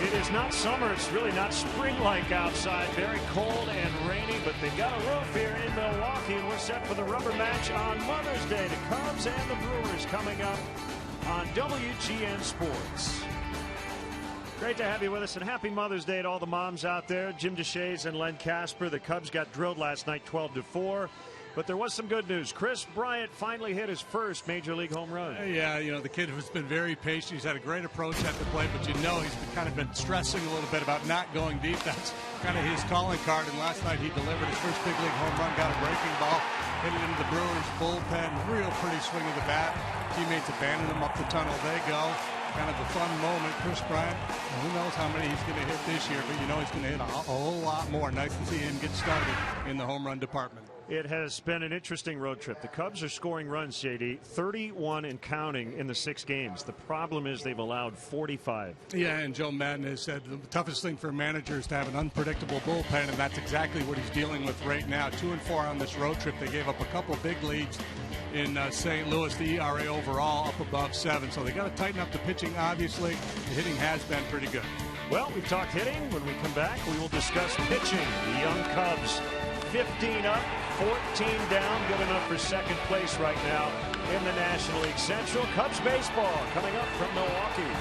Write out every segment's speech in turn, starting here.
It is not summer. It's really not spring-like outside. Very cold and rainy, but they've got a roof here in Milwaukee, and we're set for the rubber match on Mother's Day. The Cubs and the Brewers coming up on WGN Sports. Great to have you with us, and happy Mother's Day to all the moms out there. Jim DeShays and Len Casper. The Cubs got drilled last night 12-4. But there was some good news. Chris Bryant finally hit his first Major League home run. Yeah, you know, the kid has been very patient. He's had a great approach at the plate, but he's been stressing a little bit about not going deep. That's kind of his calling card, and last night he delivered his first big league home run, got a breaking ball, hit it into the Brewers bullpen. Real pretty swing of the bat. Teammates abandoned him up the tunnel. They go. Kind of a fun moment. Chris Bryant, who knows how many he's going to hit this year, but you know he's going to hit a whole lot more. Nice to see him get started in the home run department. It has been an interesting road trip. The Cubs are scoring runs, JD, 31 and counting in the 6 games. The problem is they've allowed 45. Yeah, and Joe Madden has said the toughest thing for a manager is to have an unpredictable bullpen, and that's exactly what he's dealing with right now. 2-4 on this road trip. They gave up a couple of big leads in St. Louis. The ERA overall up above 7, so they got to tighten up the pitching. Obviously, the hitting has been pretty good. Well, we've talked hitting. When we come back, we will discuss pitching. The young Cubs, 15 up, 14 down, good enough for second place right now in the National League Central. Cubs baseball coming up from Milwaukee.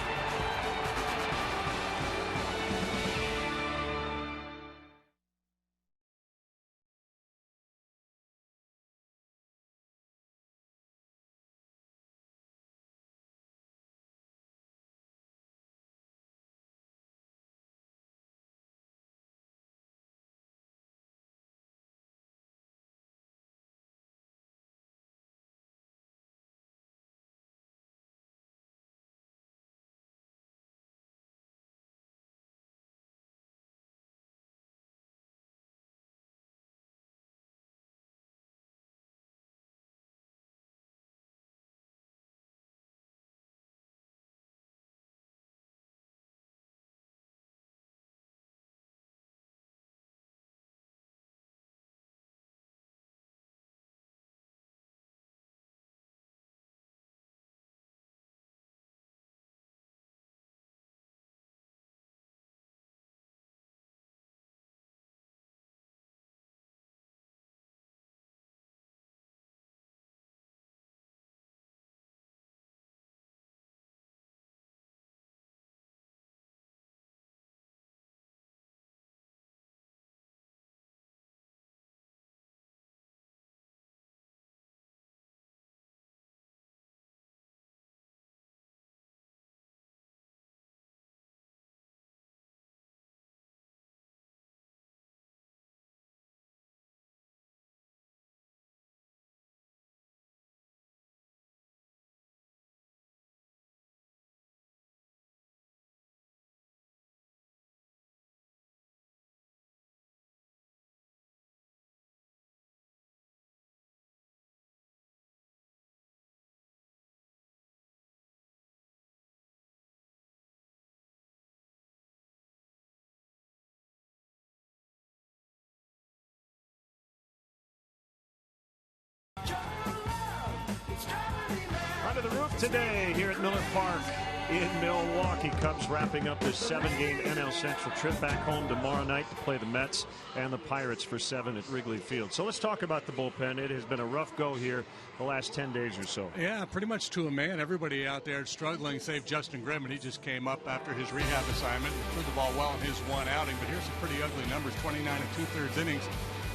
Under the roof today here at Miller Park in Milwaukee. Cubs wrapping up this 7-game NL Central trip back home tomorrow night to play the Mets and the Pirates for 7 at Wrigley Field. So let's talk about the bullpen. It has been a rough go here the last 10 days or so. Yeah, pretty much to a man. Everybody out there struggling, save Justin Grimm, and he just came up after his rehab assignment and threw the ball well in his one outing. But here's some pretty ugly numbers: 29 and 2/3 innings.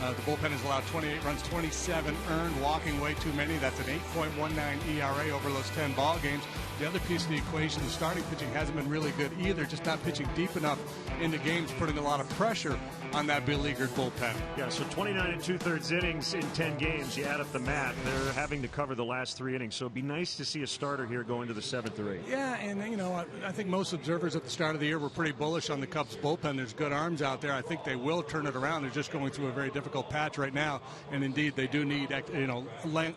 The bullpen has allowed 28 runs, 27 earned, walking way too many. That's an 8.19 ERA over those 10 ball games. The other piece of the equation, the starting pitching hasn't been really good either, just not pitching deep enough into games, putting a lot of pressure on that beleaguered bullpen. Yeah, so 29 and 2/3 innings in 10 games. You add up the math, they're having to cover the last 3 innings. So it'd be nice to see a starter here go into the 7th or 8th. Yeah, and you know, I think most observers at the start of the year were pretty bullish on the Cubs bullpen. There's good arms out there. I think they will turn it around. They're just going through a very difficult patch right now, and indeed they do need, you know,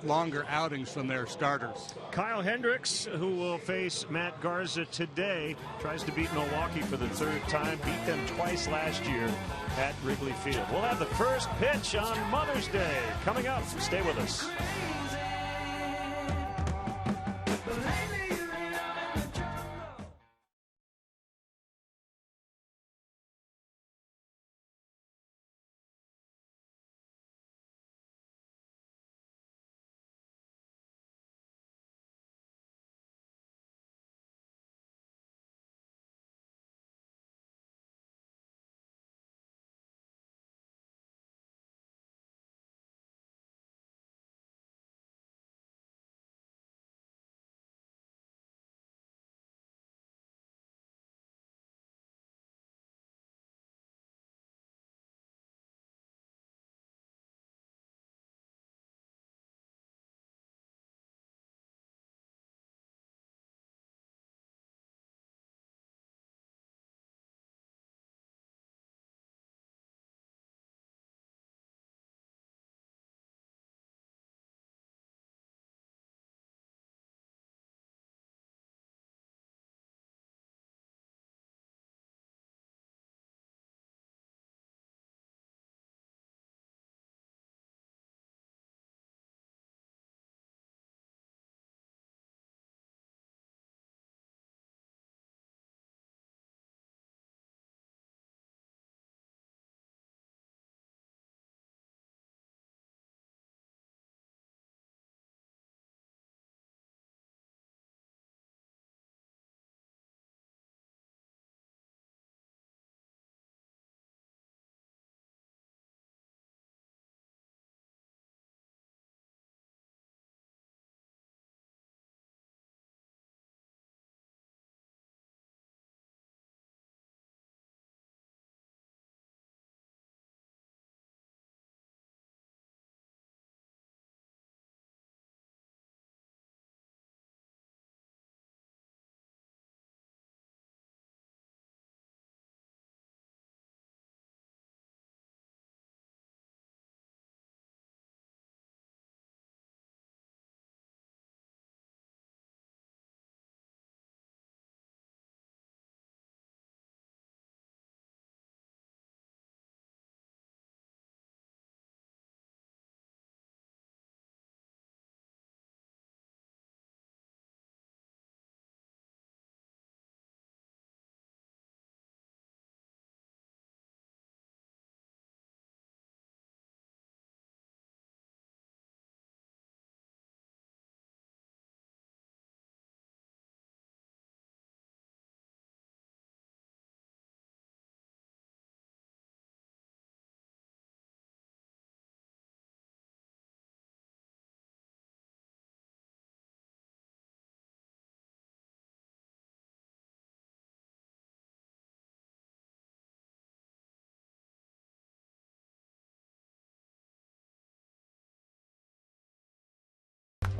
longer outings from their starters. Kyle Hendricks, who will face Matt Garza today, tries to beat Milwaukee for the 3rd time. Beat them twice last year at Wrigley Field. We'll have the first pitch on Mother's Day coming up. Stay with us.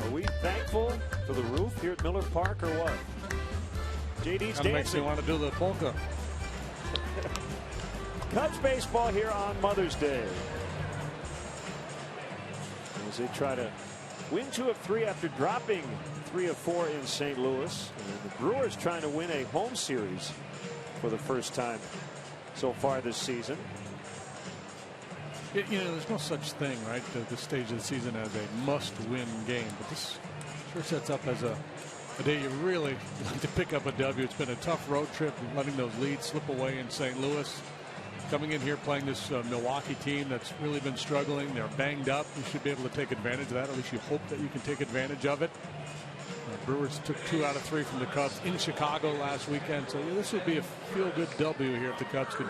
Are we thankful for the roof here at Miller Park or what? JD's dancing. Makes me want to do the polka. Cubs baseball here on Mother's Day as they try to win 2 of 3 after dropping 3 of 4 in St. Louis. And the Brewers trying to win a home series for the first time so far this season. You know, there's no such thing, right, at this stage of the season as a must-win game. But this sure sets up as a day you really like to pick up a W. It's been a tough road trip, letting those leads slip away in St. Louis. Coming in here playing this Milwaukee team that's really been struggling. They're banged up. You should be able to take advantage of that. At least you hope that you can take advantage of it. Brewers took 2 out of 3 from the Cubs in Chicago last weekend. So this would be a feel-good W here if the Cubs could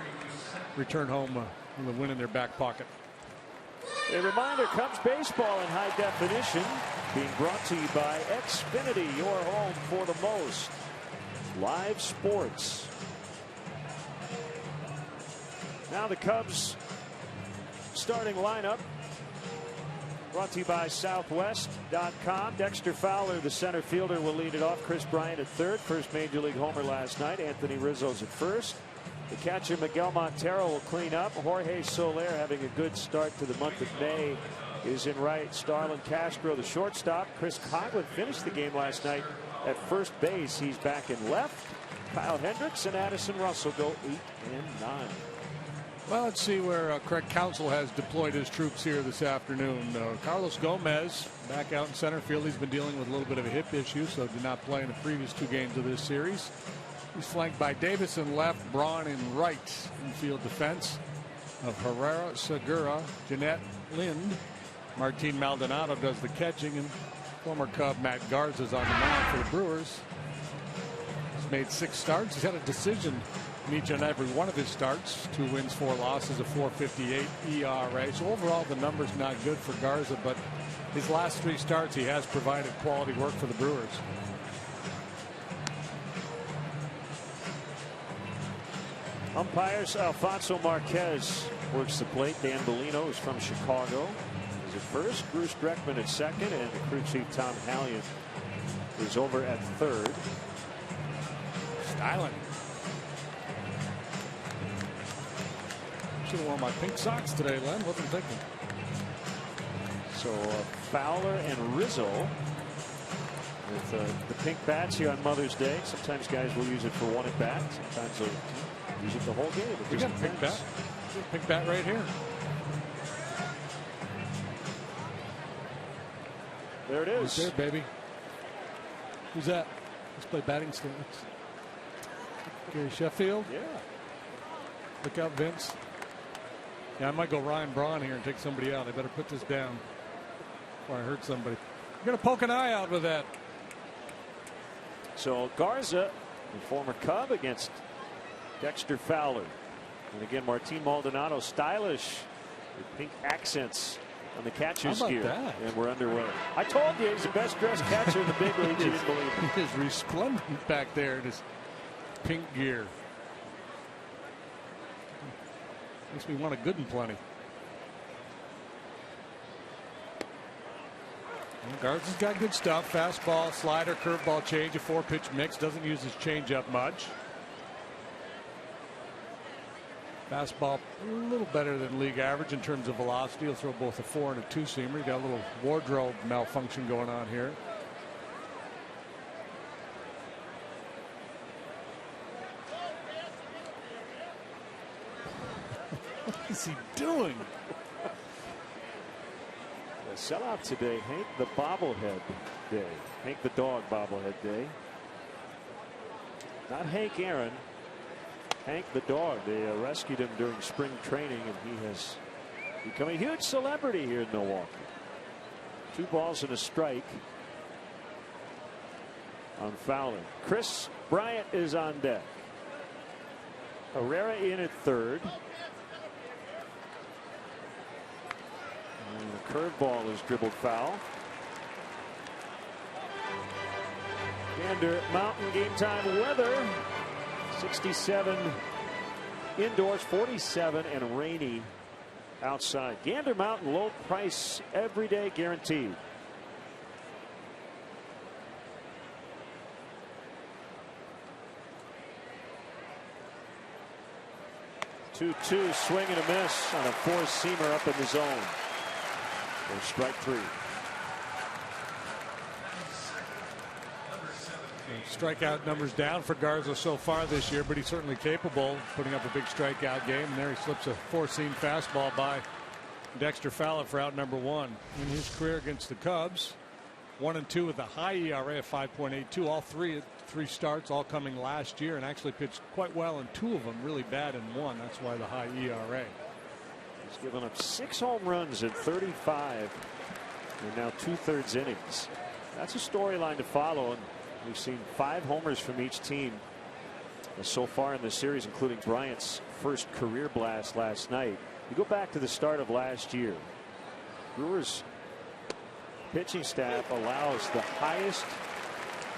return home with a win in their back pocket. A reminder, Cubs baseball in high definition being brought to you by Xfinity, your home for the most live sports. Now the Cubs starting lineup brought to you by Southwest.com. Dexter Fowler, the center fielder, will lead it off. Chris Bryant at third. First major league homer last night. Anthony Rizzo's at first. The catcher Miguel Montero will clean up. Jorge Soler, having a good start to the month of May, is in right. Starlin Castro, the shortstop. Chris Coghlan finished the game last night at first base. He's back in left. Kyle Hendricks and Addison Russell go 8 and 9. Well, let's see where Craig Counsell has deployed his troops here this afternoon. Carlos Gomez back out in center field. He's been dealing with a little bit of a hip issue, so did not play in the previous 2 games of this series. He's flanked by Davis in left, Braun in right. Infield defense of Herrera, Segura, Jeanette, Lind. Martin Maldonado does the catching, and former Cub Matt Garza's on the mound for the Brewers. He's made 6 starts. He's had a decision in each and every one of his starts. 2 wins, 4 losses, a 4.58 ERA. So overall, the number's not good for Garza, but his last 3 starts, he has provided quality work for the Brewers. Umpires, Alfonso Marquez works the plate. Dan Bellino is from Chicago. Is at first. Bruce Dreckman at second, and the crew chief Tom Hallion is over at third. Styling. Should have worn my pink socks today, Len. Wasn't thinking. So Fowler and Rizzo with the pink bats here on Mother's Day. Sometimes guys will use it for 1 at bat. Sometimes they'll use it the whole game. You got a pink bat. Pink bat right here. There it is. Right there, baby. Who's that? Let's play batting stance. Gary Sheffield. Yeah. Look out, Vince. Yeah, I might go Ryan Braun here and take somebody out. I better put this down before I hurt somebody. You're going to poke an eye out with that. So Garza, the former Cub, against Dexter Fowler. And again, Martin Maldonado, stylish with pink accents on the catcher's gear. That? And we're underway. I told you he's the best dressed catcher in the big leagues. You didn't believe it. He is resplendent back there in his pink gear. Makes me want a good and plenty. Garza's got good stuff. Fastball, slider, curveball, change, a 4-pitch mix. Doesn't use his changeup much. Fastball a little better than league average in terms of velocity. He'll throw both a 4 and a 2-seamer. Got a little wardrobe malfunction going on here. What is he doing? The sellout today, Hank the bobblehead day. Hank the dog bobblehead day. Not Hank Aaron. Hank the dog. They rescued him during spring training, and he has become a huge celebrity here in Milwaukee. 2 balls and a strike on Fowler. Chris Bryant is on deck. Herrera in at third. And the curveball is dribbled foul. Gander Mountain game time weather. 67 indoors, 47 and rainy outside. Gander Mountain low price every day guaranteed. 2-2, swing and a miss on a four-seamer up in the zone. For strike three. Strikeout numbers down for Garza so far this year, but he's certainly capable of putting up a big strikeout game. And there he slips a four-seam fastball by Dexter Fowler for out number one. In his career against the Cubs, 1-2 with a high ERA of 5.82. All three starts, all coming last year, and actually pitched quite well in two of them, really bad in one. That's why the high ERA. He's given up 6 home runs in 35 and now 2/3 innings. That's a storyline to follow, and we've seen 5 homers from each team so far in the series, including Bryant's first career blast last night. You go back to the start of last year, Brewers pitching staff allows the highest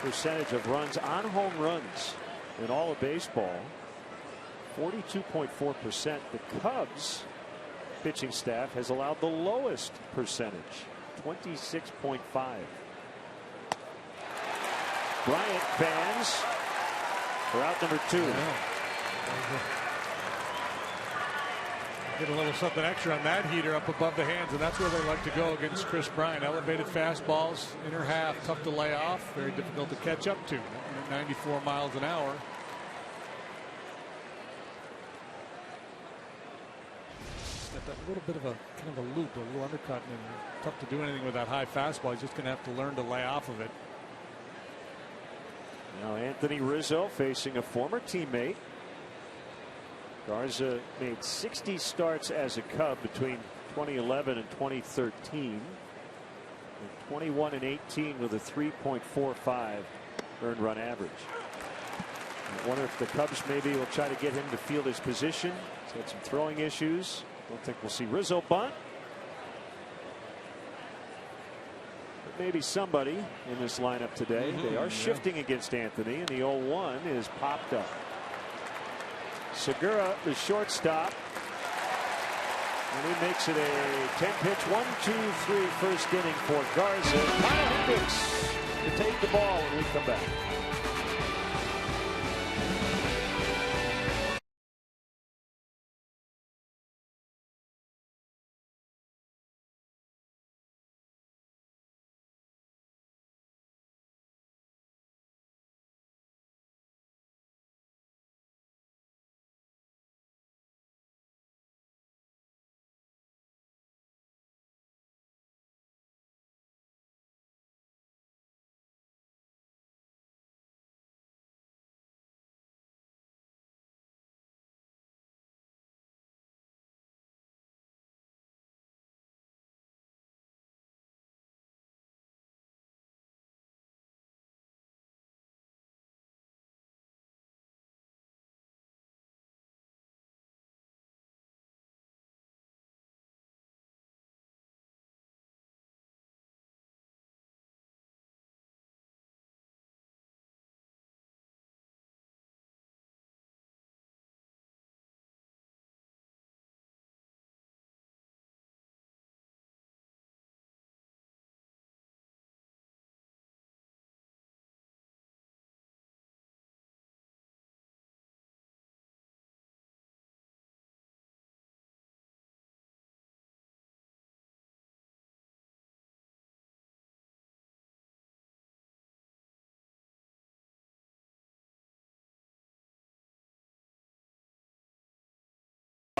percentage of runs on home runs in all of baseball, 42.4%. The Cubs pitching staff has allowed the lowest percentage, 26.5. Bryant fans for out number 2. Get a little something extra on that heater up above the hands, and that's where they like to go against Chris Bryant. Elevated fastballs, inner half, tough to lay off, very difficult to catch up to at 94 miles an hour. Got that little bit of a kind of a loop, a little undercut, and tough to do anything with that high fastball. He's just going to have to learn to lay off of it. Now Anthony Rizzo facing a former teammate. Garza made 60 starts as a Cub between 2011 and 2013. And 21 and 18 with a 3.45 earned run average. I wonder if the Cubs maybe will try to get him to field his position. He's had some throwing issues. Don't think we'll see Rizzo bunt. But maybe somebody in this lineup today. They are shifting against Anthony, and the 0-1 is popped up. Segura, the shortstop, and he makes it a 10-pitch 1-2-3 first inning for Garza. Kyle Hendricks to take the ball when we come back.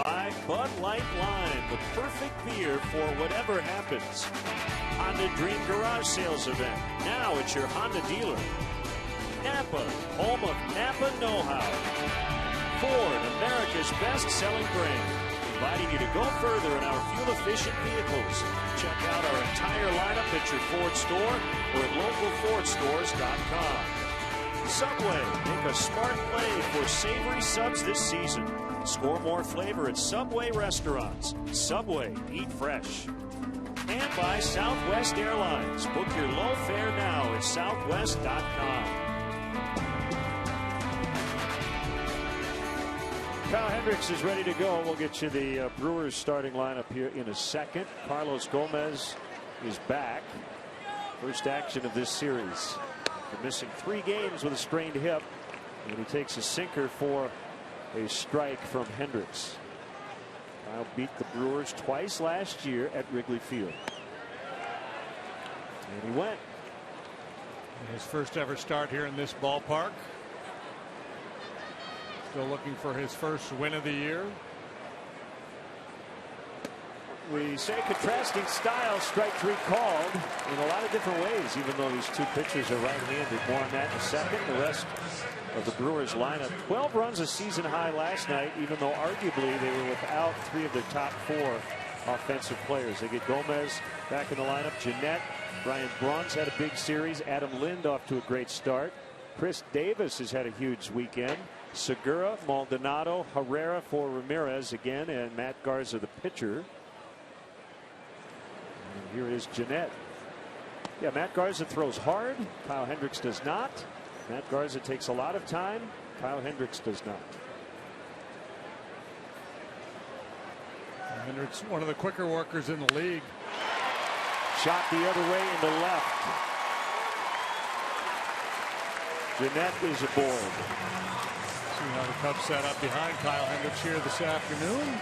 By Bud Light Lime, the perfect beer for whatever happens. Honda Dream Garage Sales event, now at your Honda dealer. Napa, home of Napa know-how. Ford, America's best-selling brand, inviting you to go further in our fuel-efficient vehicles. Check out our entire lineup at your Ford store or at localfordstores.com. Subway, make a smart play for savory subs this season. Score more flavor at Subway restaurants. Subway, eat fresh. And by Southwest Airlines. Book your low fare now at southwest.com. Kyle Hendricks is ready to go. We'll get you the Brewers starting lineup here in a second. Carlos Gomez is back. First action of this series. After missing 3 games with a sprained hip. And he takes a sinker for A strike from Hendricks. Kyle beat the Brewers twice last year at Wrigley Field. And he went. His first ever start here in this ballpark. Still looking for his first win of the year. We say contrasting styles, strike three called in a lot of different ways, even though these two pitchers are right-handed. More on that in a second. The rest of the Brewers lineup. 12 runs a season high last night, even though arguably they were without three of their top four offensive players. They get Gomez back in the lineup. Jeanette, Brian Braun's had a big series. Adam Lind off to a great start. Chris Davis has had a huge weekend. Segura, Maldonado, Herrera for Ramirez again, and Matt Garza the pitcher. And here is Jeanette. Yeah, Matt Garza throws hard. Kyle Hendricks does not. Matt Garza takes a lot of time. Kyle Hendricks does not. Hendricks, one of the quicker workers in the league. Shot the other way into left. Jeanette is aboard. See how the Cubs set up behind Kyle Hendricks here this afternoon.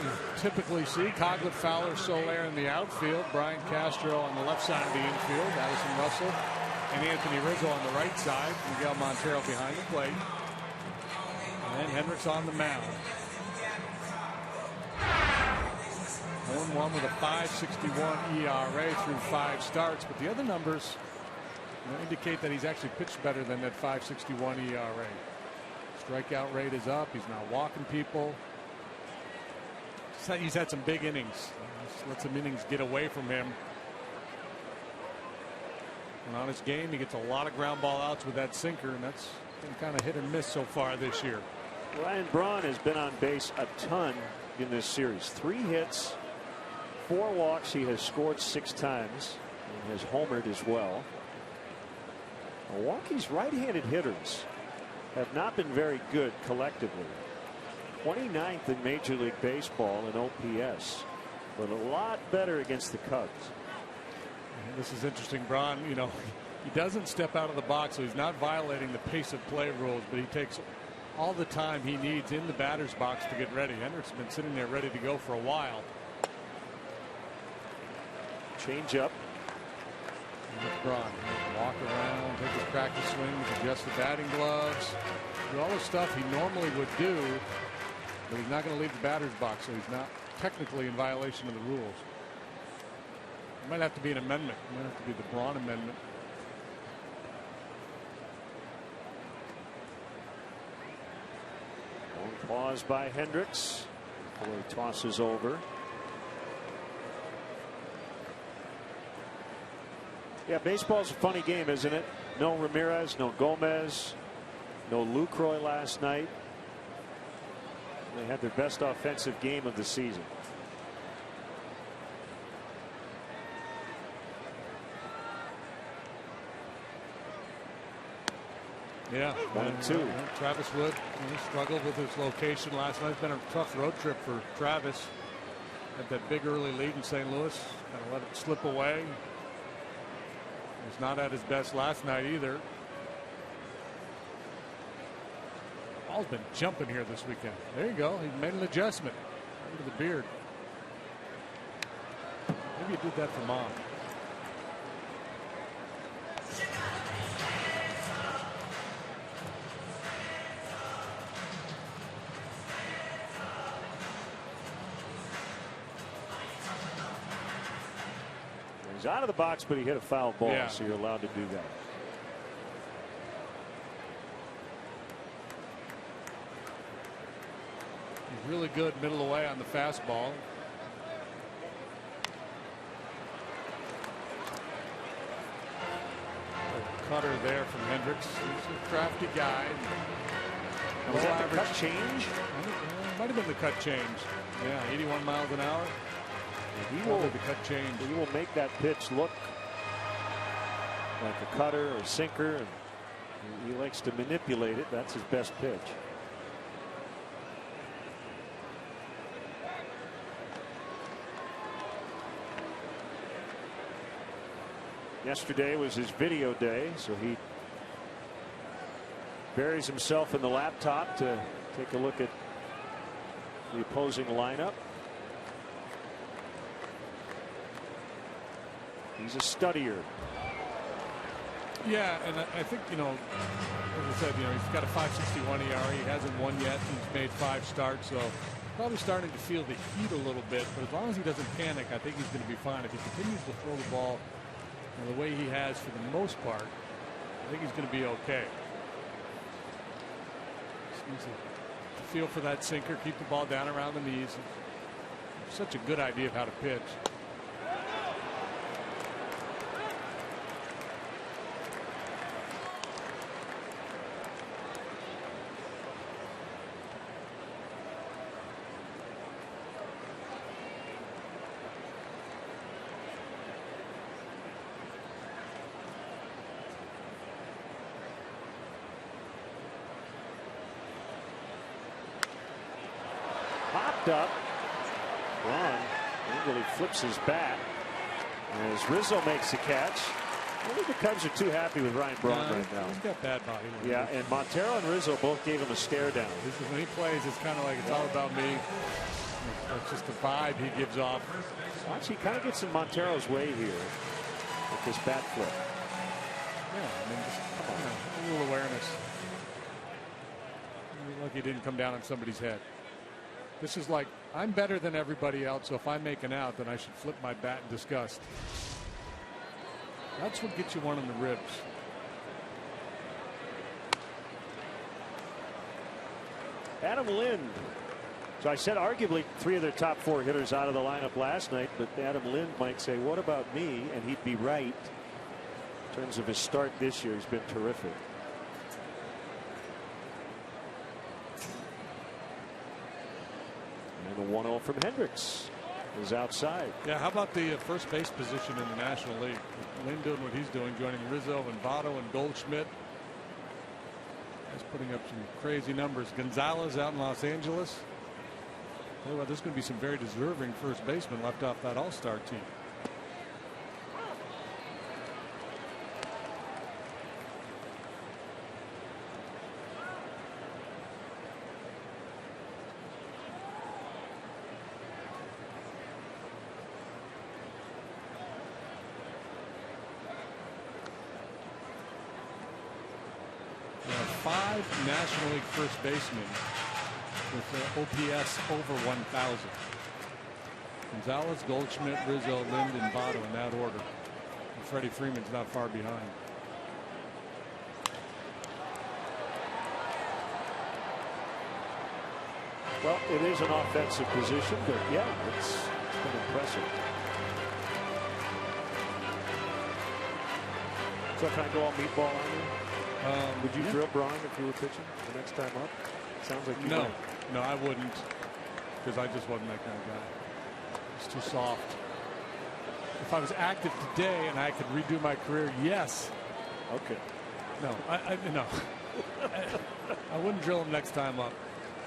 You typically see Coghlan, Fowler, Soler in the outfield, Brian Castro on the left side of the infield, Addison Russell and Anthony Rizzo on the right side, Miguel Montero behind the plate, and Hendricks on the mound. 1-1 with a 5.61 ERA through 5 starts, but the other numbers indicate that he's actually pitched better than that 5.61 ERA. Strikeout rate is up. He's not walking people. He's had some big innings. Just let some innings get away from him. And on his game, he gets a lot of ground ball outs with that sinker, and that's been kind of hit and miss so far this year. Ryan Braun has been on base a ton in this series. 3 hits, 4 walks. He has scored 6 times and has homered as well. Milwaukee's right-handed hitters have not been very good collectively. 29th in Major League Baseball in OPS, but a lot better against the Cubs. And this is interesting. Braun, you know, he doesn't step out of the box, so he's not violating the pace of play rules, but he takes all the time he needs in the batter's box to get ready. Hendricks has been sitting there ready to go for a while. Change up. Braun walk around, take his practice swings, adjust the batting gloves, do all the stuff he normally would do, but he's not going to leave the batter's box, so he's not technically in violation of the rules. It might have to be an amendment. It might have to be the Braun amendment. Long pause by Hendricks before he tosses over. Yeah, baseball's a funny game, isn't it? No Ramirez, no Gomez, no Lucroy last night. They had their best offensive game of the season. Yeah, 1-2. Travis Wood struggled with his location last night. It's been a tough road trip for Travis. Had that big early lead in St. Louis. Kind of let it slip away. He's not at his best last night either. Ball's been jumping here this weekend. There you go. He made an adjustment. Look at the beard. Maybe you did that for Mom. He's out of the box, but he hit a foul ball, yeah. So you're allowed to do that. He's really good middle of the way on the fastball. A cutter there from Hendricks. He's a crafty guy. Was that the cut change? Might have been the cut change. Yeah, 81 miles an hour. He will, the cut change. He will make that pitch look like a cutter or sinker, and he likes to manipulate it. That's his best pitch. Yesterday was his video day, so he Buries himself in the laptop to take a look at the opposing lineup. He's a studier. Yeah, and I think, as I said, he's got a 5.61 ERA. He hasn't won yet. He's made 5 starts, so probably starting to feel the heat a little bit. But as long as he doesn't panic, I think he's going to be fine. If he continues to throw the ball the way he has for the most part, I think he's going to be okay. Just needs to feel for that sinker, keep the ball down around the knees. Such a good idea of how to pitch. Up. Braun really flips his bat as Rizzo makes the catch. I think the Cubs are too happy with Ryan Braun right now. He's got bad body. Yeah, and Montero and Rizzo both gave him a stare down. This is when he plays, it's kind of like it's all about me. It's just the vibe he gives off. Watch, he kind of gets in Montero's way here with this bat flip. Yeah, I mean, just a little awareness. You're lucky he didn't come down on somebody's head. This is like, I'm better than everybody else, so if I make an out, then I should flip my bat in disgust. That's what gets you one in the ribs. Adam Lind. So I said arguably 3 of their top 4 hitters out of the lineup last night, but Adam Lind might say, what about me? And he'd be right. In terms of his start this year, he's been terrific. And a 1-0 from Hendricks is outside. Yeah, how about the first base position in the National League? Lynn doing what he's doing, joining Rizzo and Votto and Goldschmidt. He's putting up some crazy numbers. Gonzalez out in Los Angeles. Oh, well, there's going to be some very deserving first basemen left off that All-Star team. National League first baseman with OPS over 1,000. Gonzalez, Goldschmidt, Rizzo, Lind, and Votto in that order. And Freddie Freeman's not far behind. Well, it is an offensive position, but yeah, it's been impressive. So can I go all meatball on you? Would you drill Braun if you were pitching the next time up? Sounds like you might. No, I wouldn't, because I just wasn't that kind of guy. It's too soft. If I was active today and I could redo my career, yes. Okay. No, no. I wouldn't drill him next time up.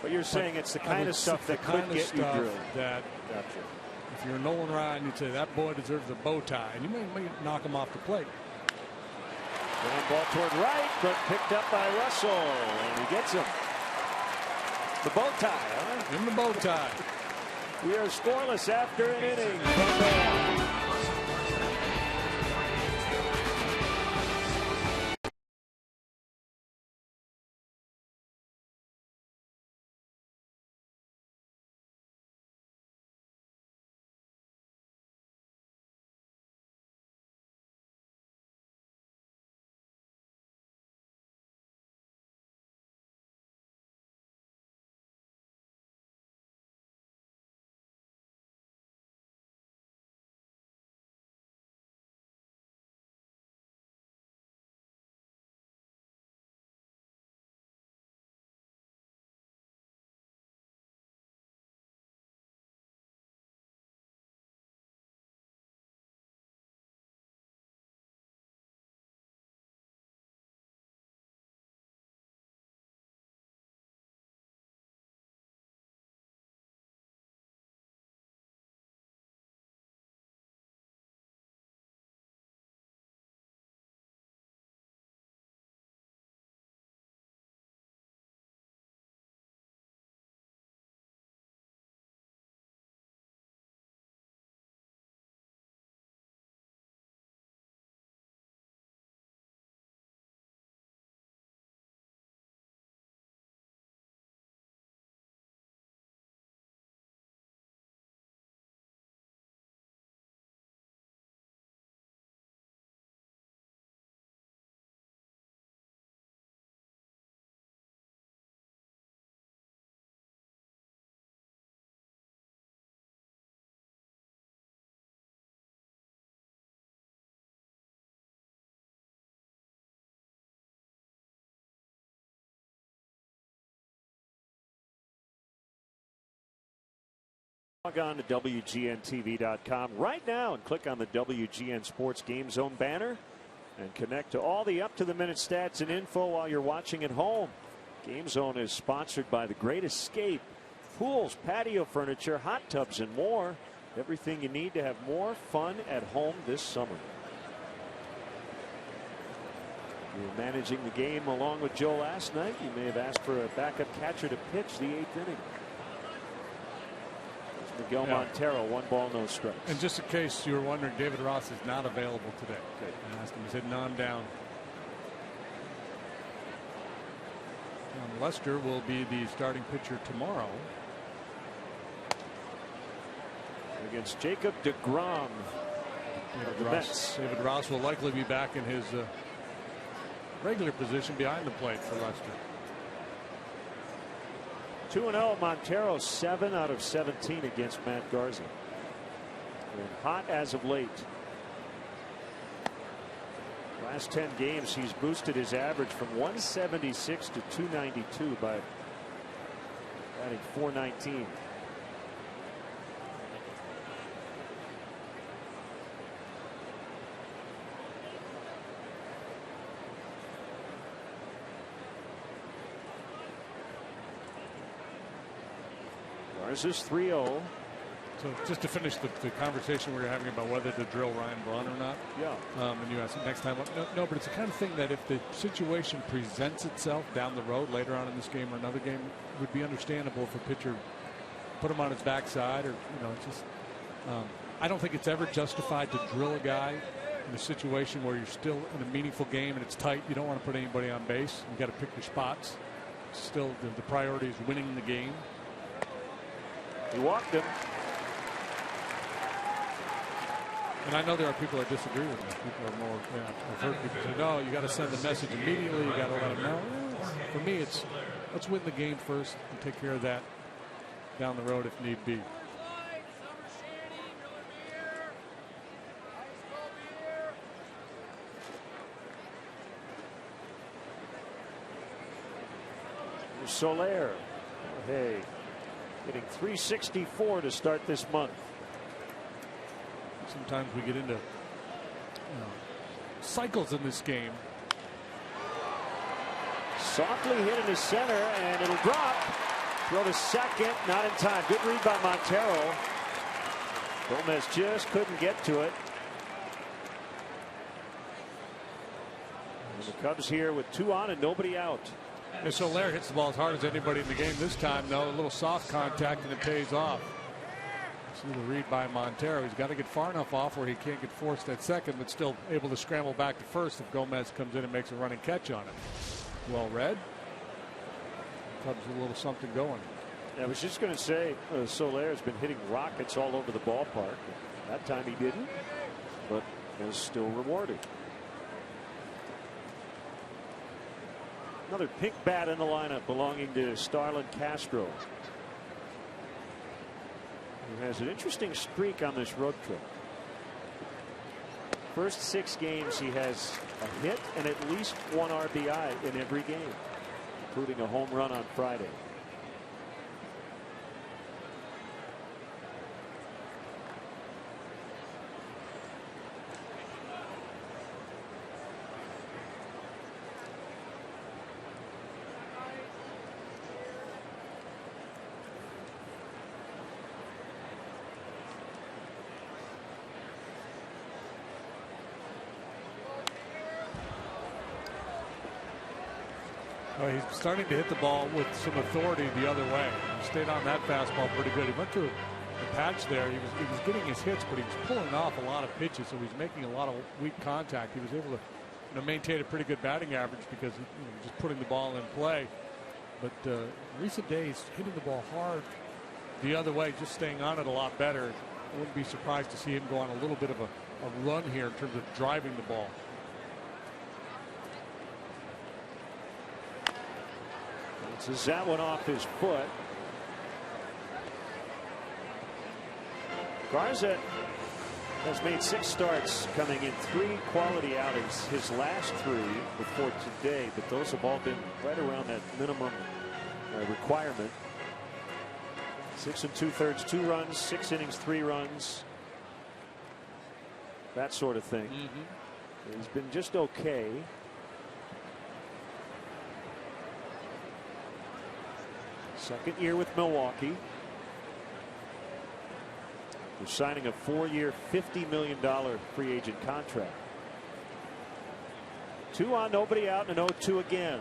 But you're saying it's the kind of stuff that could get you drilled. That gotcha. If you're Nolan Ryan, you'd say that boy deserves a bow tie, and you might knock him off the plate. Ground ball toward right, but picked up by Russell, and he gets him. The bow tie, huh? In the bow tie. We are scoreless after an inning. Log on to WGNTV.com right now and click on the WGN Sports Game Zone banner and connect to all the up-to-the-minute stats and info while you're watching at home. Game Zone is sponsored by The Great Escape. Pools, patio furniture, hot tubs, and more. Everything you need to have more fun at home this summer. You were managing the game along with Joe last night. You may have asked for a backup catcher to pitch the 8th inning. Miguel Montero, 1 ball, no strikes. And just in case you were wondering, David Ross is not available today. Good. I asked him, he said, no, I'm down. Lester will be the starting pitcher tomorrow against Jacob DeGrom. David Ross will likely be back in his regular position behind the plate for Lester. 2-0. Montero 7 out of 17 against Matt Garza. And hot as of late. Last 10 games he's boosted his average from 176 to 292 by adding 419. Garza's 3-0. So just to finish the conversation we were having about whether to drill Ryan Braun or not. Yeah. And you asked next time. No, but it's the kind of thing that if the situation presents itself down the road later on in this game or another game, it would be understandable if a pitcher put him on his backside or, it's just I don't think it's ever justified to drill a guy in a situation where you're still in a meaningful game and it's tight. You don't want to put anybody on base. You got to pick your spots. Still, the priority is winning the game. He walked him. And I know there are people that disagree with me. People are more, I've heard people say, no, you got to send the message immediately. You got to let them know. For me, it's let's win the game first and take care of that down the road if need be. Soler. Hey, hitting .364 to start this month. Sometimes we get into cycles in this game. Softly hit into center, and it'll drop. Throw to second, not in time. Good read by Montero. Gomez just couldn't get to it. And the Cubs here with 2 on and nobody out. And Soler hits the ball as hard as anybody in the game this time. No, a little soft contact and it pays off. See the read by Montero. He's got to get far enough off where he can't get forced at second, but still able to scramble back to first if Gomez comes in and makes a running catch on it. Well read. Cubs a little something going. I was just going to say, Soler has been hitting rockets all over the ballpark. That time he didn't, but is still rewarded. Another pink bat in the lineup belonging to Starlin Castro, who has an interesting streak on this road trip. First 6 games he has a hit and at least 1 RBI in every game, including a home run on Friday. He's starting to hit the ball with some authority the other way. He stayed on that fastball pretty good. He went to the patch there. He was getting his hits, but he was pulling off a lot of pitches, so he's making a lot of weak contact. He was able to maintain a pretty good batting average because just putting the ball in play. But recent days, hitting the ball hard the other way, just staying on it a lot better. I wouldn't be surprised to see him go on a little bit of a run here in terms of driving the ball. Bounces that one off his foot. Garza has made 6 starts, coming in 3 quality outings. His last 3 before today, but those have all been right around that minimum requirement. 6 2/3, 2 runs, 6 innings, 3 runs. That sort of thing. He's been just okay. Second year with Milwaukee. They're signing a 4-year, $50 million free agent contract. 2 on, nobody out, and an 0-2 again.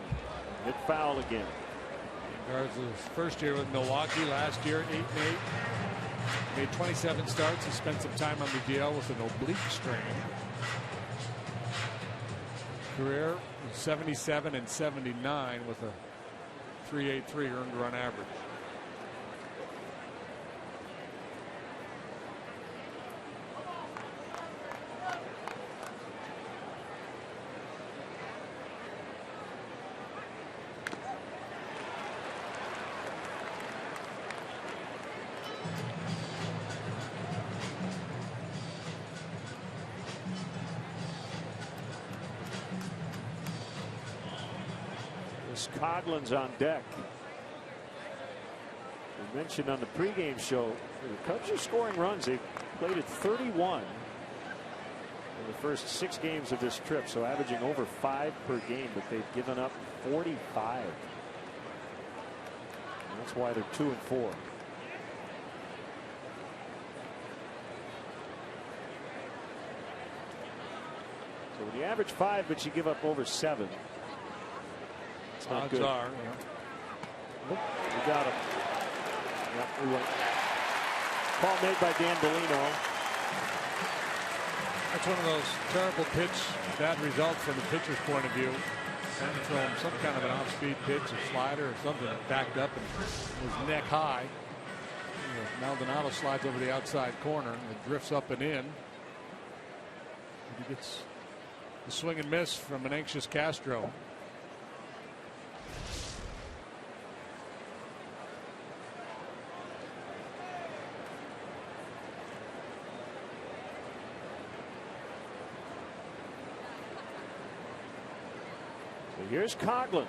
Hit foul again. Garza's first year with Milwaukee, last year 8-8. Made 27 starts. He spent some time on the DL with an oblique strain. Career 77 and 79 with a 3.83 earned run average. Coughlin's on deck. We mentioned on the pregame show the Cubs are scoring runs. They played at 31 in the first 6 games of this trip, so averaging over 5 per game, but they've given up 45. And that's why they're 2-4. So when you average 5 but you give up over 7, odds good. are. We got him. Yep, we went. Call made by Dan Bellino. That's one of those terrible bad results from the pitcher's point of view. Trying to throw him some kind of an off-speed pitch, a slider or something that backed up and was neck high. Maldonado slides over the outside corner and it drifts up and in. He gets the swing and miss from an anxious Castro. Here's Coughlin.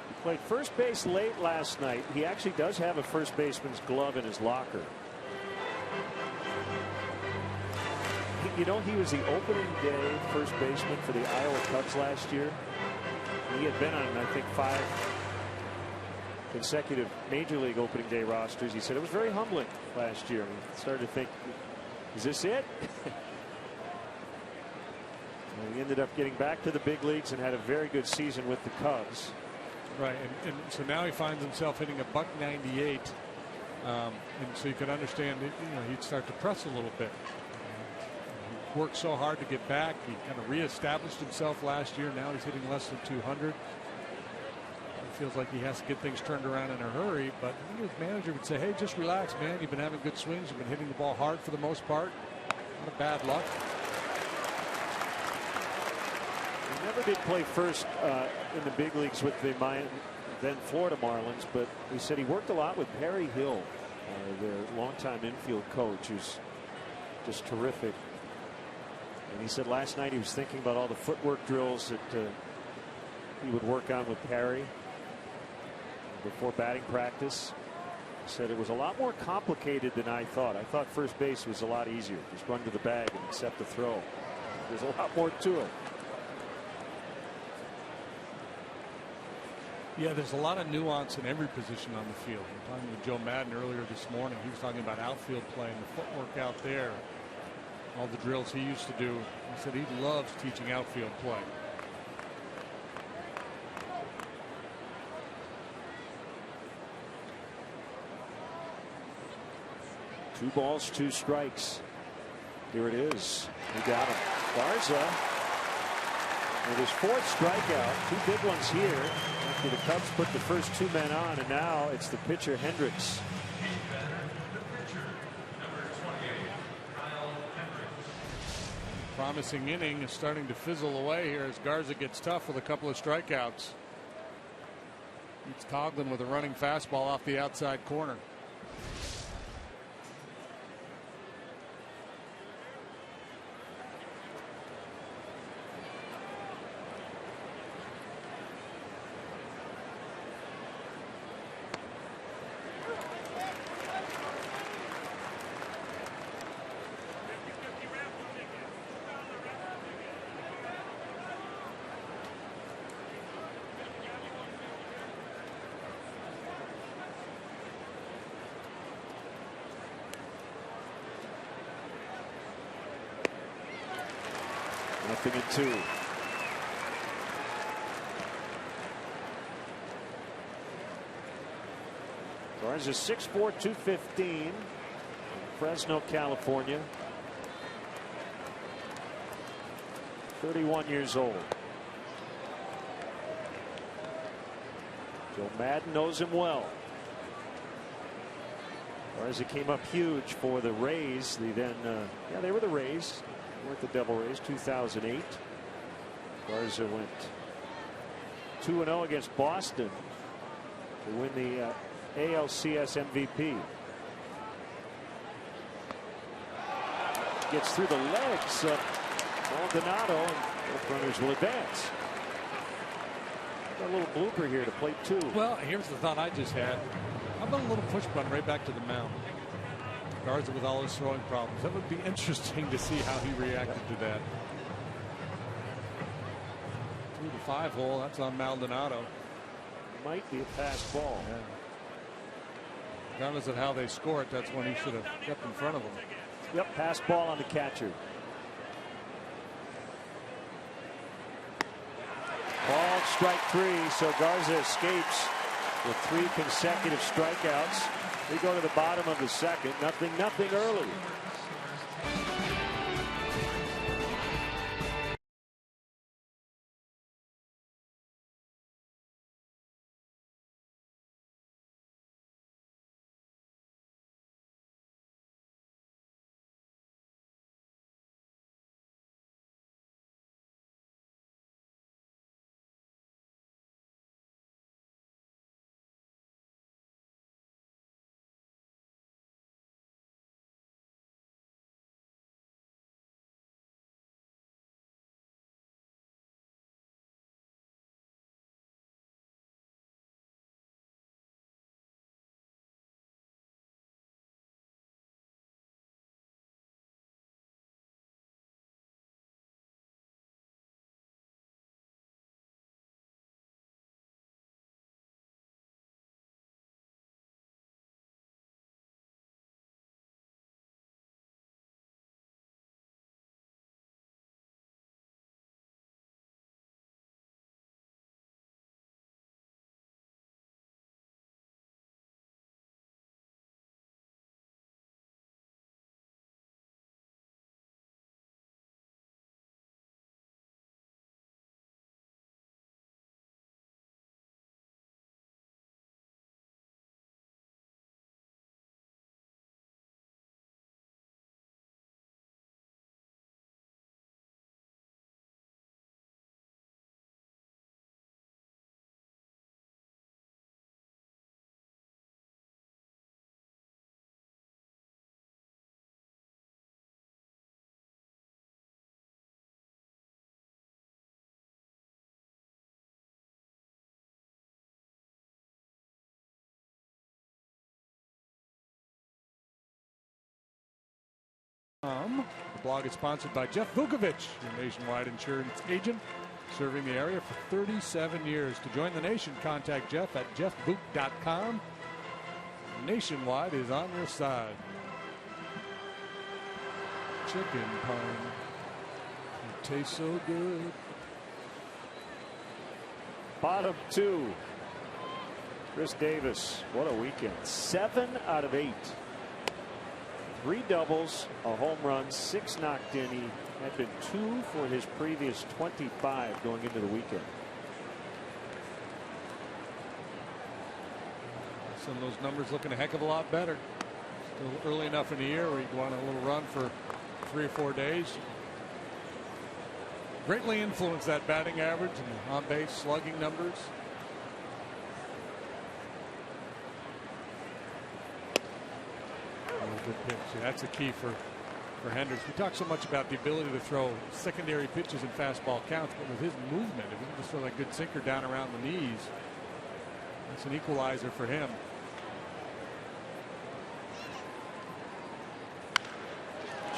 He played first base late last night. He actually does have a first baseman's glove in his locker. You know, he was the opening day first baseman for the Iowa Cubs last year. He had been on, I think, 5 consecutive Major League opening day rosters. He said it was very humbling last year. He started to think, is this it? He ended up getting back to the big leagues and had a very good season with the Cubs. Right, and so now he finds himself hitting $198, and so you can understand it, he'd start to press a little bit. He worked so hard to get back. He kind of reestablished himself last year. Now he's hitting less than 200. It feels like he has to get things turned around in a hurry, but his manager would say, hey, just relax, man. You've been having good swings. You've been hitting the ball hard for the most part. Not a bad luck. Never did play first in the big leagues with the then Florida Marlins, but he said he worked a lot with Perry Hill, the longtime infield coach, who's just terrific. And he said last night he was thinking about all the footwork drills that he would work on with Perry before batting practice. He said it was a lot more complicated than I thought. I thought first base was a lot easier. Just run to the bag and accept the throw. There's a lot more to it. Yeah, there's a lot of nuance in every position on the field. I'm talking with Joe Madden earlier this morning. He was talking about outfield play and the footwork out there. All the drills he used to do. He said he loves teaching outfield play. Two balls, 2 strikes. Here it is. He got him. Garza with his 4th strikeout. 2 big ones here. After the Cubs put the first 2 men on, and now it's the pitcher Hendricks. Promising inning is starting to fizzle away here as Garza gets tough with a couple of strikeouts. It's Coughlin with a running fastball off the outside corner. 0-2. Garza 6'4", 215. Fresno, California. 31 years old. Joe Madden knows him well. Garza came up huge for the Rays. They were the Rays. They weren't the Devil Rays. 2008. Garza went 2-0 against Boston to win the ALCS MVP. Gets through the legs of Maldonado, and both runners will advance. Got a little blooper here to plate 2. Well, here's the thought I just had. How about a little push run right back to the mound? Garza with all his throwing problems. That would be interesting to see how he reacted to that. Through the 5 hole, that's on Maldonado. Might be a pass ball. Yeah. Regardless of how they score it, that's when he should have kept in front of him. Yep, pass ball on the catcher. Ball, strike 3, so Garza escapes with 3 consecutive strikeouts. We go to the bottom of the second. Nothing early. The blog is sponsored by Jeff Vukovich, your nationwide insurance agent, serving the area for 37 years. To join the nation, contact Jeff at jeffvuk.com. Nationwide is on your side. Chicken pie. It tastes so good. Bottom 2. Chris Davis, what a weekend. 7 out of 8. 3 doubles, a home run, 6 knocked in. He had been 2 for his previous 25 going into the weekend. Some of those numbers looking a heck of a lot better. Still early enough in the year where you go on a little run for 3 or 4 days. Greatly influenced that batting average and the on-base slugging numbers. Good pitch. Yeah, that's the key for Hendricks. We talk so much about the ability to throw secondary pitches and fastball counts, but with his movement, if he can just throw that good sinker down around the knees, that's an equalizer for him.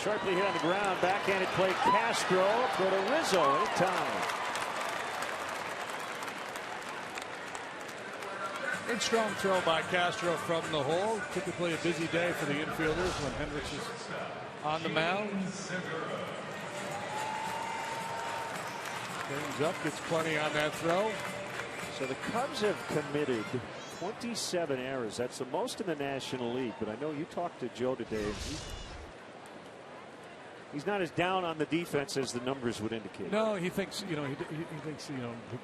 Sharply hit on the ground, backhanded play. Castro, throw to Rizzo in time. Good strong throw by Castro from the hole. Typically a busy day for the infielders when Hendricks is on the mound. Turns up, gets plenty on that throw. So the Cubs have committed 27 errors. That's the most in the National League. But I know you talked to Joe today. And he's not as down on the defense as the numbers would indicate. No, he thinks, he thinks,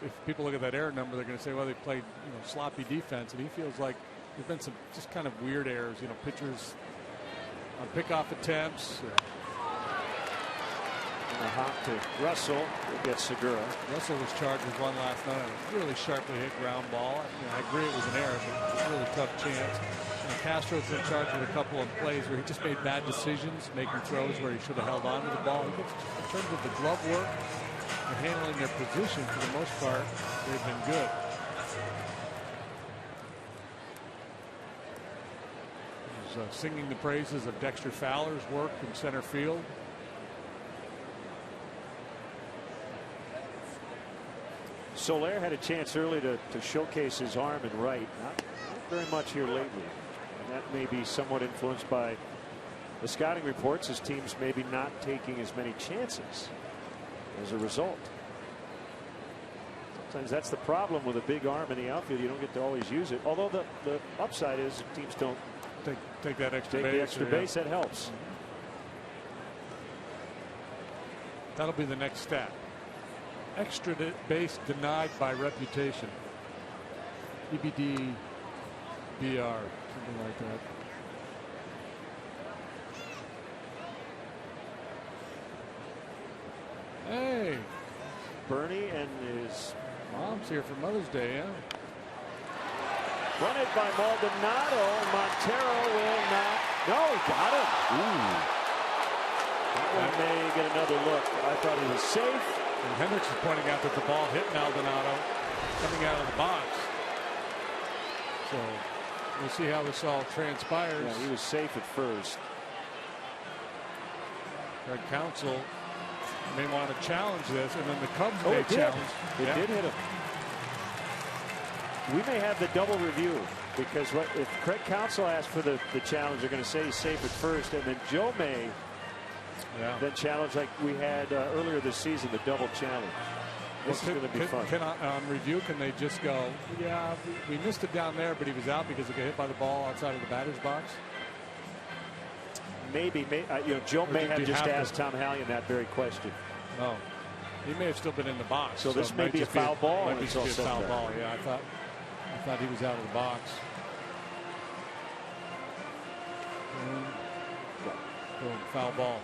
if people look at that error number, they're going to say, well, they played, sloppy defense. And he feels like there's been some just kind of weird errors. Pitchers on pickoff attempts. And a hop to Russell. We'll get Segura. Russell was charged with one last night. A really sharply hit ground ball. I agree it was an error, but it was a really tough chance. Castro's been charged with a couple of plays where he just made bad decisions, making throws where he should have held on to the ball. In terms of the glove work and handling their position, for the most part, they've been good. He's singing the praises of Dexter Fowler's work in center field. Soler had a chance early to showcase his arm and right. Not very much here lately. And that may be somewhat influenced by the scouting reports, as teams maybe not taking as many chances as a result. Sometimes that's the problem with a big arm in the outfield. You don't get to always use it. Although the upside is teams don't take that extra base. The extra base, that helps. That'll be the next step. Extra base denied by reputation. EBD, BR, something like that. Hey, Bernie and his mom's here for Mother's Day, yeah. Run it by Maldonado. Montero will not. No, he got him. Ooh. That one may get another look. I thought he was safe. And Hendricks is pointing out that the ball hit Maldonado coming out of the box. So we'll see how this all transpires. Yeah, he was safe at first. Craig Counsell may want to challenge this, and then the Cubs may challenge. It did hit him. We may have the double review, because if Craig Counsell asked for the challenge, they're going to say he's safe at first, and then Joe may then challenge like we had earlier this season, the double challenge. This is going to be fun. On review, can they just go, yeah, we missed it down there, but he was out because he got hit by the ball outside of the batter's box? Maybe Joe may have just asked Tom Hallion that very question. No, he may have still been in the box. So this may be a foul ball. Might be a foul ball. Yeah, I thought he was out of the box. Boom, foul ball.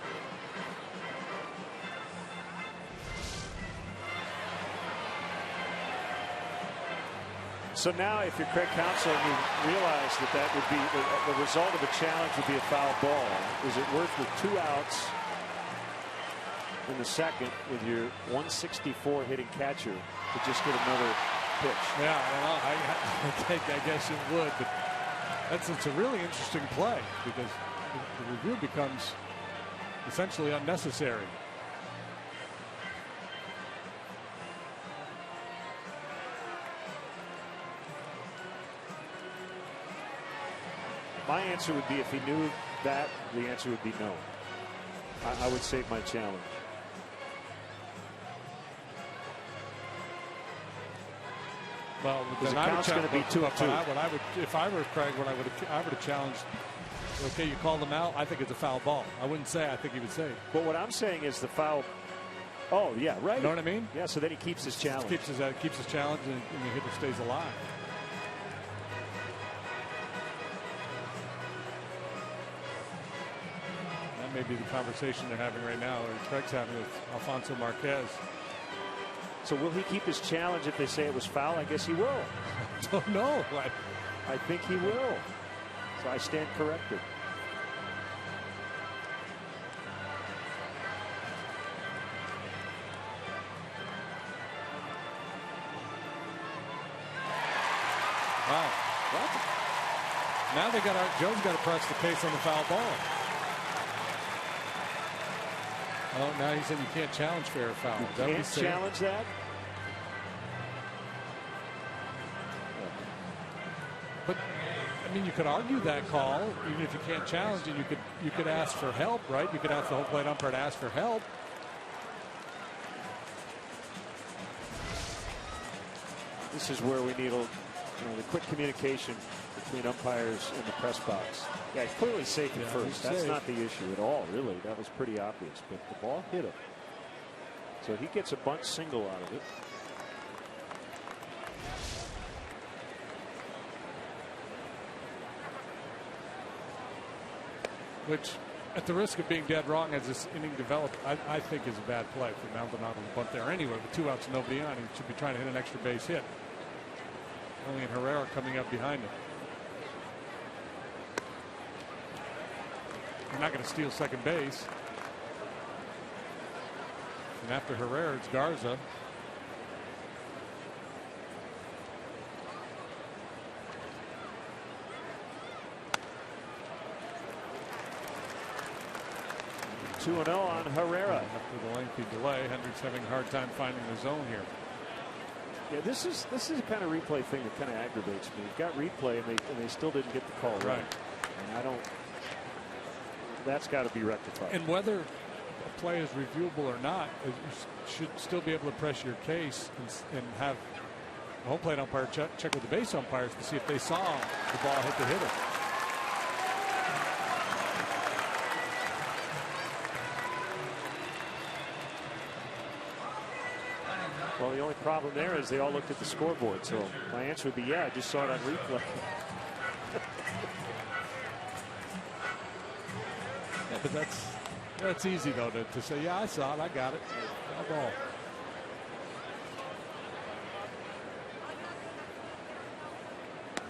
So now, if you're Craig Counsell and you realize that would be the result of a challenge would be a foul ball, is it worth with 2 outs in the second with your 164 hitting catcher to just get another pitch? Yeah, I guess it would, but it's a really interesting play because the review becomes essentially unnecessary. My answer would be, if he knew that, the answer would be no. I would save my challenge. Well, then I would going to be 2-2. If I were Craig, I would have challenged. Okay, you called him out. I think it's a foul ball. I wouldn't say I think he would say. But what I'm saying is the foul. Oh yeah, right. You know what I mean? Yeah. So then he keeps his challenge. Keeps his challenge, and the hitter stays alive. Maybe the conversation they're having right now, or Craig's having with Alfonso Marquez. So will he keep his challenge if they say it was foul? I guess he will. I don't know. I think he will. So I stand corrected. Wow. What? Now Joe's got to press the case on the foul ball. Oh, now he said you can't challenge fair or foul. You can't challenge that? But I mean, you could argue that call, even if you can't challenge it. You could ask for help, right? You could ask the home plate umpire to ask for help. this is where we need the quick communication between umpires and the press box. Yeah, clearly safe at first. That's not the issue at all, really. That was pretty obvious, but the ball hit him. So he gets a bunt single out of it. Which, at the risk of being dead wrong as this inning developed, I think is a bad play for Maldonado to bunt there anyway. With 2 outs and nobody on, he should be trying to hit an extra base hit. Only Herrera coming up behind him. You're not going to steal second base. And after Herrera, it's Garza. Two 2-0 on Herrera. After the lengthy delay, Hendricks having a hard time finding the zone here. Yeah, this is the kind of replay thing that kind of aggravates me. You've got replay and they still didn't get the call right. And I don't. That's got to be rectified. And whether a play is reviewable or not, you should still be able to press your case and have the home plate umpire check with the base umpires to see if they saw the ball hit the hitter. Well, the only problem there is they all looked at the scoreboard. So my answer would be, yeah, I just saw it on replay. Yeah, but that's easy though to say, yeah, I saw it, I got it. Foul ball.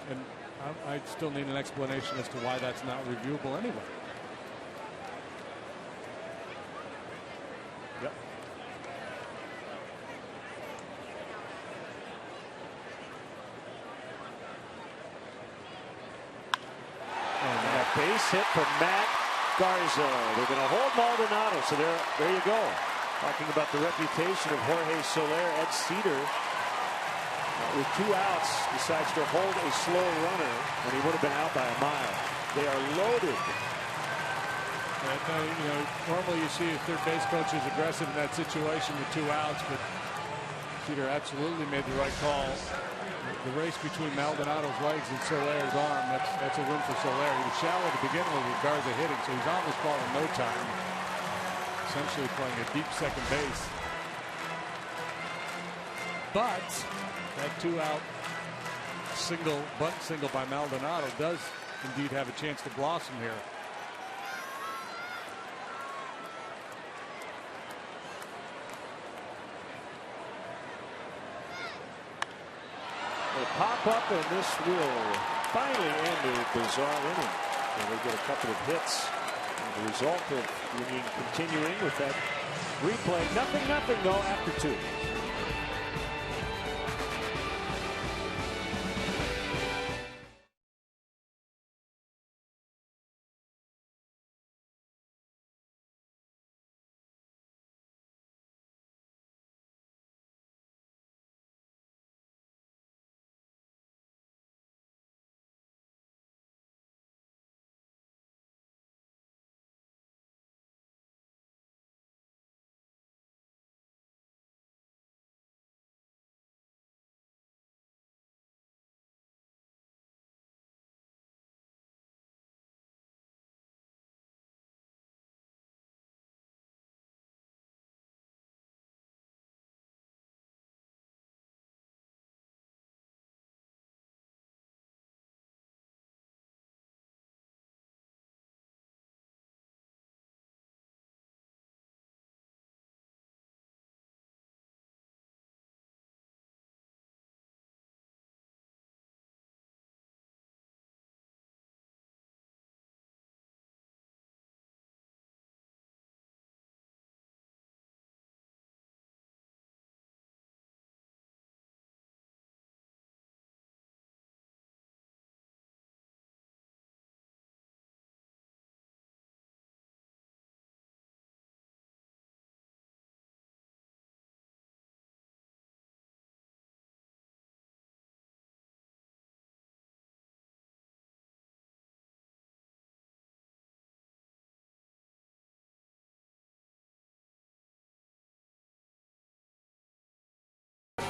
And I still need an explanation as to why that's not reviewable anyway. Yep. And a base hit from Matt Garza. They're going to hold Maldonado. So there you go. Talking about the reputation of Jorge Soler. Ed Cedar, with 2 outs, decides to hold a slow runner when he would have been out by a mile. They are loaded. Normally you see a third base coach is aggressive in that situation with 2 outs, but Cedar absolutely made the right call. The race between Maldonado's legs and Soler's arm, that's a win for Soler. He was shallow to begin with Garza hitting, so he's on this ball in no time. Essentially playing a deep second base. But that 2-out bunt single by Maldonado does indeed have a chance to blossom here. They pop up, and this will finally end a bizarre inning. And they get a couple of hits. And the result of the inning continuing with that replay. 0-0 though after 2.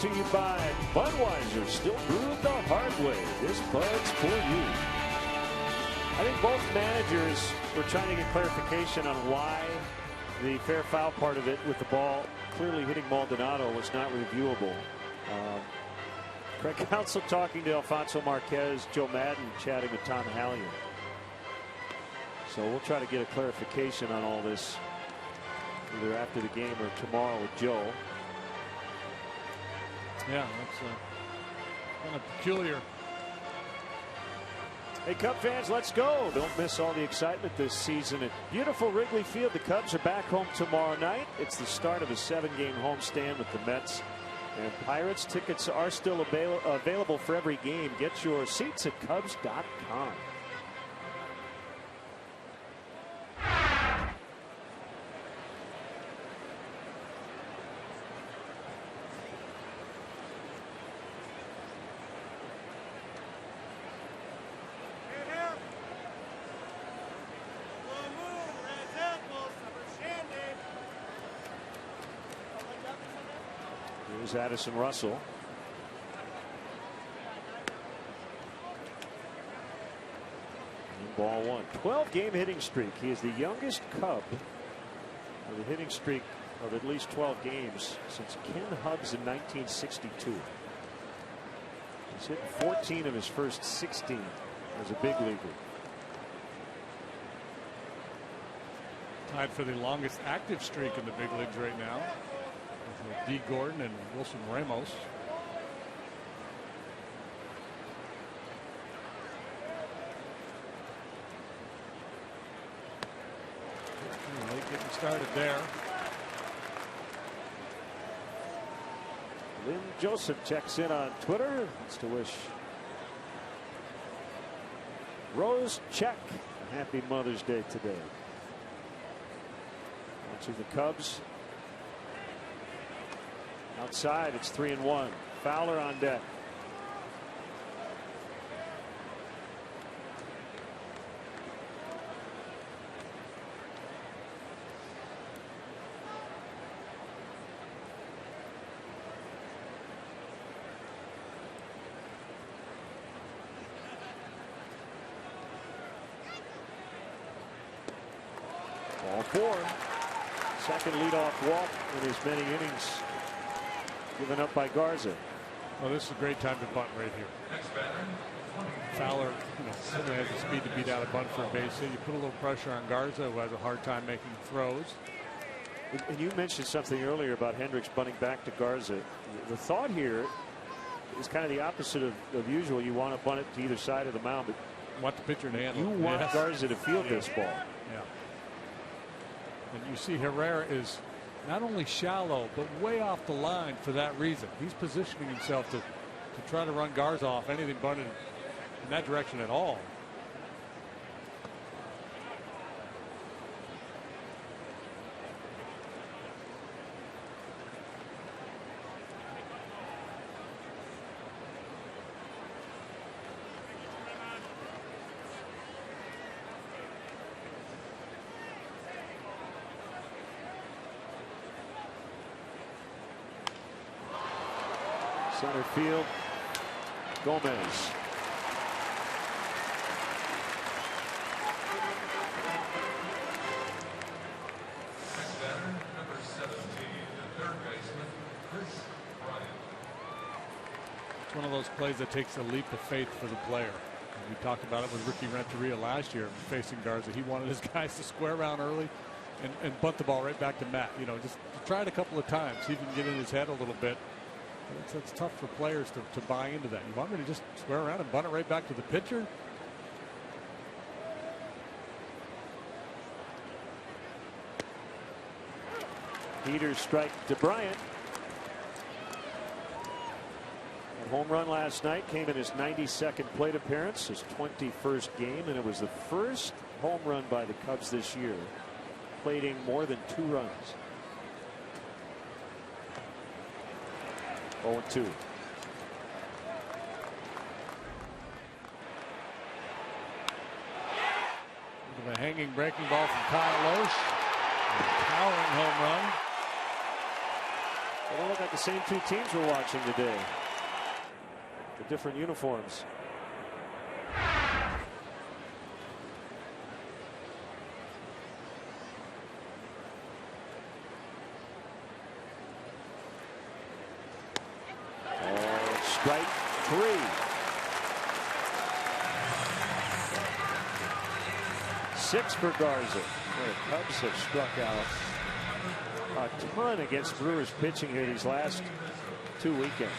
to you by Budweiser. Still brewed the hard way. This Bud's for you. I think both managers were trying to get clarification on why the fair foul part of it with the ball clearly hitting Maldonado was not reviewable. Craig Counsell talking to Alfonso Marquez, Joe Madden chatting with Tom Hallion. So we'll try to get a clarification on all this either after the game or tomorrow with Joe. Yeah, that's kind of peculiar. Hey, Cub fans, let's go. Don't miss all the excitement this season at beautiful Wrigley Field. The Cubs are back home tomorrow night. It's the start of a 7-game homestand with the Mets and Pirates. Tickets are still available for every game. Get your seats at Cubs.com. Here's Addison Russell. Ball one. 12-game hitting streak. He is the youngest Cub with a hitting streak of at least 12 games since Ken Hubbs in 1962. He's hit 14 of his first 16 as a big leaguer. Tied for the longest active streak in the big leagues right now. D. Gordon and Wilson Ramos. Late getting started there. Lynn Joseph checks in on Twitter. Wants to wish Rose Check a happy Mother's Day today. Watching the Cubs. Outside, it's 3-1. Fowler on deck. Ball four. Second leadoff walk in as many innings. Given up by Garza. Well, this is a great time to bunt right here. Fowler, certainly has the speed to beat out a bunt for a base hit. You put a little pressure on Garza, who has a hard time making throws. And you mentioned something earlier about Hendricks bunting back to Garza. The thought here is kind of the opposite of usual. You want to bunt it to either side of the mound, but you want the pitcher to handle. You want Garza to field this ball. Yeah. And you see Herrera is not only shallow, but way off the line for that reason. He's positioning himself to try to run Garza off anything bunted in that direction at all. Center field, Gomez. Number 17, the third baseman, Chris Bryant. It's one of those plays that takes a leap of faith for the player. And we talked about it with Ricky Renteria last year facing Garza. He wanted his guys to square around early and bunt the ball right back to Matt. Just try it a couple of times, see if you can get in his head a little bit. It's tough for players to buy into that. You want me to just square around and bunt it right back to the pitcher? Heater strike to Bryant. A home run last night came in his 92nd plate appearance, his 21st game, and it was the first home run by the Cubs this year, plating more than 2 runs. 0-2. A hanging breaking ball from Kyle Loesch. A towering home run. They don't look like the same two teams we're watching today. The different uniforms. Strike three. 6 for Garza. The Cubs have struck out a ton against Brewers pitching here these last 2 weekends.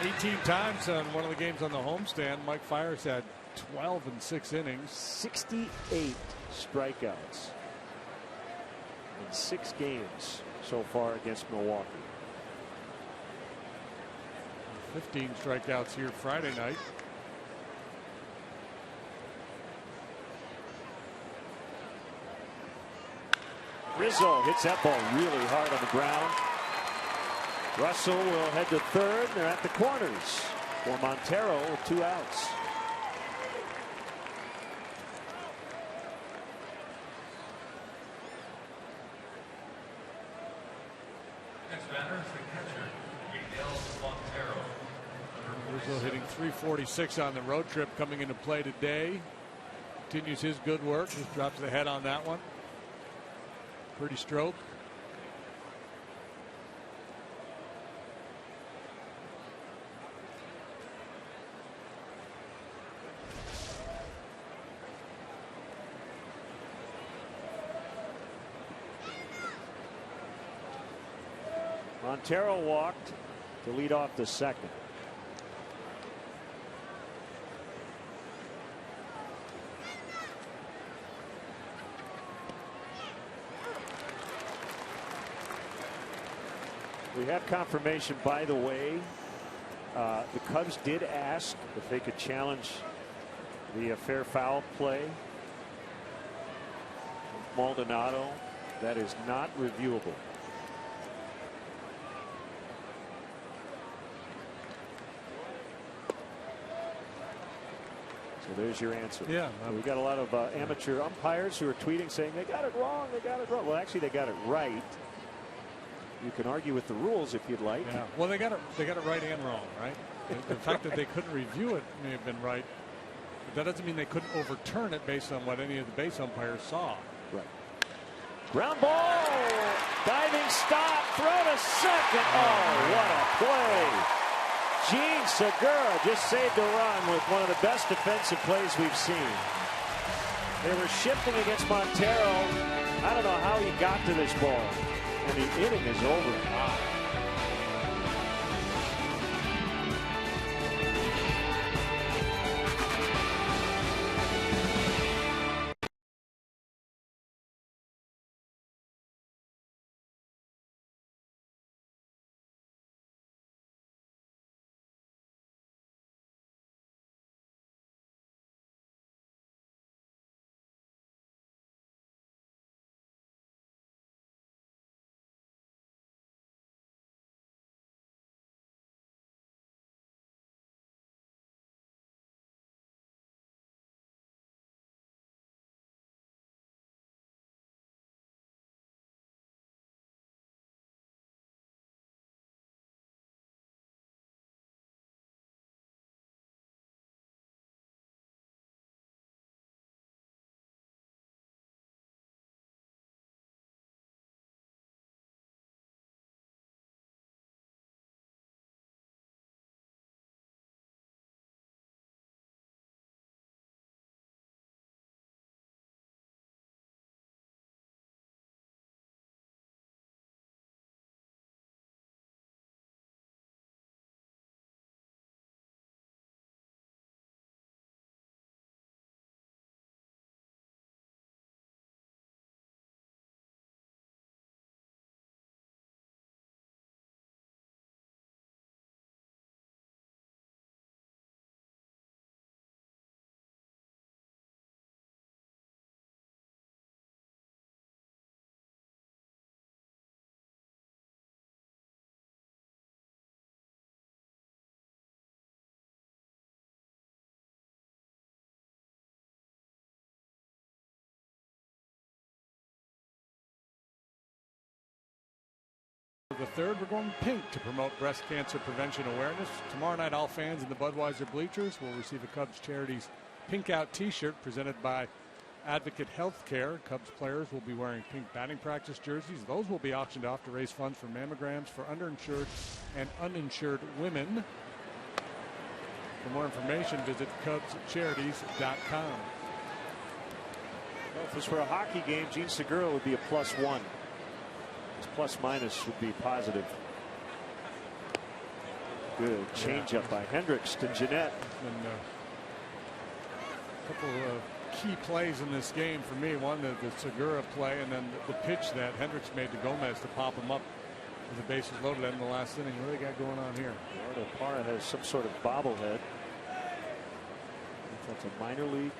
18 times on one of the games on the homestand. Mike Fiers had 12 in 6 innings. 68 strikeouts in 6 games so far against Milwaukee. 15 strikeouts here Friday night. Rizzo hits that ball really hard on the ground. Russell will head to third. They're at the corners for Montero with 2 outs. Next batter is the catcher, Miguel Montero. Rizzo hitting .346 on the road trip coming into play today. Continues his good work. Just drops the head on that one. Pretty stroke. Montero walked to lead off the second. We have confirmation, by the way. The Cubs did ask if they could challenge the fair foul play. Maldonado. That is not reviewable. So there's your answer. Yeah. We got a lot of amateur umpires who are tweeting saying they got it wrong. They got it wrong. Well, actually, they got it right. You can argue with the rules if you'd like. Yeah. Well, they got it right and wrong, right? The fact that they couldn't review it may have been right, but that doesn't mean they couldn't overturn it based on what any of the base umpires saw. Right. Ground ball, diving stop, throw to second. Oh, what a play! Gene Segura just saved a run with one of the best defensive plays we've seen. They were shifting against Montero. I don't know how he got to this ball. And the inning is over. Wow. The third, we're going pink to promote breast cancer prevention awareness. Tomorrow night, all fans in the Budweiser bleachers will receive a Cubs Charities Pink Out t-shirt presented by Advocate Healthcare. Cubs players will be wearing pink batting practice jerseys. Those will be auctioned off to raise funds for mammograms for underinsured and uninsured women. For more information, visit CubsCharities.com. Well, if this were a hockey game, Gene Segura would be a +1. His plus minus would be positive. Good changeup by Hendricks to Jeanette. And a couple of key plays in this game for me. One, the Segura play, and then the pitch that Hendricks made to Gomez to pop him up with the bases loaded in the last inning. What do they got going on here? Eduardo Parra has some sort of bobblehead. If that's a minor league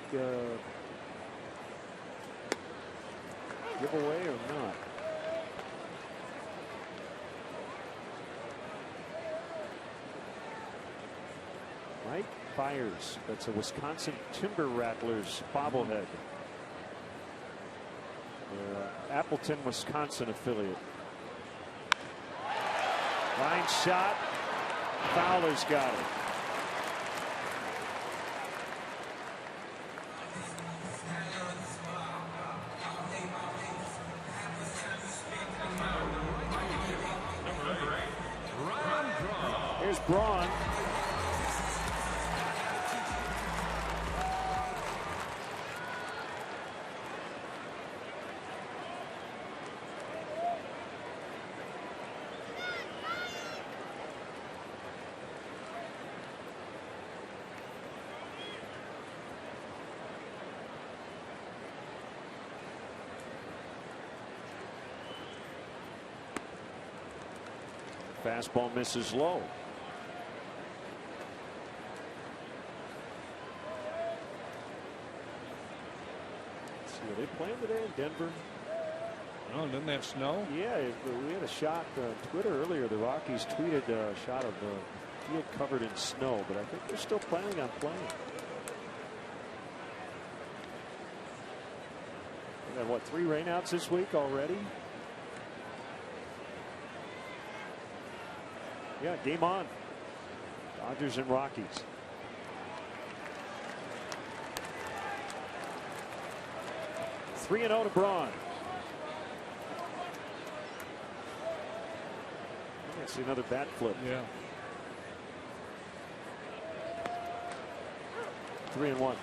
giveaway or not. Mike Byers, that's a Wisconsin Timber Rattlers bobblehead. Appleton, Wisconsin affiliate. Line shot. Fowler's got it. Here's Braun. Fastball misses low. Let's see, are they playing today in Denver? Oh, didn't they have snow? Yeah, we had a shot on Twitter earlier. The Rockies tweeted a shot of the field covered in snow, but I think they're still planning on playing. We got, what, 3 rainouts this week already? Yeah, game on. Dodgers and Rockies. Three 3-0 to Braun. I see another bat flip. Yeah. 3-1.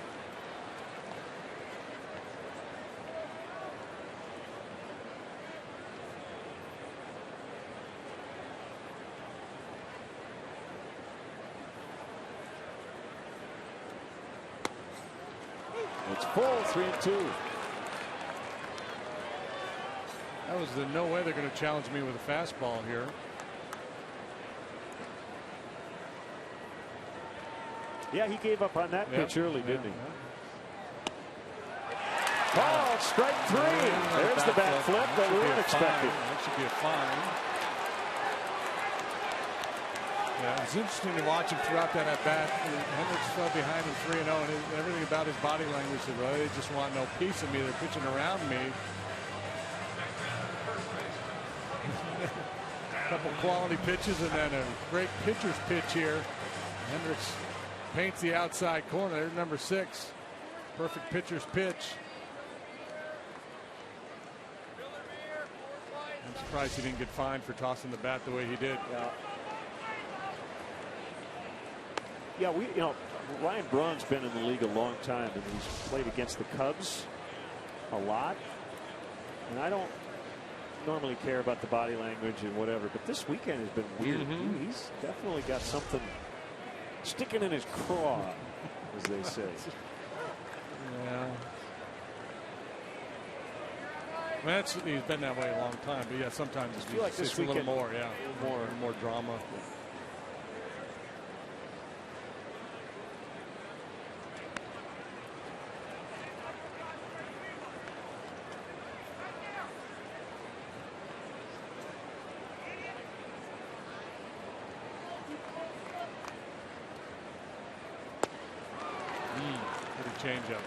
It's full, 3-2. That was no way they're going to challenge me with a fastball here. Yeah, he gave up on that pitch early, didn't he? Yeah. Called strike 3. There's the bat flip that we weren't expecting. That should be a fine. Yeah, it was interesting to watch him throughout that at bat. Hendricks fell behind him 3-0, and everything about his body language said, well, they just want no piece of me. They're pitching around me. A couple quality pitches and then a great pitcher's pitch here. Hendricks paints the outside corner. There's number 6. Perfect pitcher's pitch. I'm surprised he didn't get fined for tossing the bat the way he did. Yeah, Ryan Braun's been in the league a long time, and he's played against the Cubs a lot. And I don't normally care about the body language and whatever, but this weekend has been weird. He's definitely got something sticking in his craw, as they say. Yeah. Well, he's been that way a long time, but yeah, sometimes it's a little more, more drama. Changeup.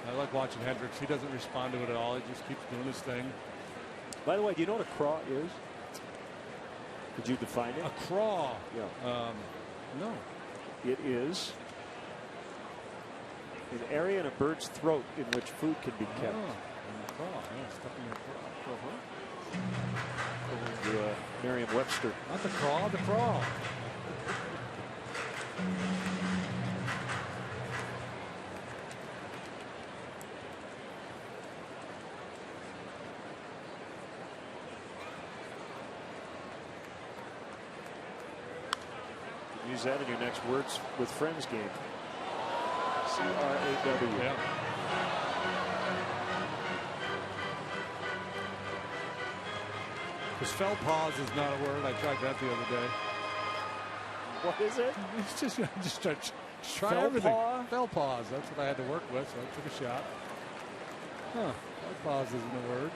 I like watching Hendricks. He doesn't respond to it at all. He just keeps doing his thing. By the way, do you know what a craw is? Could you define it? A craw. Yeah. No. It is an area in a bird's throat in which food can be kept. A craw. Yeah, stuck in your craw. According to Merriam-Webster. Not the craw, the craw. Use that in your next Words with Friends game. C-R-A-W. Yeah. Because fell pause is not a word. I tried that the other day. What is it? It's just try Fell everything. paw? Fell pause. That's what I had to work with, so I took a shot. Huh. Fell pause isn't a word.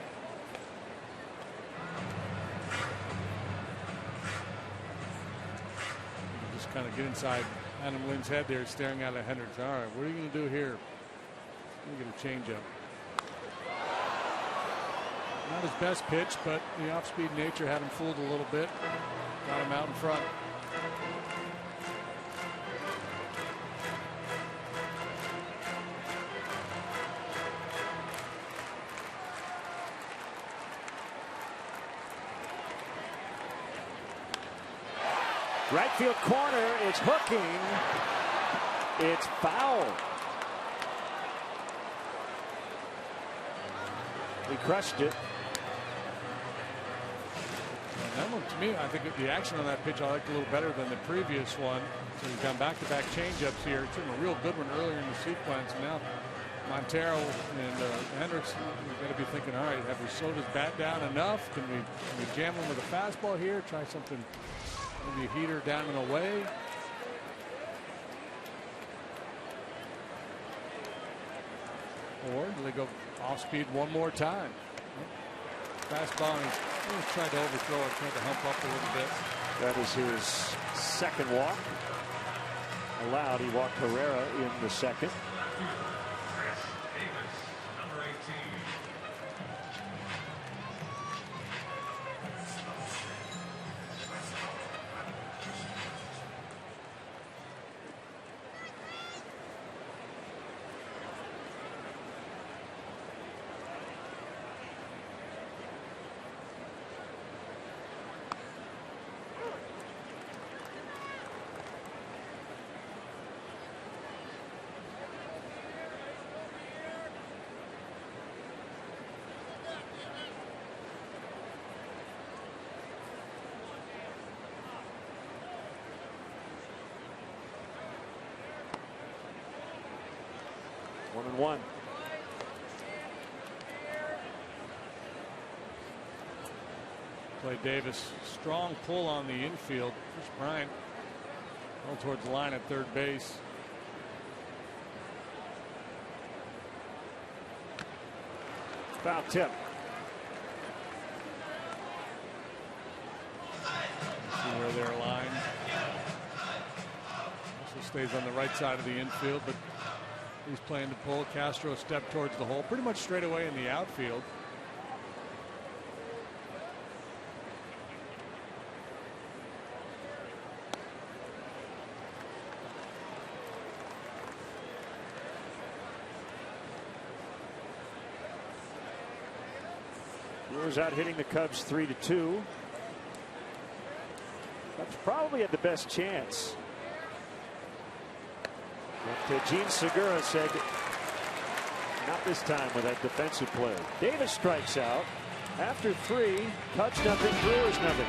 Just kind of get inside Adam Lynn's head there, staring out at Hendricks. All right, what are you going to do here? You're going to change up. Not his best pitch, but the off-speed nature had him fooled a little bit. Got him out in front. Right field corner. It's hooking. It's foul. He crushed it. And that one, to me, I think the action on that pitch I liked a little better than the previous one. So he's done back-to-back changeups here. He took a real good one earlier in the sequence. Now Montero and Hendricks, we've got to be thinking, all right, have we slowed his bat down enough? Can we jam him with a fastball here? Try something, maybe a heater down and away. Or do they go off speed one more time? Fastball, he's trying to overthrow it, trying to hump up a little bit. That is his second walk. Allowed. He walked Herrera in the second. Number 18. One and one. Clay Davis, strong pull on the infield. Chris Bryant well towards the line at third base. Foul tip. See where they're aligned. Also stays on the right side of the infield, but he's playing the pull. Castro stepped towards the hole, pretty much straight away in the outfield. Brewers out hitting the Cubs 3-2. Cubs probably had the best chance. But Gene Segura said, not this time with that defensive play. Davis strikes out after 3. Cubs nothing, Brewers nothing.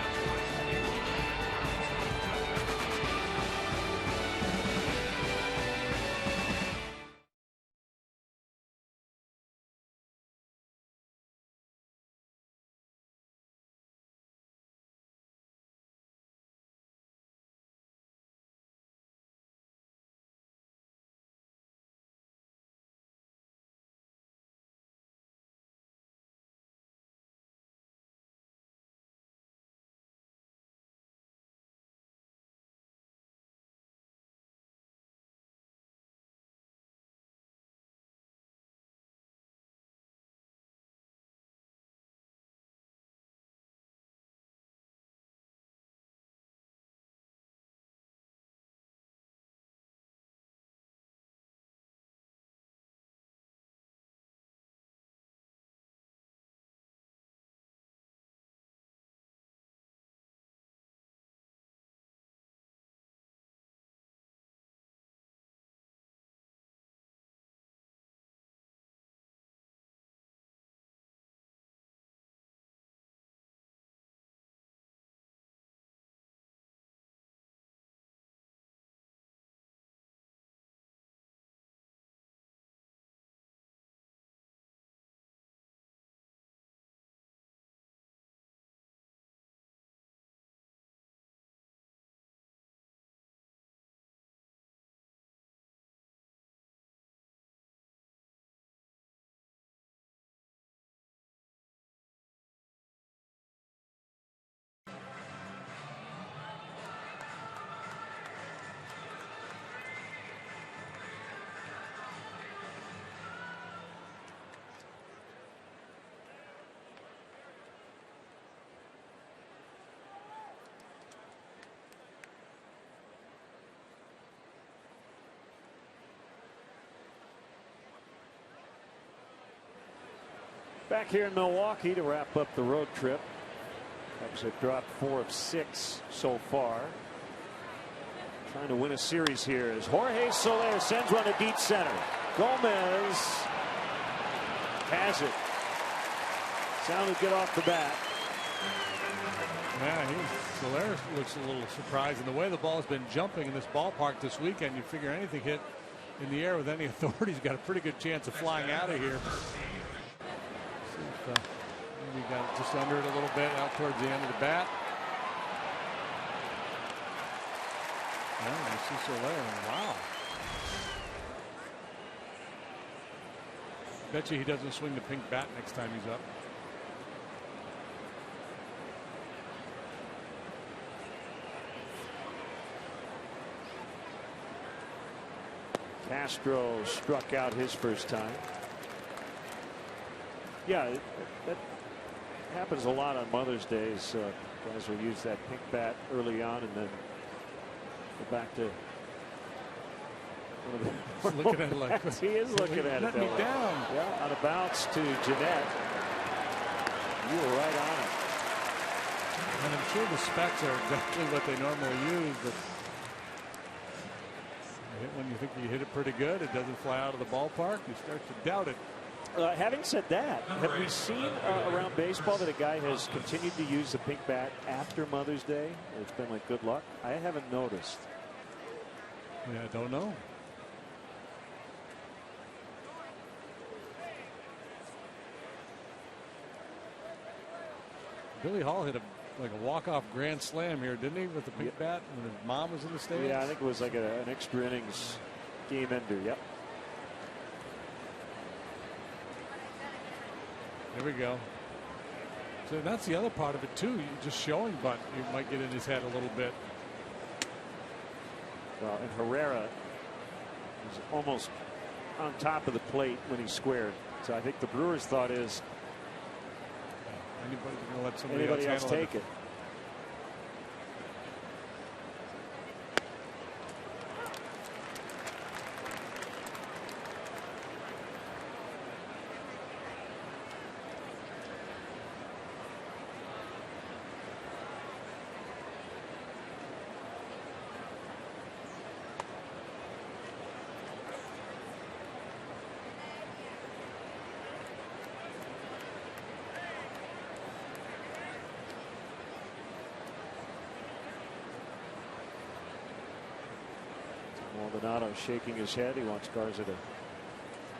Back here in Milwaukee to wrap up the road trip. Cubs have dropped 4 of 6 so far. Trying to win a series here as Jorge Soler sends one to deep center. Gomez has it. Sounded good off the bat. Yeah, Soler looks a little surprised. And the way the ball has been jumping in this ballpark this weekend, you figure anything hit in the air with any authority's got a pretty good chance of flying out of here. See if maybe got it just under it a little bit out towards the end of the bat. Yeah, I see Soler. Wow. Bet you he doesn't swing the pink bat next time he's up. Castro struck out his first time. Yeah, that happens a lot on Mother's Day. Guys will use that pink bat early on and then go back to one of the looking at it like he is looking at it. Let me down. Yeah, on a bounce to Jeanette. You were right on it. And I'm sure the specs are exactly what they normally use, but when you think you hit it pretty good, it doesn't fly out of the ballpark, you start to doubt it. Having said that, have we seen around baseball that a guy has continued to use the pink bat after Mother's Day? It's been like good luck. I haven't noticed. Yeah, I don't know. Billy Hall hit like a walk-off grand slam here, didn't he, with the pink bat when his mom was in the stands? Yeah, I think it was like an extra innings game ender. Yep. There we go. So that's the other part of it too. You just showing bunt, you might get in his head a little bit. Well, and Herrera was almost on top of the plate when he squared. So I think the Brewers thought is anybody's going to let somebody else take it. Maldonado shaking his head. He wants Garza to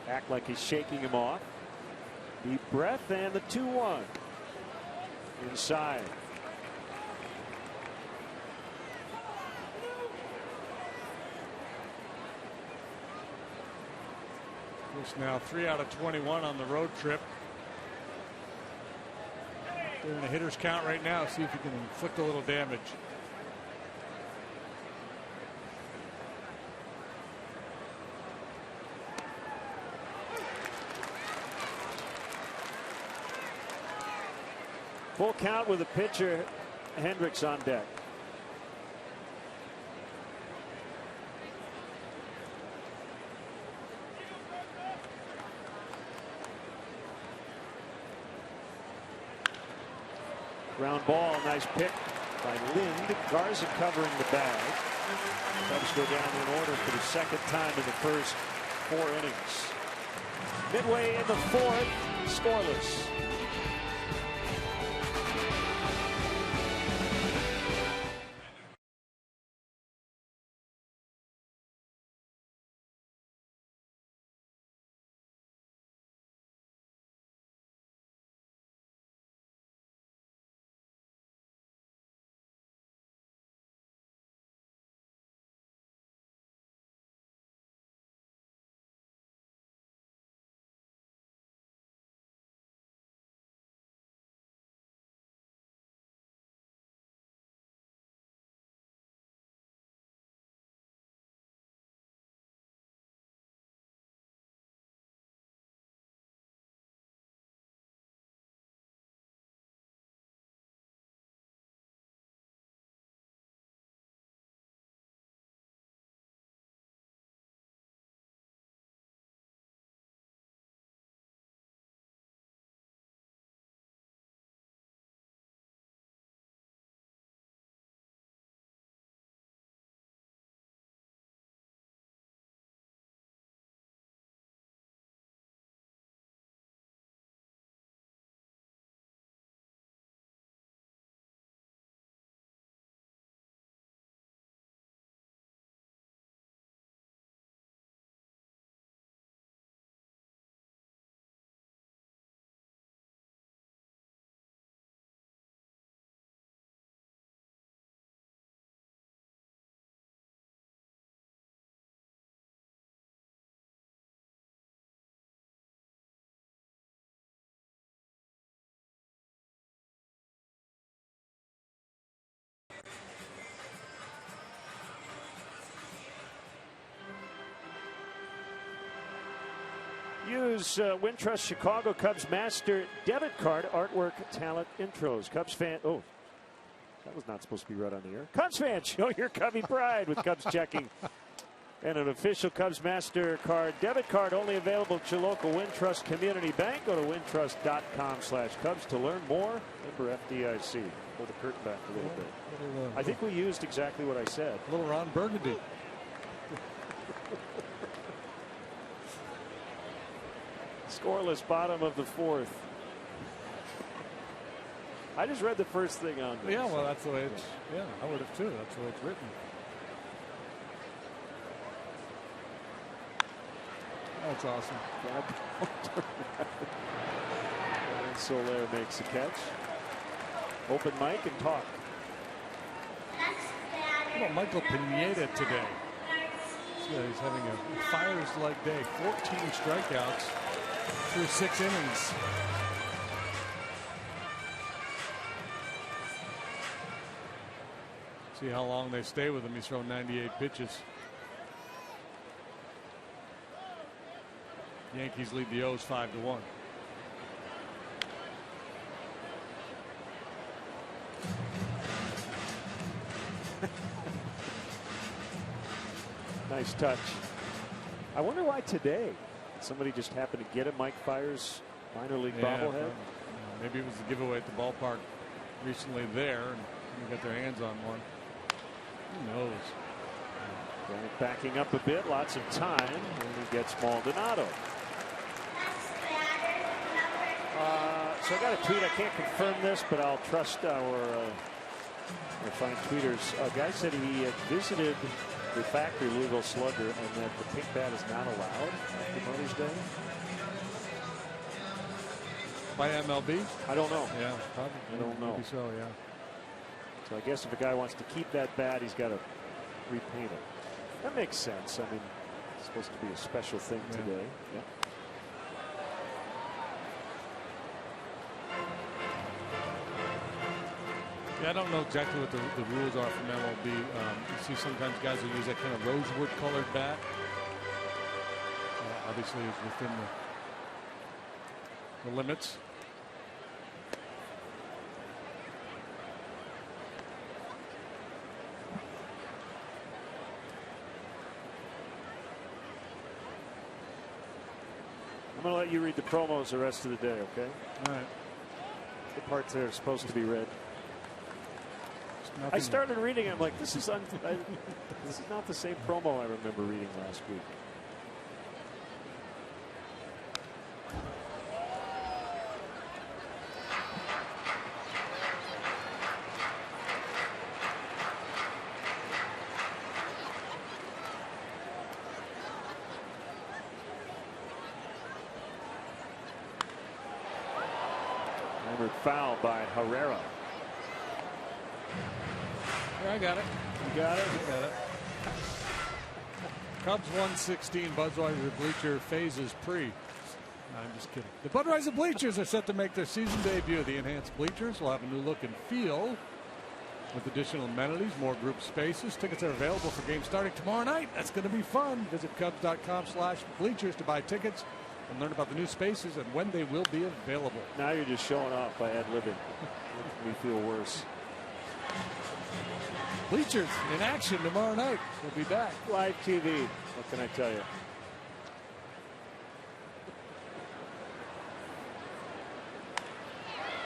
act like he's shaking him off. Deep breath and the 2-1 inside. It's now 3 out of 21 on the road trip. They're in a hitter's count right now. See if he can inflict a little damage. Full count with the pitcher. Hendricks on deck. Ground ball, nice pick by Lind. Garza covering the bag. Cubs go down in order for the second time in the first 4 innings. Midway in the 4th, scoreless. Use Wintrust Chicago Cubs Master debit card artwork talent intros. Cubs fan. Oh, that was not supposed to be read on the air. Cubs fans, show your Cubby pride with Cubs checking. And an official Cubs Master card debit card only available at your local Wintrust Community Bank. Go to wintrust.com/Cubs to learn more. Remember FDIC. Pull the curtain back a little bit. I think we used exactly what I said. A little Ron Burgundy. Scoreless bottom of the fourth. I just read the first thing on this. Yeah, well, that's the way it's. Yeah, I would have too. That's the way it's written. That's awesome. And Soler makes a catch. Open mic and talk. How about Michael Pineda today? He's having a fires-like day. 14 strikeouts through 6 innings. See how long they stay with him. He's thrown 98 pitches. Yankees lead the O's 5-1. Nice touch. I wonder why today. Somebody just happened to get a Mike Fiers minor league bobblehead. Maybe it was the giveaway at the ballpark recently there, and they got their hands on one. Who knows? Backing up a bit, lots of time, and he gets Maldonado. So I got a tweet. I can't confirm this, but I'll trust our fine tweeters. A guy said he had visited the factory Louisville Slugger and that the pink bat is not allowed after Mother's Day. By MLB? I don't know. Yeah, probably. I don't know. Maybe so, yeah. So I guess if a guy wants to keep that bat, he's got to repaint it. That makes sense. I mean, it's supposed to be a special thing today. Yeah. Yeah, I don't know exactly what the rules are from MLB. You see sometimes guys will use that kind of rosewood colored bat. Obviously, it's within the limits. I'm going to let you read the promos the rest of the day, okay? All right. The parts that are supposed to be read. I started reading. I'm like, this is not the same promo I remember reading last week. Hammered foul by Herrera. Yeah, I got it. You got it? I got it. Cubs 116. Budweiser bleacher phases pre. I'm just kidding. The Budweiser bleachers are set to make their season debut. The enhanced bleachers will have a new look and feel with additional amenities, more group spaces. Tickets are available for games starting tomorrow night. That's going to be fun. Visit Cubs.com/bleachers to buy tickets and learn about the new spaces and when they will be available. Now you're just showing off by ad-libbing. Making me feel worse. Bleachers in action tomorrow night. We'll be back. Live TV. What can I tell you?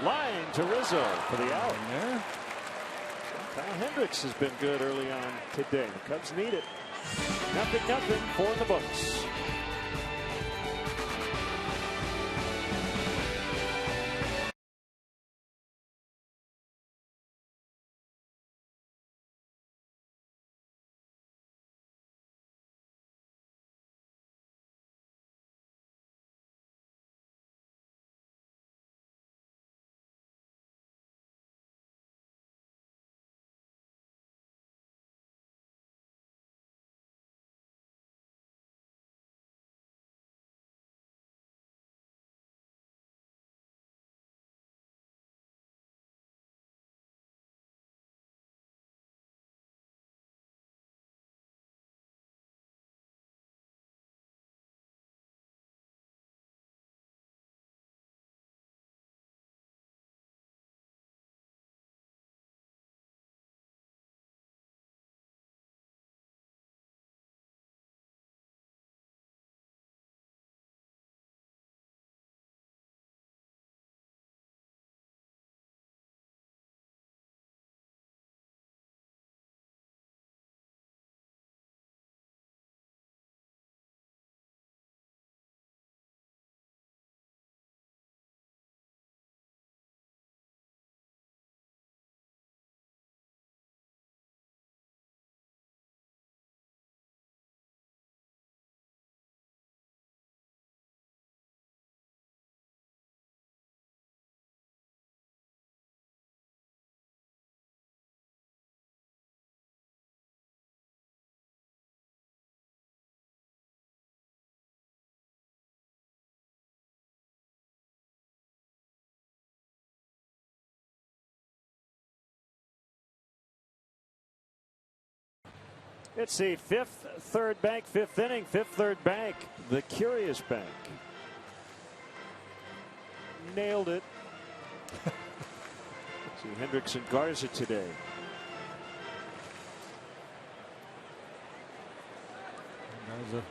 Line to Rizzo for the out. Yeah. Kyle Hendricks has been good early on today. The Cubs need it. 0-0 for the books. It's the fifth third bank, fifth inning, fifth third bank. The Curious Bank. Nailed it. See Hendricks and Garza today. That was a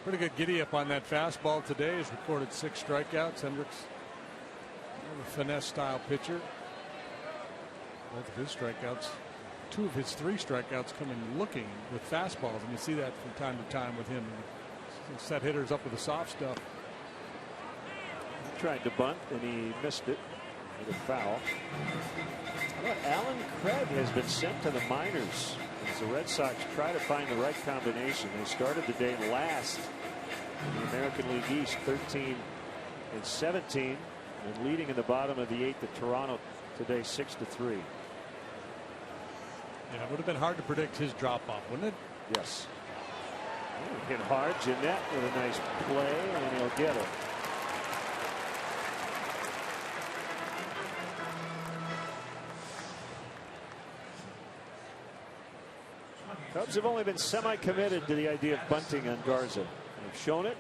pretty good giddy up on that fastball today. He's recorded 6 strikeouts. Hendricks, a finesse style pitcher. Both of his strikeouts, 2 of his 3 strikeouts coming looking with fastballs, and you see that from time to time with him. He'll set hitters up with the soft stuff. He tried to bunt and he missed it with a foul. How about Alan Craig has been sent to the minors as the Red Sox try to find the right combination. They started the day last in the American League East, 13-17, and leading in the bottom of the 8th at Toronto today, 6-3. Yeah, it would have been hard to predict his drop off, wouldn't it? Yes. Hit hard. Jeanette with a nice play, and he'll get it. Cubs have only been semi-committed to the idea of bunting on Garza. They've shown it.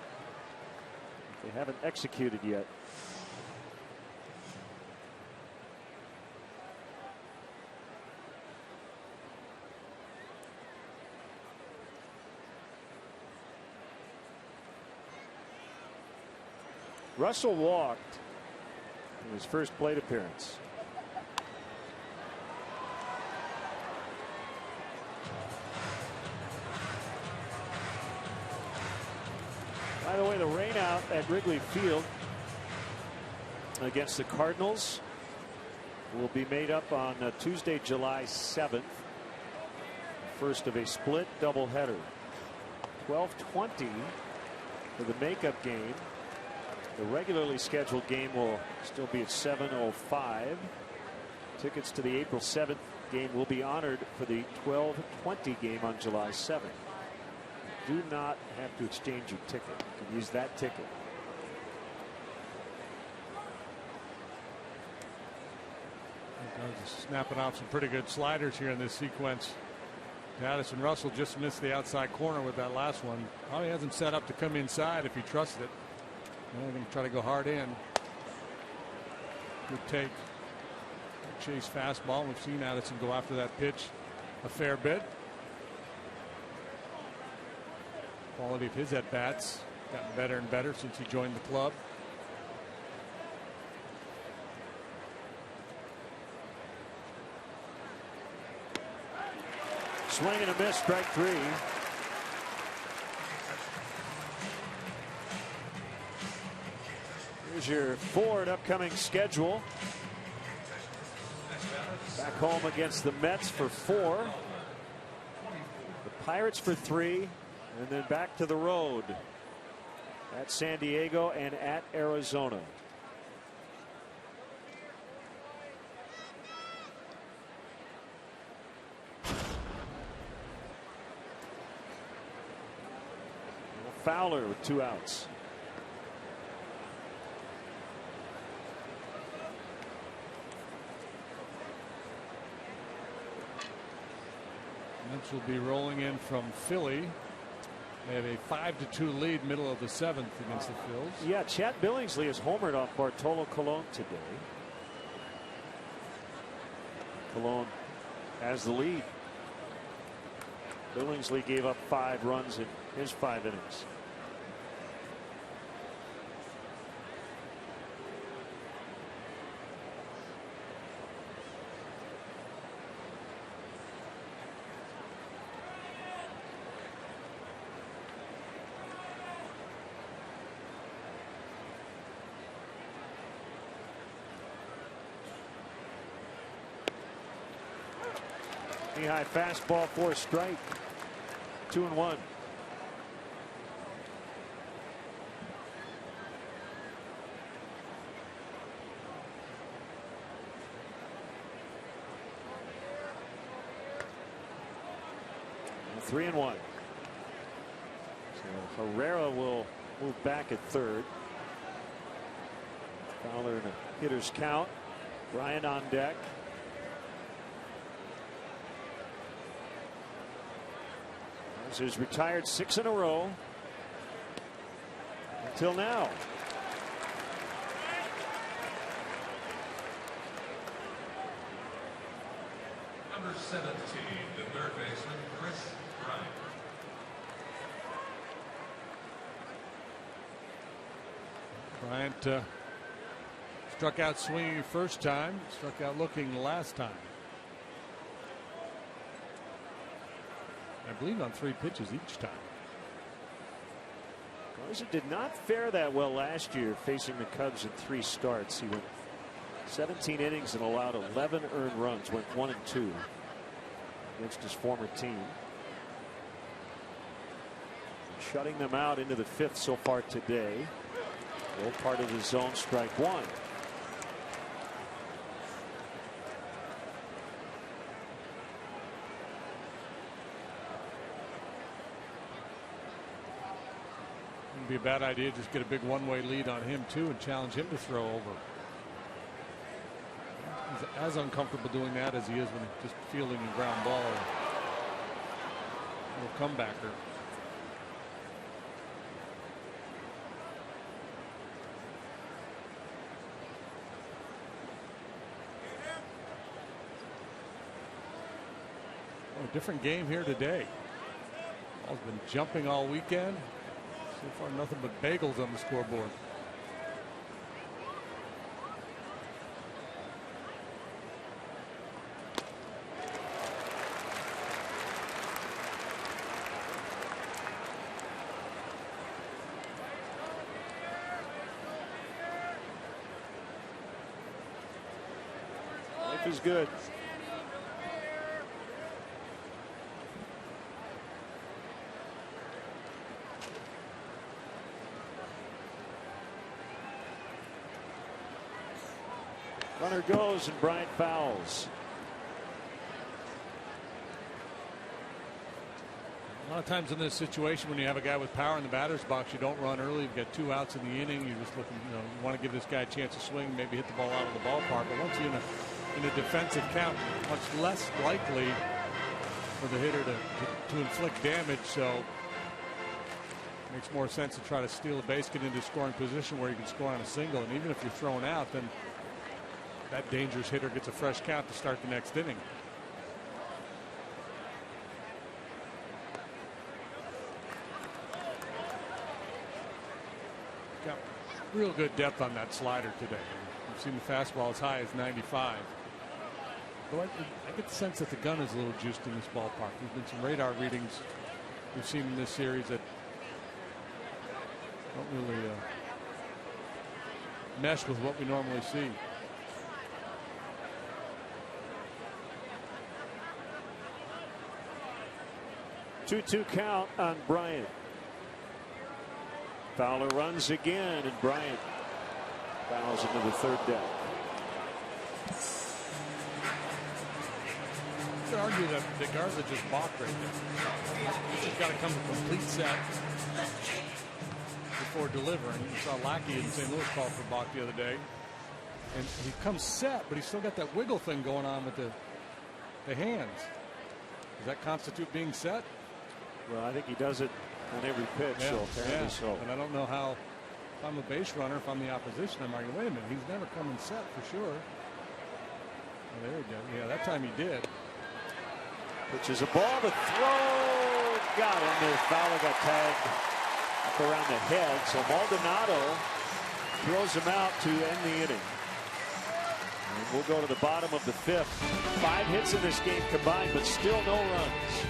They haven't executed yet. Russell walked in his first plate appearance. By the way, the rain out at Wrigley Field against the Cardinals will be made up on Tuesday, July 7th. First of a split doubleheader. 12:20 for the makeup game. The regularly scheduled game will still be at 7:05. Tickets to the April 7th game will be honored for the 12:20 game on July 7th. Do not have to exchange your ticket. You can use that ticket. Snapping off some pretty good sliders here in this sequence. Addison Russell just missed the outside corner with that last one. Probably hasn't set up to come inside if he trusts it. They're going to try to go hard in. Good take. Chase fastball. We've seen Addison go after that pitch a fair bit. Quality of his at bats gotten better and better since he joined the club. Swing and a miss, strike 3. Here's your forward upcoming schedule. Back home against the Mets for 4. The Pirates for 3. And then back to the road at San Diego and at Arizona. Fowler with 2 outs. Mets will be rolling in from Philly. They have a 5-2 lead middle of the 7th against the Phils. Yeah, Chad Billingsley has homered off Bartolo Colon today. Colon has the lead. Billingsley gave up 5 runs in his 5 innings. High fastball for a strike. 2-1. And 3-1. So Herrera will move back at third. Fowler in a hitter's count. Bryant on deck. He's retired 6 in a row until now. Number 17, the third baseman, Chris Bryant. Bryant struck out swinging first time, struck out looking last time. I believe on 3 pitches each time. Garza did not fare that well last year facing the Cubs in 3 starts. He went 17 innings and allowed 11 earned runs, went 1 and 2 against his former team. Shutting them out into the 5th so far today. All part of the zone, strike 1. Be a bad idea. Just get a big one-way lead on him too and challenge him to throw over. He's as uncomfortable doing that as he is when just fielding a ground ball or a comebacker. Oh, a different game here today. Ball's been jumping all weekend. So far, nothing but bagels on the scoreboard. Life is good. Runner goes and Bryant fouls. A lot of times in this situation, when you have a guy with power in the batter's box, you don't run early. You've got 2 outs in the inning. You're just looking, you want to give this guy a chance to swing, maybe hit the ball out of the ballpark. But once you're in a defensive count, much less likely for the hitter to inflict damage. So it makes more sense to try to steal a base, get into scoring position where you can score on a single. And even if you're thrown out, then that dangerous hitter gets a fresh count to start the next inning. Got real good depth on that slider today. We've seen the fastball as high as 95. Though I get the sense that the gun is a little juiced in this ballpark. There's been some radar readings we've seen in this series that don't really mesh with what we normally see. 2-2 count on Bryant. Fowler runs again, and Bryant fouls into the 3rd deck. You could argue that Garza just balked right there. He's just got to come to complete set before delivering. You saw Lackey in St. Louis call for balk the other day, and he comes set, but he's still got that wiggle thing going on with the hands. Does that constitute being set? Well, I think he does it on every pitch, Yeah, so apparently so. And I don't know how, if I'm a base runner, if I'm the opposition, I'm like, wait a minute, he's never come in set for sure. Oh, there he goes. Yeah, that time he did. Pitches a ball to throw. Got him. The Fowler got tagged up around the head. So Maldonado throws him out to end the inning. And we'll go to the bottom of the 5th. 5 hits in this game combined, but still no runs.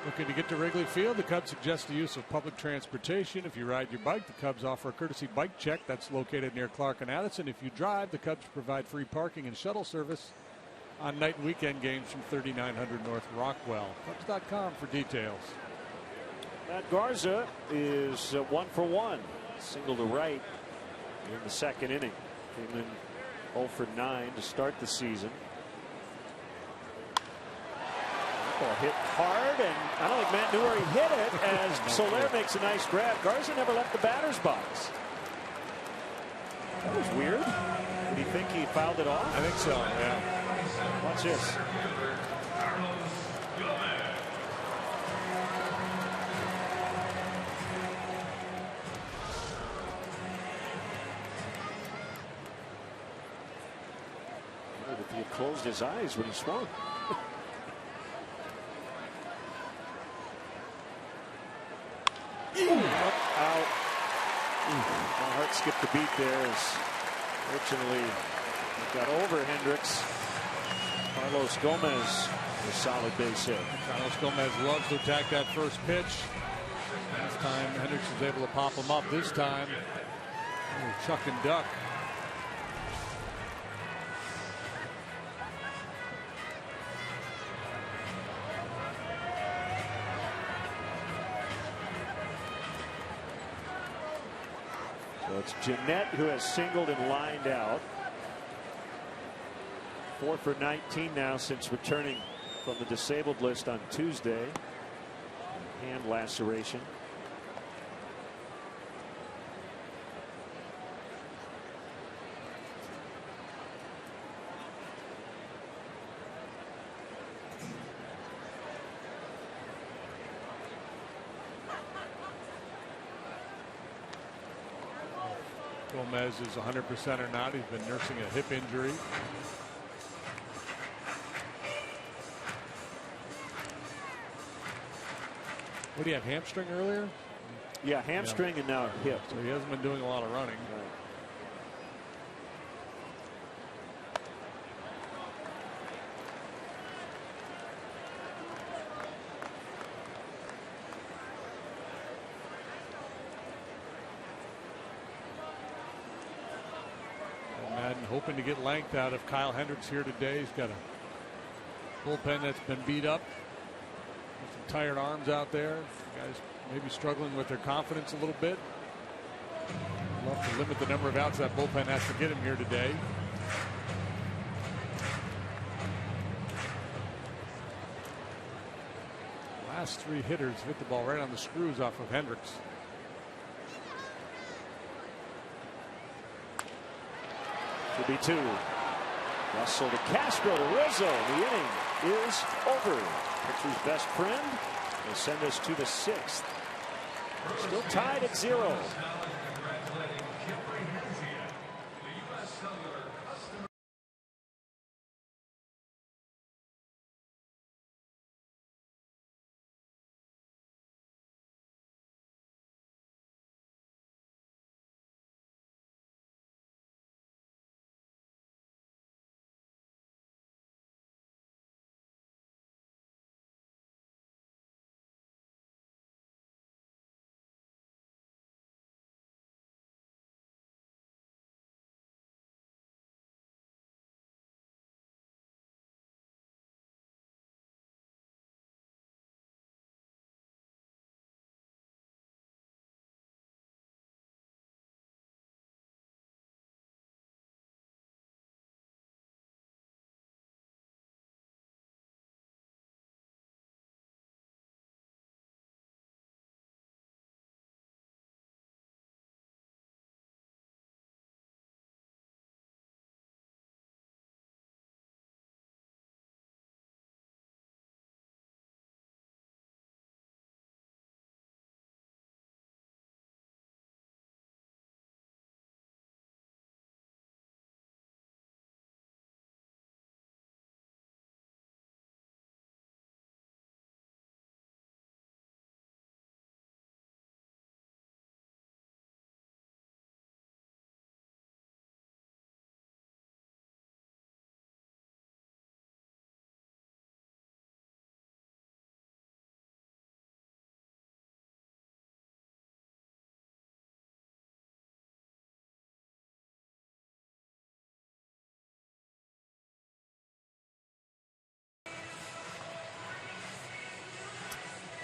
Looking to get to Wrigley Field? The Cubs suggest the use of public transportation. If you ride your bike, the Cubs offer a courtesy bike check that's located near Clark and Addison. If you drive, the Cubs provide free parking and shuttle service on night and weekend games from 3900 North Rockwell. Cubs.com for details. Matt Garza is 1 for 1. Single to right in the second inning. Came in 0 for 9 to start the season. Ball hit hard, and I don't think Matt knew where he hit it as Soler makes a nice grab. Garza never left the batter's box. That was weird. Did he think he fouled it off? I think so, yeah. Watch this. If he had closed his eyes when he swung. Out. My heart skipped a beat there as fortunately it got over Hendricks. Carlos Gomez a solid base hit. Carlos Gomez loves to attack that first pitch. Last time Hendricks was able to pop him up. This time chuck and duck. So it's Jeanette who has singled and lined out. 4 for 19 now since returning from the disabled list on Tuesday. Hand laceration. Gomez is 100% or not. He's been nursing a hip injury. What do you have, hamstring earlier? Yeah, hamstring and now hip. So he hasn't been doing a lot of running. Madden hoping to get length out of Kyle Hendricks here today. He's got a bullpen that's been beat up. Some tired arms out there. Guys maybe struggling with their confidence a little bit. Love to limit the number of outs that bullpen has to get him here today. Last 3 hitters hit the ball right on the screws off of Hendricks. Could be 2. Russell to Castro to Rizzo. The inning is over. Pitcher's best friend will send us to the 6th. Still tied at 0.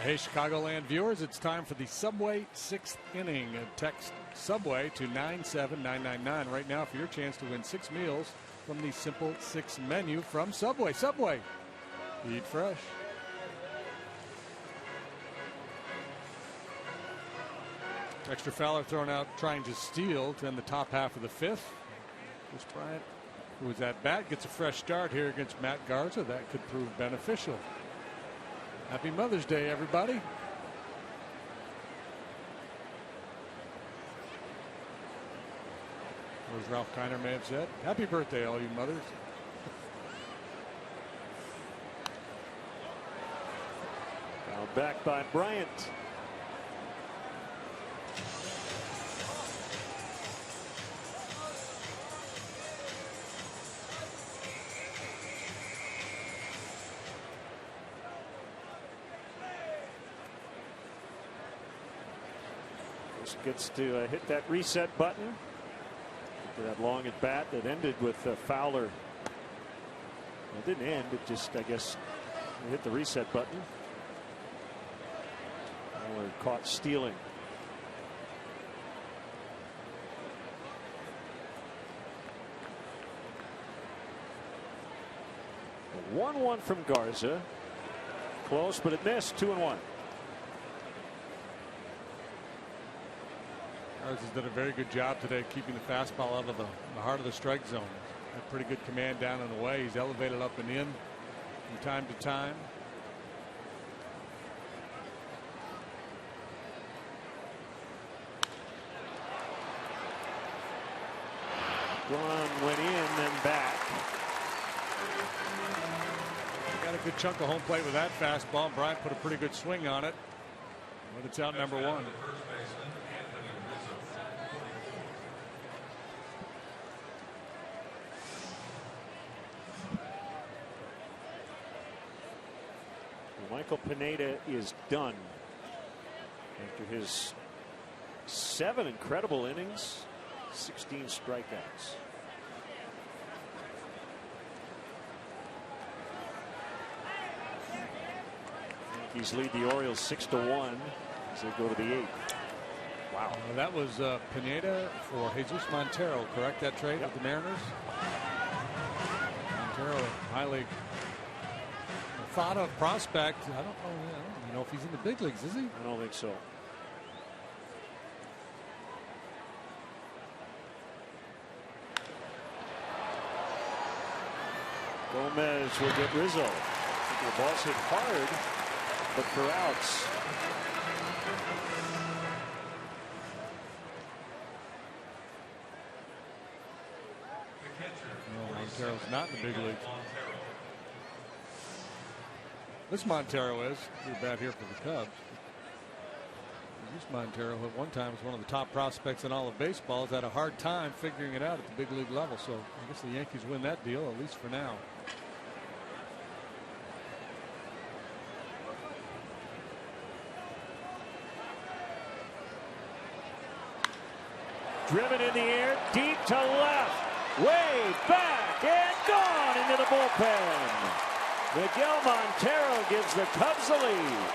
Hey, Chicagoland viewers, it's time for the Subway 6th inning. Text Subway to 97999 right now for your chance to win 6 meals from the Simple 6 menu from Subway. Subway, eat fresh. Extra Fowler thrown out trying to steal to end the top half of the 5th. Chris Bryant, who was at bat, gets a fresh start here against Matt Garza. That could prove beneficial. Happy Mother's Day, everybody. Or as Ralph Kiner may have said, happy birthday, all you mothers. Now back by Bryant. Gets to hit that reset button for that long at bat that ended with Fowler. It didn't end, it just, I guess, hit the reset button. Fowler caught stealing. A 1-1 from Garza. Close, but it missed. 2-1. Garza's done a very good job today keeping the fastball out of the heart of the strike zone. Had pretty good command down and away. He's elevated up and in from time to time. Braun went in, then back. Got a good chunk of home plate with that fastball. Bryant put a pretty good swing on it, but it's out number 1. Michael Pineda is done after his 7 incredible innings, 16 strikeouts. Yankees lead the Orioles 6-1 as they go to the 8th. Wow. That was Pineda for Jesus Montero, correct? That trade with the Mariners? Montero, highly thought of prospect. I don't know if he's in the big leagues, is he? I don't think so. Gomez will get Rizzo. The ball's hit hard, but for outs. No, Montero's not in the big leagues. This Montero is. He's bad here for the Cubs. This Montero at one time was one of the top prospects in all of baseball. Has had a hard time figuring it out at the big league level. So I guess the Yankees win that deal, at least for now. Driven in the air, deep to left, way back, and gone into the bullpen. Miguel Montero gives the Cubs the lead.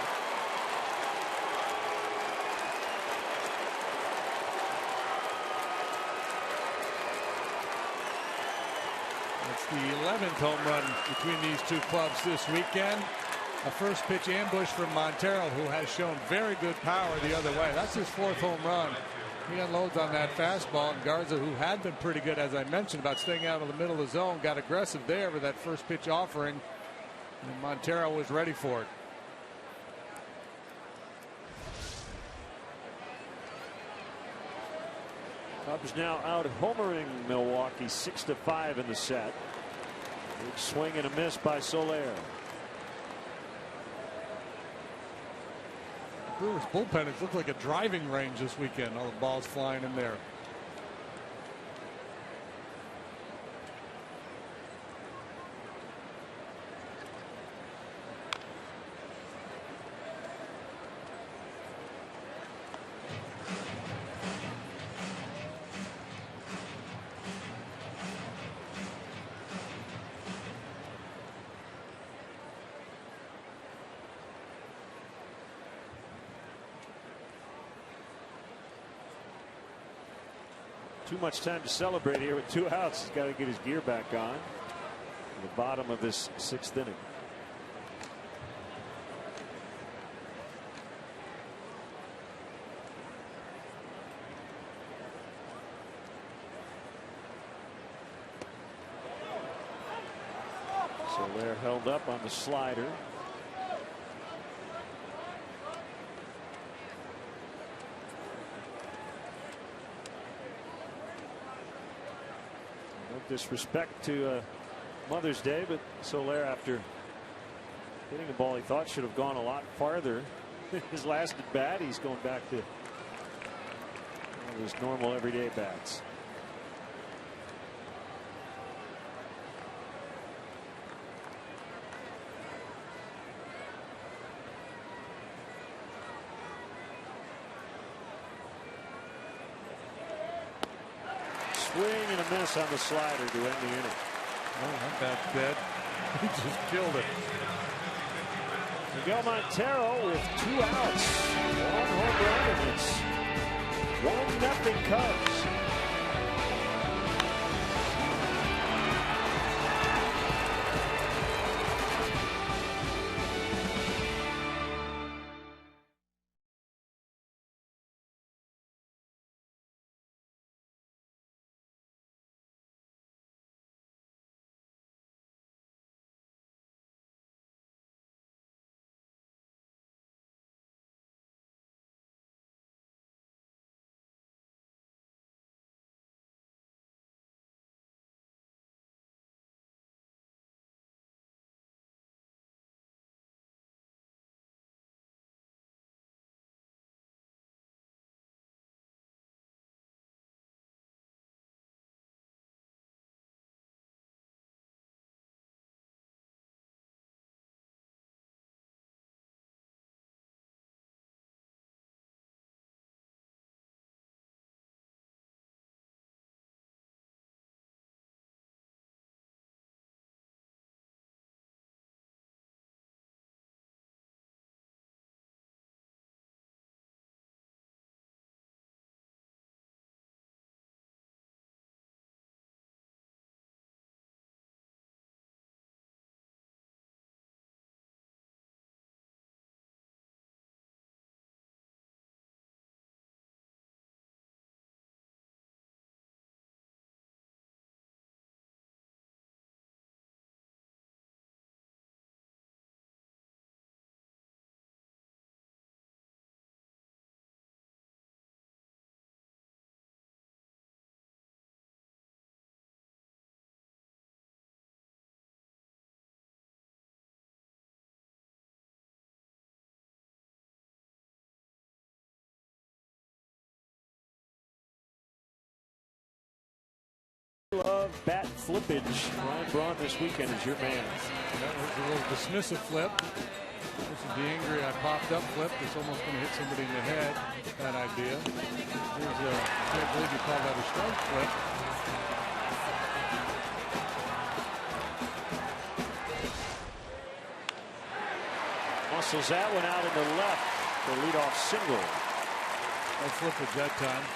That's the 11th home run between these two clubs this weekend. A first pitch ambush from Montero, who has shown very good power the other way. That's his 4th home run. He unloads on that fastball, and Garza, who had been pretty good, as I mentioned, about staying out of the middle of the zone, got aggressive there with that first pitch offering. And Montero was ready for it. Cubs now out homering Milwaukee 6-5 in the set. Big swing and a miss by Soler. Brewers bullpen, it looked like a driving range this weekend. All the balls flying in there. too much time to celebrate here with 2 outs. He's got to get his gear back on. The bottom of this 6th inning. So they're held up on the slider. No disrespect to Mother's Day, but Soler, after hitting a ball he thought should have gone a lot farther his last at bat, he's going back to one of his normal everyday bats. Swing and a miss on the slider to end the inning. Oh, that bat's dead. He just killed it. Miguel Montero with 2 outs. 1 home run, and it's 1-0 Cubs. Love bat flippage. Ryan Braun this weekend is your man. That was a little dismissive flip. This is the angry I popped up flip. It's almost going to hit somebody in the head. That idea. Here's a, I can't believe you call that a strike flip. Muscles that one out in the left. The leadoff single. No flippage that time.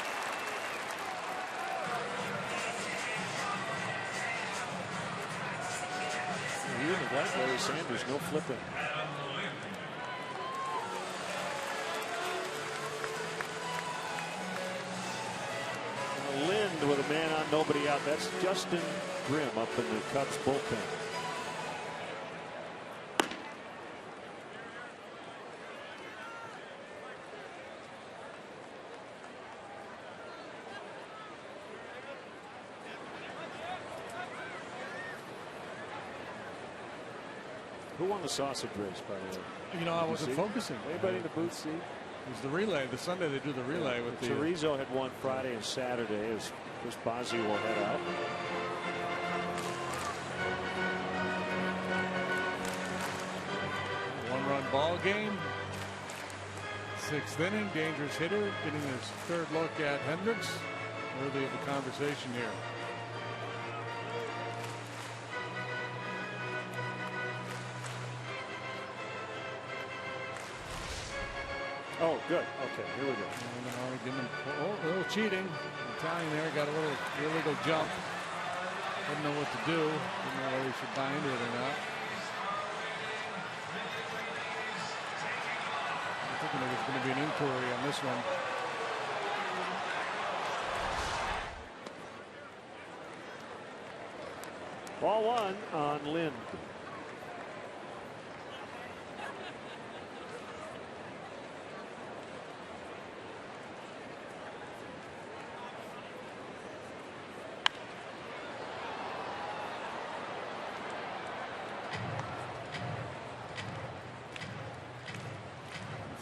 Even like Larry Sanders, no flipping. Lind with a man on, nobody out. That's Justin Grimm up in the Cubs bullpen. Who won the sausage race, by the way? You know, I wasn't focusing. Anybody in the booth seat? It was the relay. The Sunday they do the relay with the. Chorizo had won Friday and Saturday as Chris Bozzi will head out. One-run ball game. 6th inning. Dangerous hitter getting his 3rd look at Hendricks. Worthy of a conversation here. Oh, good. Okay, here we go. A little cheating. Italian there got a little illegal jump. Didn't know what to do. Didn't know whether he should buy into it or not. I'm thinking there was going to be an inquiry on this one. Ball one on Lind.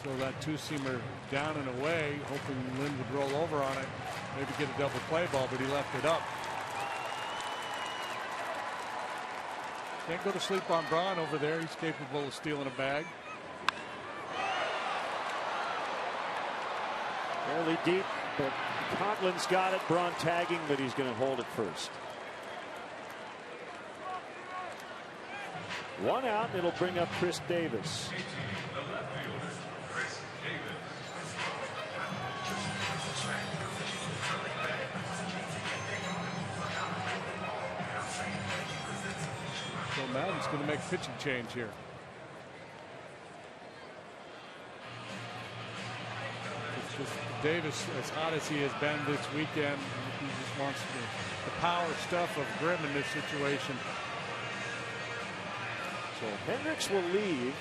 Throw that two-seamer down and away, hoping Lind would roll over on it, maybe get a double play ball, but he left it up. Can't go to sleep on Braun over there. He's capable of stealing a bag. Fairly deep, but Coughlin's got it. Braun tagging, but he's going to hold it first. One out, and it'll bring up Chris Davis. So Madden's going to make a pitching change here. It's just Davis, as hot as he has been this weekend, he just wants the power stuff of Grimm in this situation. So Hendricks will leave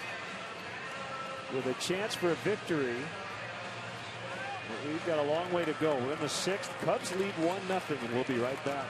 with a chance for a victory. But we've got a long way to go. We're in the sixth. Cubs lead 1-0, and we'll be right back.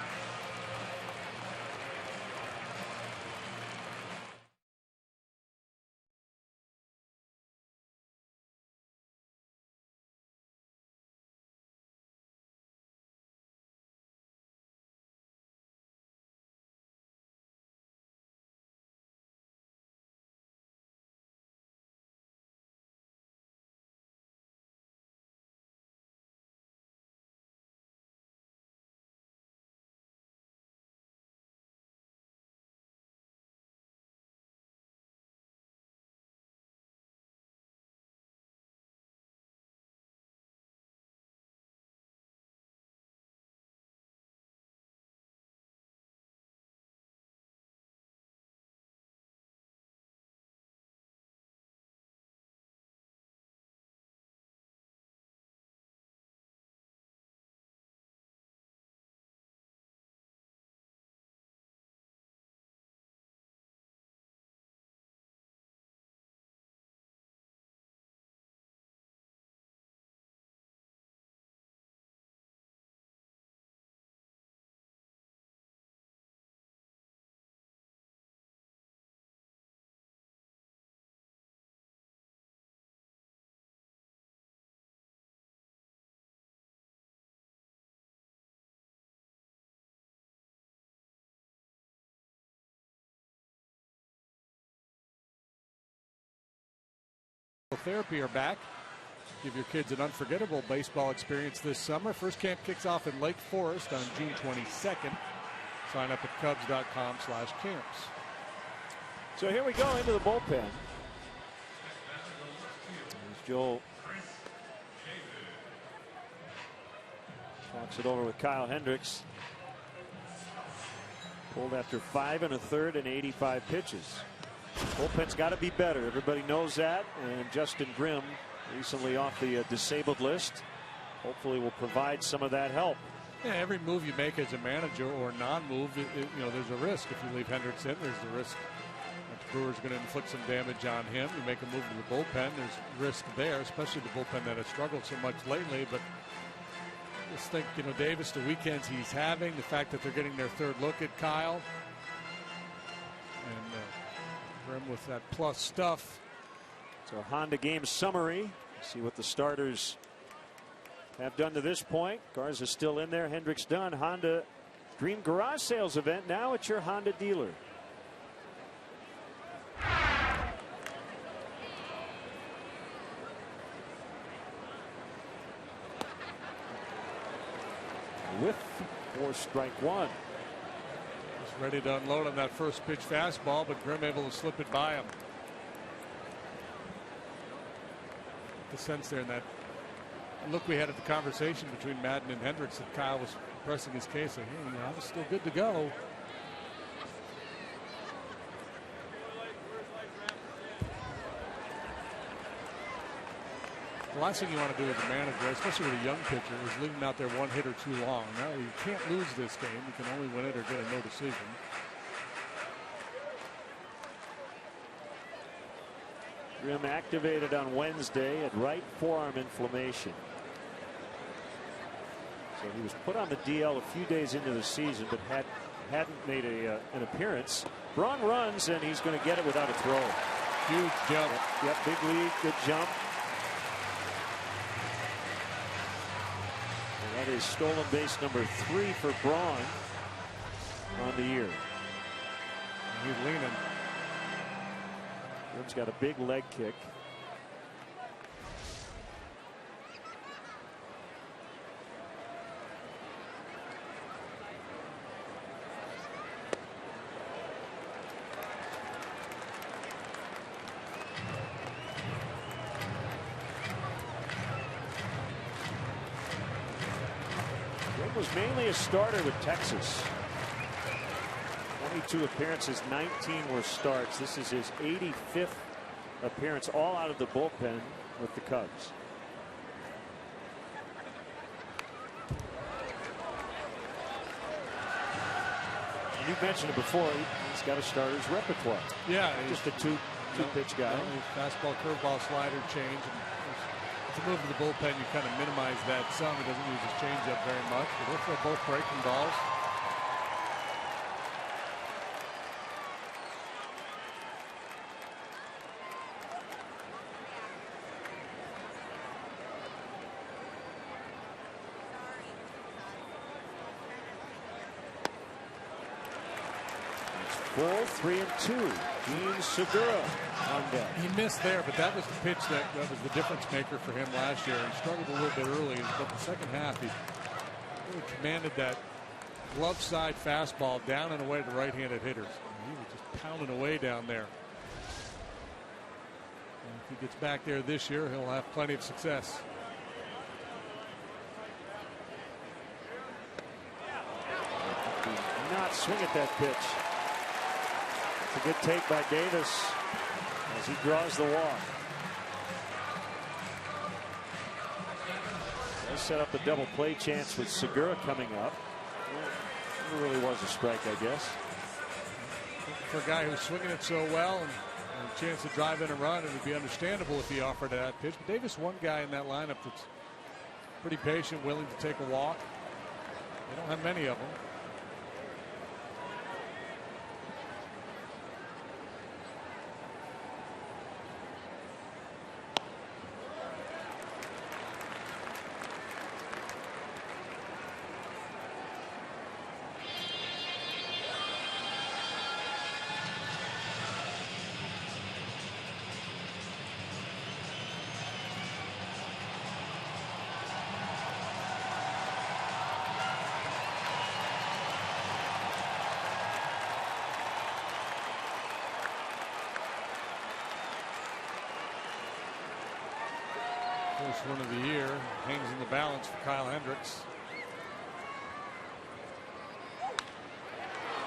Therapy are back. Give your kids an unforgettable baseball experience this summer. First camp kicks off in Lake Forest on June 22nd. Sign up at Cubs.com/camps. So here we go into the bullpen. There's Joel. Talks it over with Kyle Hendricks. Pulled after 5 1/3 and 85 pitches. Bullpen's got to be better. Everybody knows that. And Justin Grimm, recently off the disabled list, hopefully will provide some of that help. Yeah, every move you make as a manager or non-move, there's a risk. If you leave Hendricks in, there's the risk that the Brewers are going to inflict some damage on him. You make a move to the bullpen, there's risk there, especially the bullpen that has struggled so much lately. But just think, Davis, the weekends he's having, the fact that they're getting their third look at Kyle, and Grimm with that plus stuff. So Honda game summary. See what the starters have done to this point. Garza's still in there. Hendricks done. Honda Dream Garage Sales event now at your Honda dealer. Whiff for strike one. Just ready to unload on that first pitch fastball, but Grimm able to slip it by him. the sense there in that look we had at the conversation between Madden and Hendricks that Kyle was pressing his case. Like, hey, I was still good to go. The last thing you want to do as a manager, especially with a young pitcher, is leave him out there one hitter too long. Now, you can't lose this game. You can only win it or get a no decision. Grimm activated on Wednesday at right forearm inflammation. So he was put on the DL a few days into the season, but hadn't made an appearance. Braun runs, and he's going to get it without a throw. Huge jump. Yep, big lead, good jump. And that is stolen base number 3 for Braun on the year. He's leaning. Grimm's got a big leg kick. Grimm was mainly a starter with Texas. 22 appearances, 19 were starts. This is his 85th appearance, all out of the bullpen with the Cubs. And you mentioned it before, he's got a starter's repertoire. Yeah, just a two pitch guy. Fastball, curveball, slider, change. And to move to the bullpen, you kind of minimize that some. He doesn't use his changeup very much, but they'll throw both breaking balls. Full 3-2. Gene Segura on deck. He missed there, but that was the pitch that was the difference maker for him last year. He struggled a little bit early, but the second half he really commanded that glove side fastball down and away to right-handed hitters. He was just pounding away down there. And if he gets back there this year, he'll have plenty of success. Do not swing at that pitch. It's a good take by Davis as he draws the walk. They set up a double play chance with Segura coming up. It really was a strike, I guess. For a guy who's swinging it so well and a chance to drive in a run, it would be understandable if he offered that pitch. But Davis, one guy in that lineup that's pretty patient, willing to take a walk. They don't have many of them. First one of the year, hangs in the balance for Kyle Hendricks.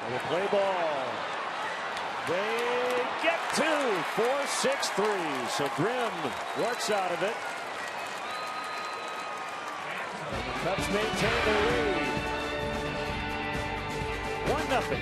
The play ball. They get 2, 4-6-3. So Grimm works out of it. The Cubs maintain the lead. 1-0.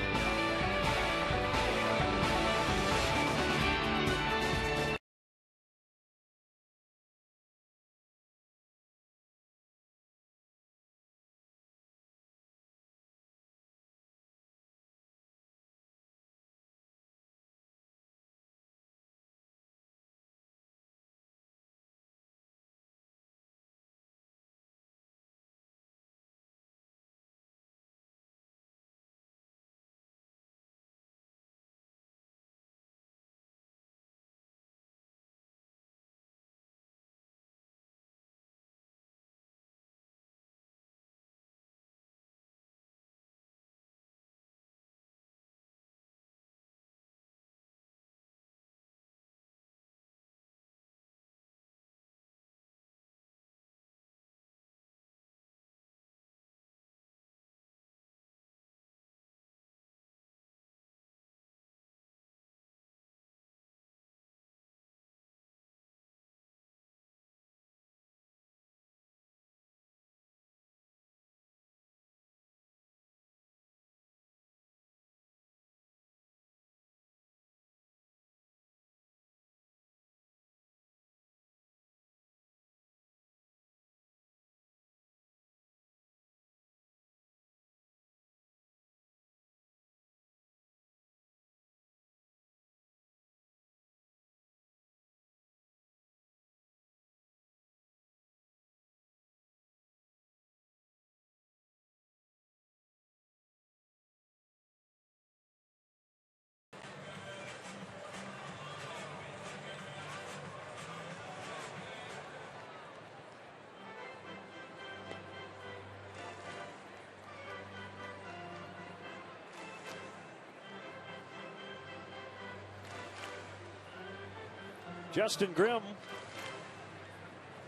Justin Grimm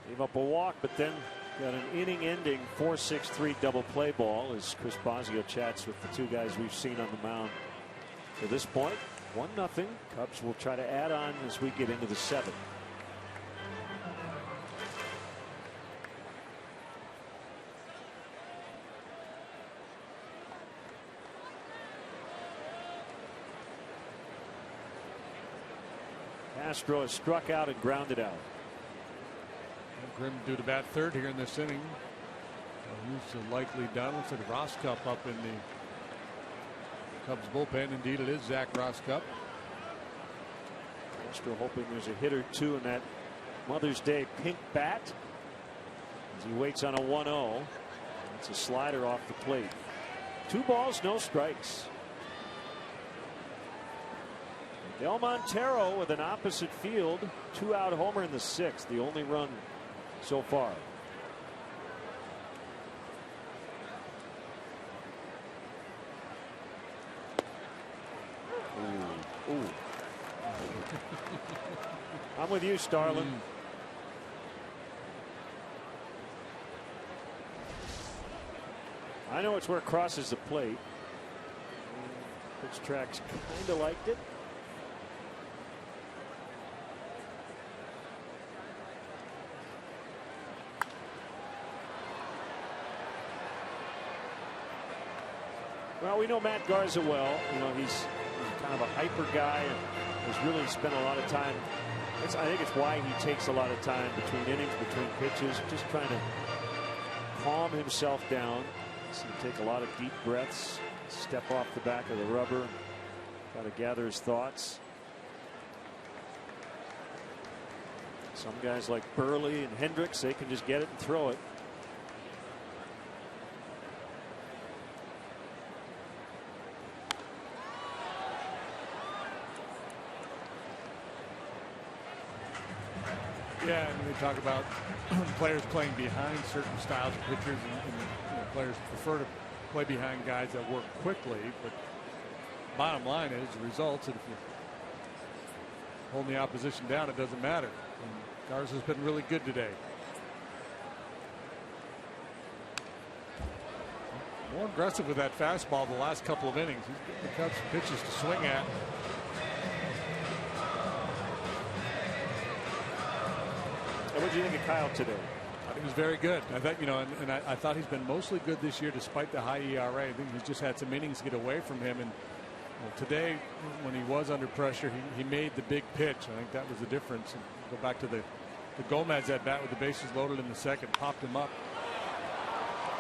gave up a walk, but then got an inning-ending 4-6-3 double play ball as Chris Bosio chats with the two guys we've seen on the mound to this point. 1-0. Cubs will try to add on as we get into the 7th. Castro has struck out and grounded out. Grimm due to bat third here in this inning. Who's likely done? Looks like Roscup up in the Cubs bullpen. Indeed, it is Zach Roscup. Castro hoping there's a hit or two in that Mother's Day pink bat as he waits on a 1-0. It's a slider off the plate. 2 balls, no strikes. Del Montero with an opposite field 2-out homer in the 6th, the only run so far. Ooh. I'm with you, Starlin. I know it's where it crosses the plate. Pitch tracks kind of liked it. Well, we know Matt Garza well. You know, he's kind of a hyper guy and has really spent a lot of time. I think it's why he takes a lot of time between innings, between pitches, just trying to calm himself down. So take a lot of deep breaths, step off the back of the rubber, try to gather his thoughts. Some guys like Burley and Hendricks, they can just get it and throw it. Yeah, and we talk about players playing behind certain styles of pitchers, and players prefer to play behind guys that work quickly. But bottom line is the results. And if you hold the opposition down, it doesn't matter. And Garza's been really good today. More aggressive with that fastball the last couple of innings. He's getting the Cubs pitches to swing at. What did you think of Kyle today? I think he was very good. I thought, and I thought he's been mostly good this year despite the high ERA. I think he's just had some innings get away from him. And today, when he was under pressure, he made the big pitch. I think that was the difference. And go back to the Gomez at bat with the bases loaded in the 2nd, popped him up.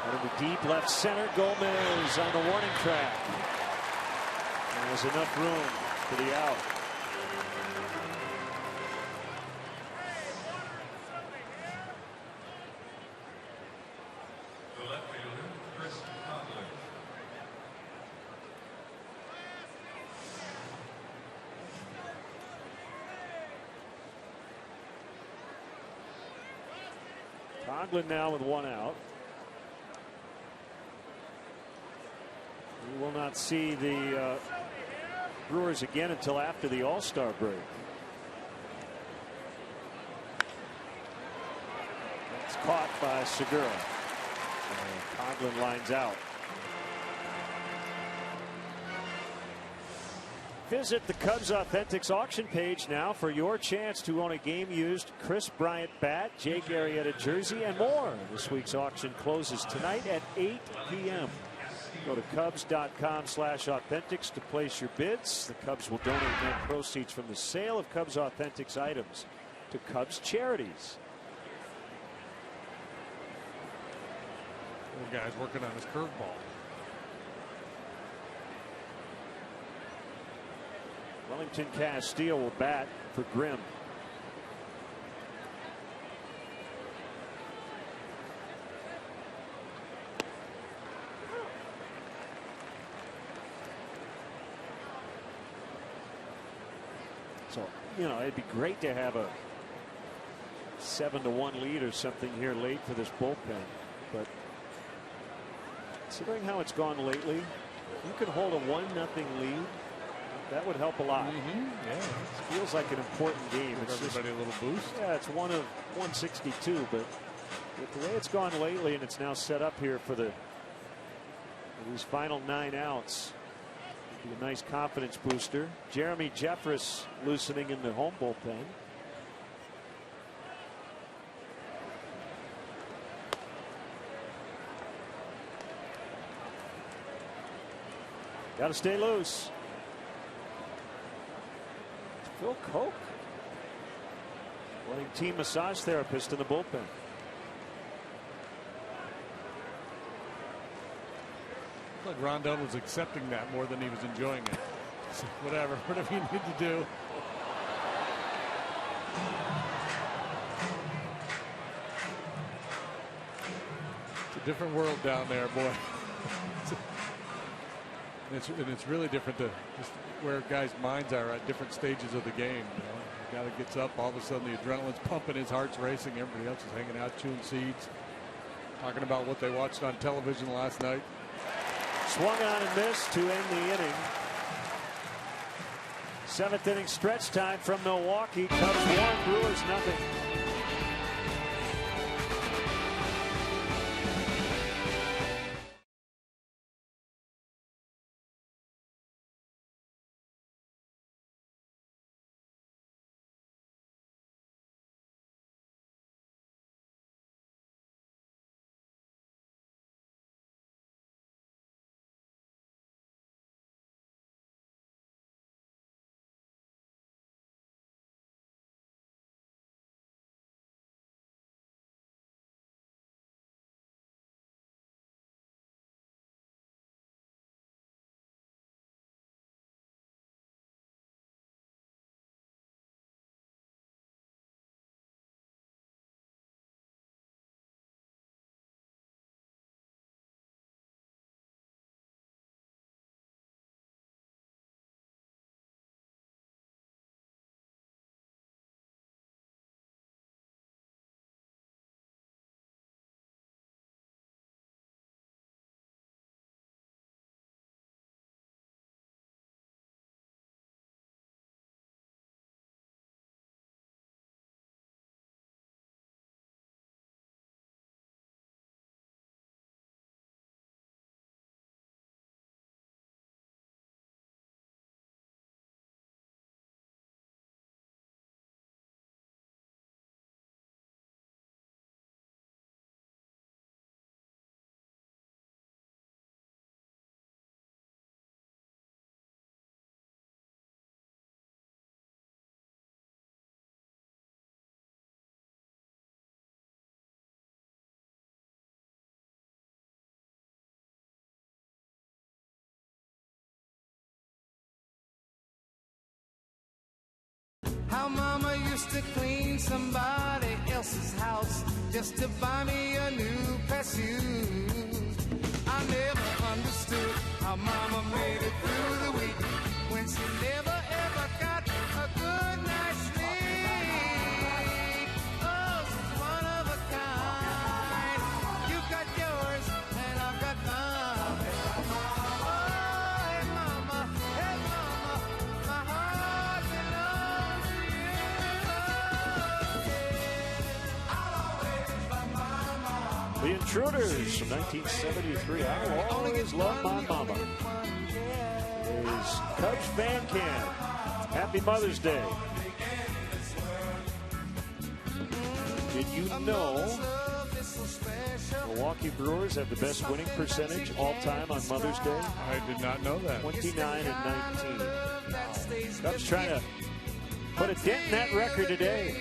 Out of the deep left center, Gomez on the warning track. And there's enough room for the out. Coghlan now with 1 out. We will not see the Brewers again until after the All-Star break. It's caught by Segura. Coghlan lines out. Visit the Cubs Authentics auction page now for your chance to own a game-used Chris Bryant bat, Jake Arrieta jersey, and more. This week's auction closes tonight at 8 p.m. Go to Cubs.com/authentics to place your bids. The Cubs will donate net proceeds from the sale of Cubs Authentics items to Cubs charities. The guy's working on his curveball. Wellington Castillo will bat for Grimm. So, it'd be great to have a 7-1 lead or something here late for this bullpen. But considering how it's gone lately, you can hold a 1-0 lead That would help a lot. Yeah. It feels like an important game. Give everybody a little boost. Yeah, it's one of 162, but with the way it's gone lately, and it's now set up here for these final 9 outs, it'd be a nice confidence booster. Jeremy Jeffress loosening in the home bullpen. Got to stay loose. Phil Koch playing team massage therapist in the bullpen. Like Rondell was accepting that more than he was enjoying it. So whatever you need to do. It's a different world down there, boy. And it's really different to just where guys' minds are at different stages of the game. The guy that gets up, all of a sudden the adrenaline's pumping, his heart's racing, everybody else is hanging out chewing seeds, talking about what they watched on television last night. Swung on and missed to end the inning. 7th inning stretch time from Milwaukee. Cubs 1, Brewers nothing. How mama used to clean somebody else's house just to buy me a new pair of shoes. I never understood how mama made it through the week when she never ever got a good night's sleep. Oh, she's one of a kind. You got yours and I've got mine. Oh, hey mama, my heart belongs to you. The Intruders from 1973. I will always love my mama. Is Cubs Fan Cam. Happy Mother's Day. Did you know Milwaukee Brewers have the best winning percentage all time on Mother's Day? I did not know that. 29 and 19. Cubs trying to put a dent in that record today.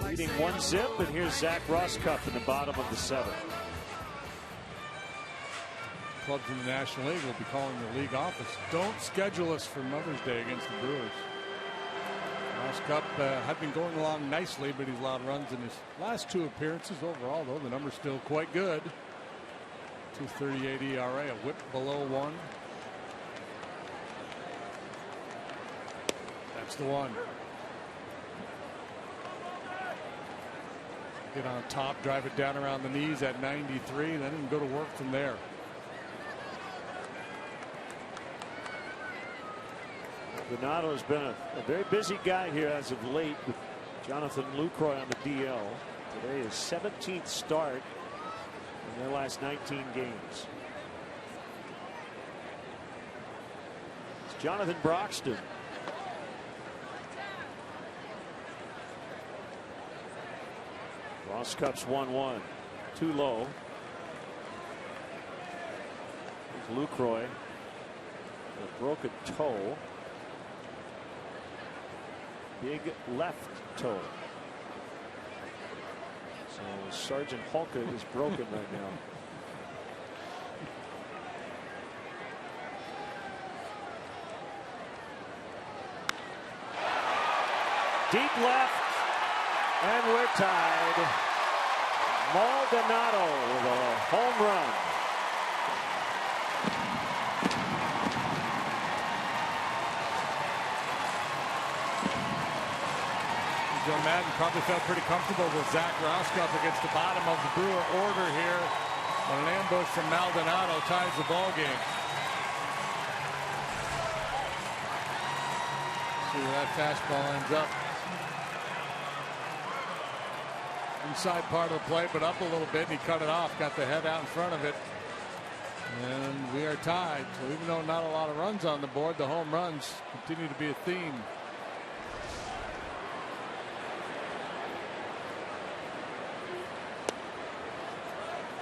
Leading 1-0, and here's Zach Rosscup in the bottom of the 7th. Clubs in the National League will be calling the league office. Don't schedule us for Mother's Day against the Brewers. Rosscup had been going along nicely, but he's allowed runs in his last 2 appearances. Overall, though, the number's still quite good. 2.38 ERA, a whip below 1. That's the one. Get on top, drive it down around the knees at 93, then he can go to work from there. Donato has been a very busy guy here as of late with Jonathan Lucroy on the DL. Today is 17th start in their last 19 games. It's Jonathan Broxton. Ross Cup's 1-1. Too low. Here's Lucroy. A broken toe. Big left toe. So Sergeant Hulka is broken right now. Deep left, and we're tied. Maldonado with a home run. Joe Madden probably felt pretty comfortable with Zach Roscoff against the bottom of the Brewer order here. An ambush from Maldonado ties the ball game. See where that fastball ends up. Inside part of the plate, but up a little bit, and he cut it off. Got the head out in front of it. And we are tied. So even though not a lot of runs on the board, the home runs continue to be a theme.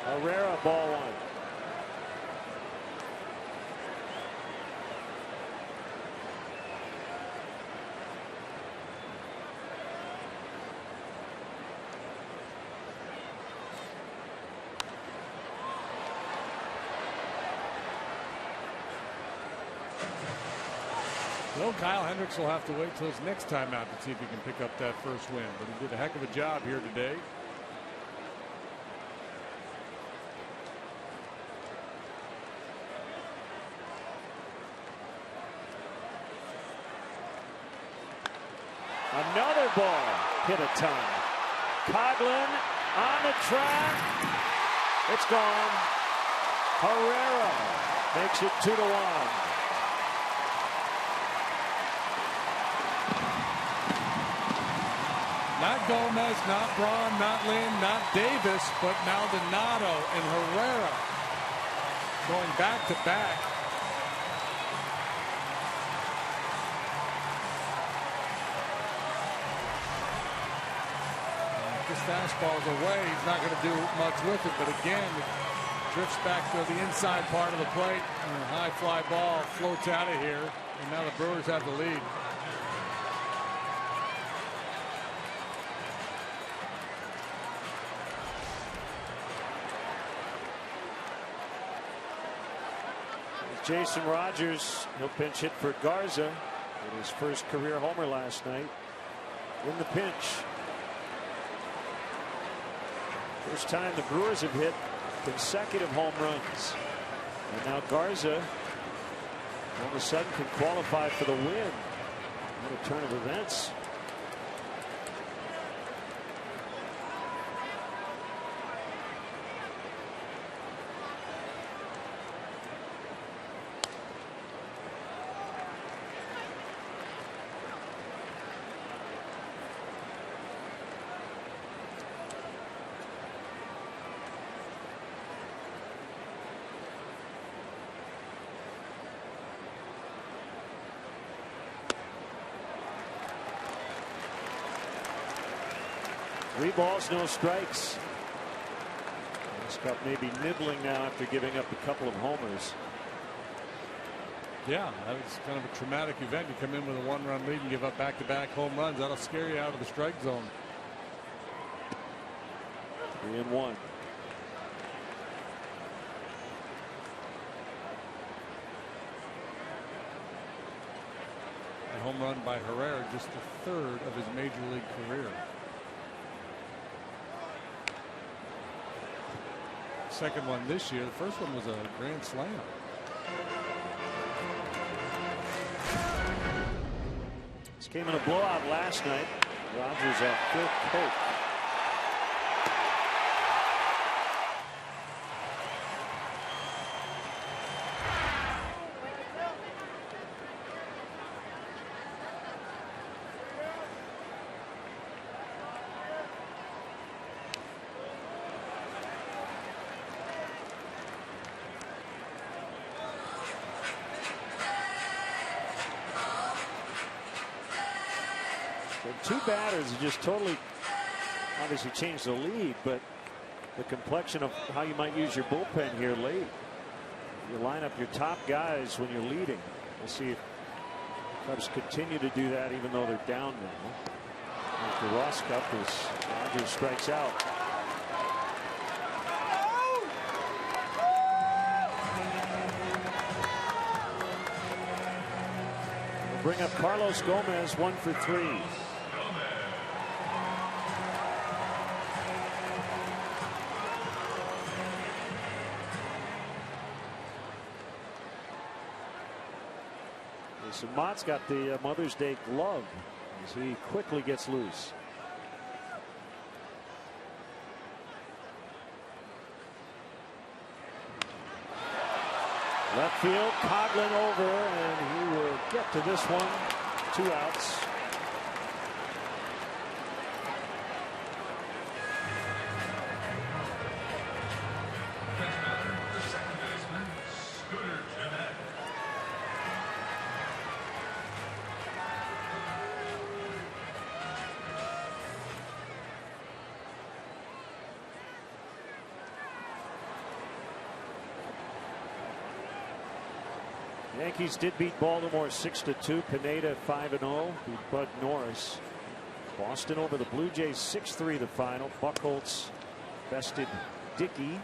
Herrera, ball one. Well, Kyle Hendricks will have to wait till his next time out to see if he can pick up that first win, but he did a heck of a job here today. Another ball hit a ton. Coghlan on the track. It's gone. Herrera makes it 2-1. Not Gomez, not Braun, not Lynn, not Davis, but Maldonado and Herrera going back to back. This fastball's away. He's not going to do much with it, but again, it drifts back to the inside part of the plate. And a high fly ball floats out of here, and now the Brewers have the lead. Jason Rogers, he'll pinch hit for Garza in his first career homer last night. In the pinch. First time the Brewers have hit consecutive home runs. And now Garza all of a sudden can qualify for the win. What a turn of events. Three balls, no strikes. This Cup may be nibbling now after giving up a couple of homers. Yeah, that was kind of a traumatic event. You come in with a one-run lead and give up back-to-back home runs. That'll scare you out of the strike zone. 3-1. A home run by Herrera, just the third of his major league career. Second one this year. The first one was a grand slam. This came in a blowout last night. Rogers at fifth coat. So 2 batters just totally obviously changed the lead, but the complexion of how you might use your bullpen here late. You line up your top guys when you're leading. We'll see if Cubs continue to do that even though they're down now. As the Ross Cup as Rogers strikes out. We'll bring up Carlos Gomez, 1 for 3. So Mott's got the Mother's Day glove as he quickly gets loose. Left field, Coghlan over, and he will get to this one. 2 outs. Yankees did beat Baltimore 6-2. Pineda 5-0. Beat Bud Norris. Boston over the Blue Jays 6-3 the final. Buchholz bested Dickey.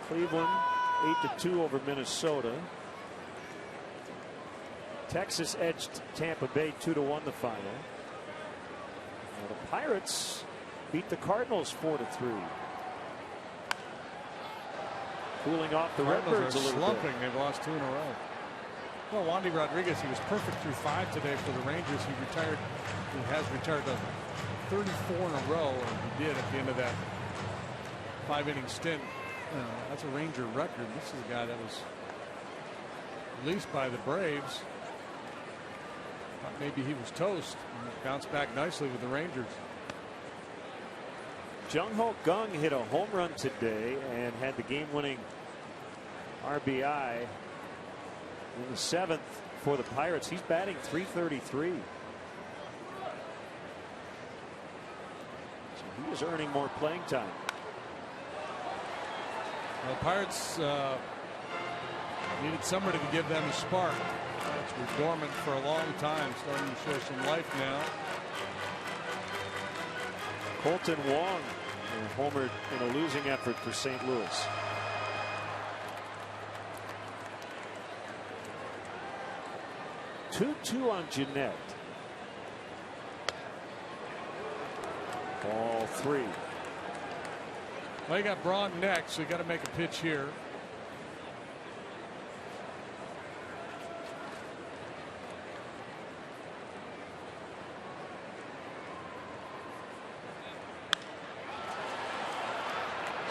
Cleveland 8-2 over Minnesota. Texas edged Tampa Bay 2-1 the final. Now the Pirates beat the Cardinals 4-3. Cooling off the Redbirds a little slumping. bit. They've lost 2 in a row. Well, Wandy Rodriguez, he was perfect through 5 today for the Rangers. He retired. He has retired 34 in a row, or he did at the end of that 5-inning stint. That's a Ranger record. This is a guy that was released by the Braves. Thought maybe he was toast. He bounced back nicely with the Rangers. Jung Ho Kang hit a home run today and had the game-winning RBI in the 7th for the Pirates. He's batting .333. So he is earning more playing time. Well, the Pirates needed somebody to give them a spark. Pirates were dormant for a long time, starting to show some life now. Colton Wong homered in a losing effort for St. Louis. Two on Jeanette. Ball 3. Well, you got Braun next, so you got to make a pitch here.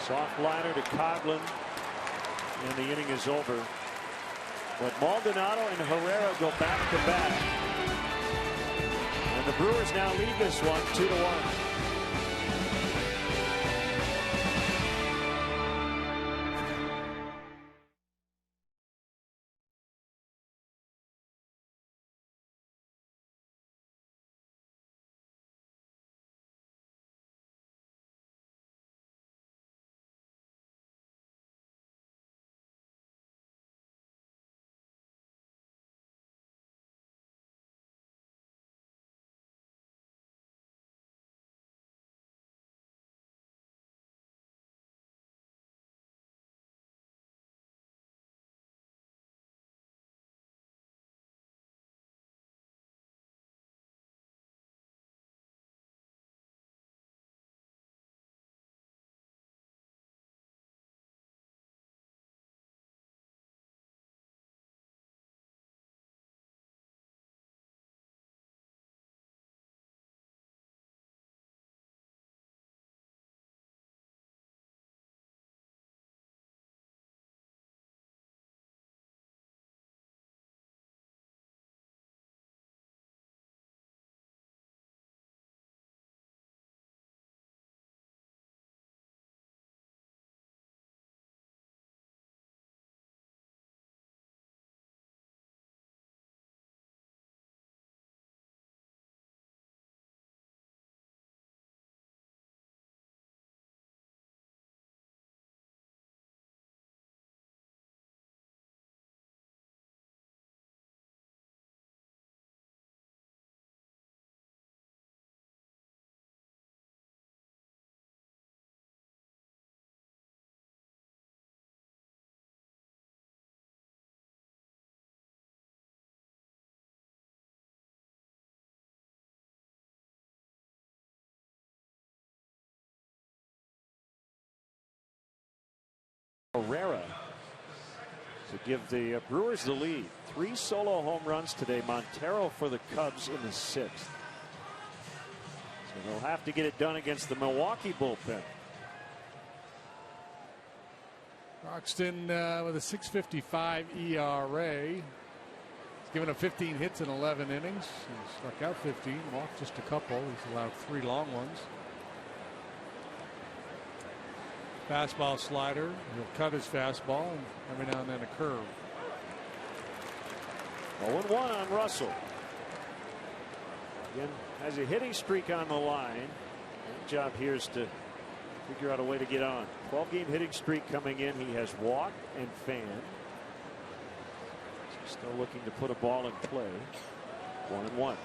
Soft liner to Coghlan, and the inning is over. But Maldonado and Herrera go back to back. And the Brewers now lead this one 2-1. Herrera to give the Brewers the lead. 3 solo home runs today. Montero for the Cubs in the 6th. So they'll have to get it done against the Milwaukee bullpen. Broxton with a 6.55 ERA. He's given up 15 hits in 11 innings. He struck out 15, walked just a couple. He's allowed 3 long ones. Fastball, slider. He'll cut his fastball, and every now and then a curve. 0-1 on Russell. Again, has a hitting streak on the line. The job here is to figure out a way to get on. 12-game hitting streak coming in. He has walked and fanned. So still looking to put a ball in play. 1-1.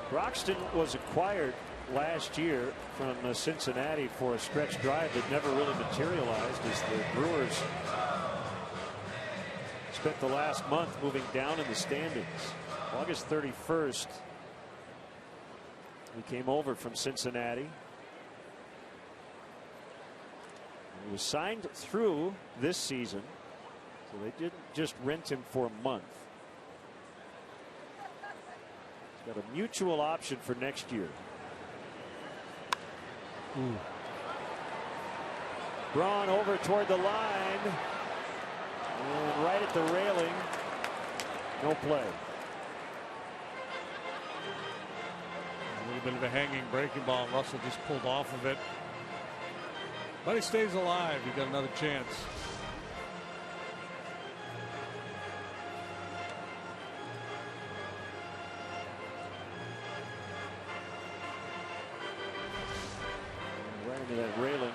Broxton was acquired last year from Cincinnati for a stretch drive that never really materialized as the Brewers spent the last month moving down in the standings. August 31st, he came over from Cincinnati. He was signed through this season, so they didn't just rent him for a month. Got a mutual option for next year. Braun over toward the line. And right at the railing. No play. A little bit of a hanging breaking ball. Russell just pulled off of it. But he stays alive. He got another chance. That railing.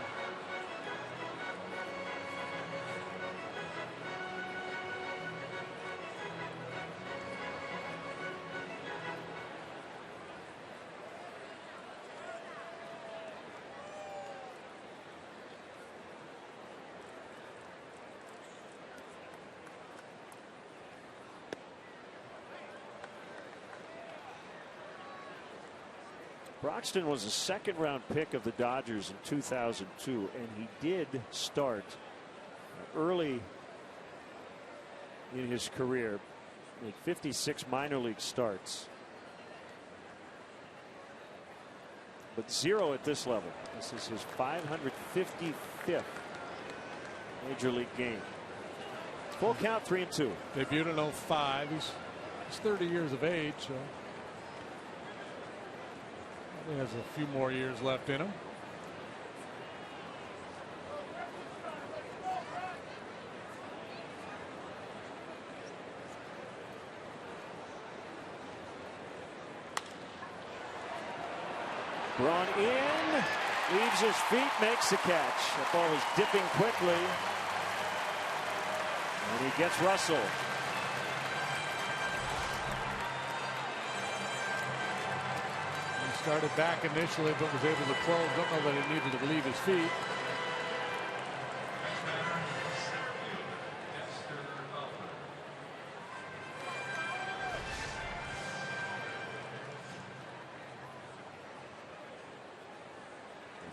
Broxton was a second-round pick of the Dodgers in 2002, and he did start early in his career. Made 56 minor league starts, but 0 at this level. This is his 555th major league game. Full count, 3-2. Debuted in 05. He's 30 years of age. So he has a few more years left in him. Braun in, leaves his feet, makes the catch. The ball is dipping quickly, and he gets Russell. Started back initially, but was able to close. Don't know that he needed to leave his feet.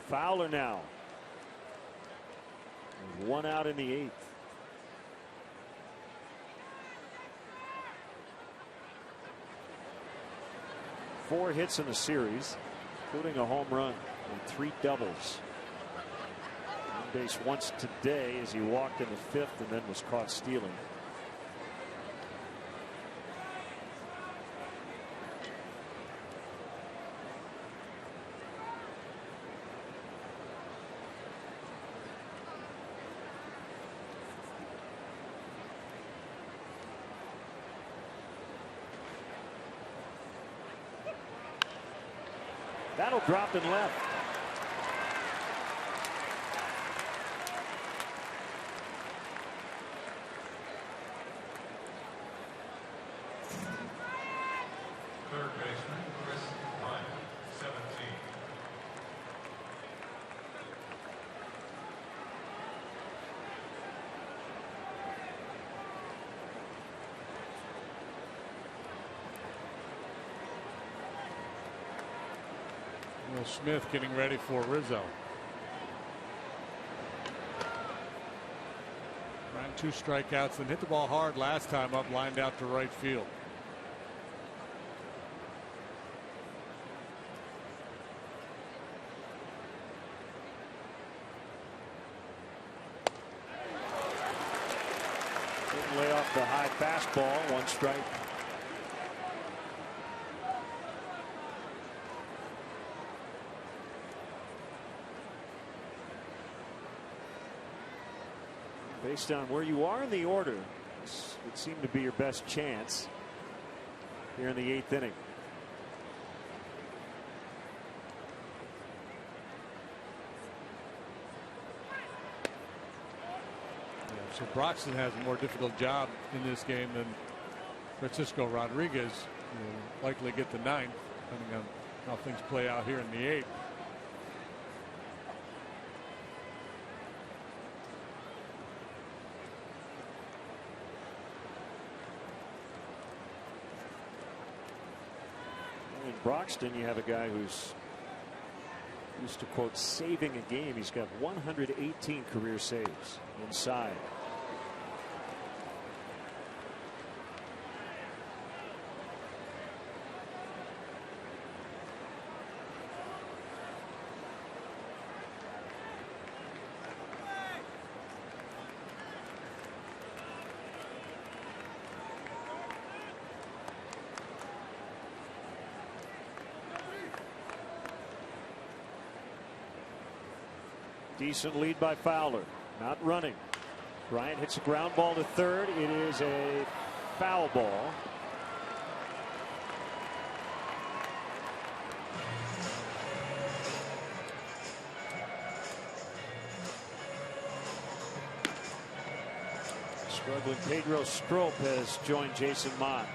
Fowler now. There's one out in the 8th. Four hits in the series, including a home run and 3 doubles. On base once today as he walked in the 5th and then was caught stealing. That'll drop and left. Third baseman Chris Ryan, 17. Smith getting ready for Rizzo. Ran 2 strikeouts and hit the ball hard last time up, lined out to right field. Didn't lay off the high fastball. 1 strike. Based on where you are in the order, this would seem to be your best chance here in the 8th inning. Yeah, so Broxton has a more difficult job in this game than Francisco Rodriguez. Will likely get the 9th, depending on how things play out here in the 8th. In Broxton, you have a guy who's used to, quote, saving a game. He's got 118 career saves inside. Decent lead by Fowler. Not running. Bryant hits a ground ball to third. It is a foul ball. Struggling Pedro Strop has joined Jason Mott.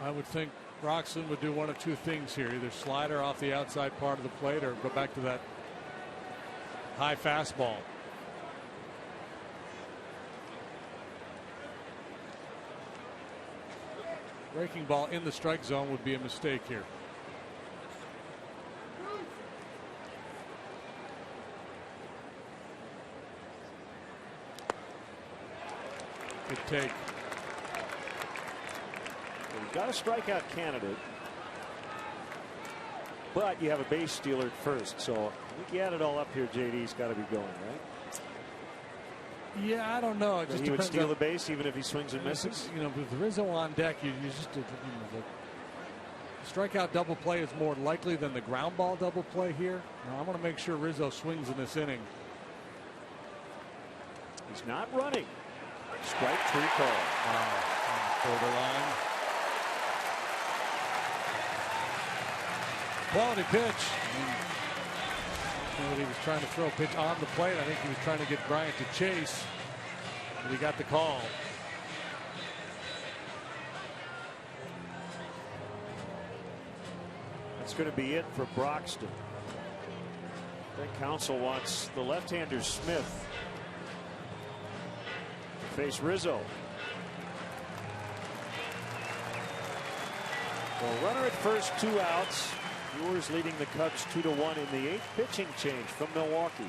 I would think Broxton would do one of 2 things here. Either slider off the outside part of the plate or go back to that high fastball. Breaking ball in the strike zone would be a mistake here. Good take. Got a strikeout candidate, but you have a base stealer at first. So I think you add it all up here. JD's got to be going, right? Yeah, I don't know. It just he would depends steal on the base even if he swings and misses. You know, with Rizzo on deck, you just the strikeout double play is more likely than the ground ball double play here. Now, I want to make sure Rizzo swings in this inning. He's not running. Strike 3 call. Borderline. Quality pitch. He was trying to throw a pitch on the plate. I think he was trying to get Bryant to chase, but he got the call. That's going to be it for Broxton. That counsel wants the left-hander Smith to face Rizzo. Well, runner at first, 2 outs. Brewers leading the Cubs 2-1 in the 8th. Pitching change from Milwaukee.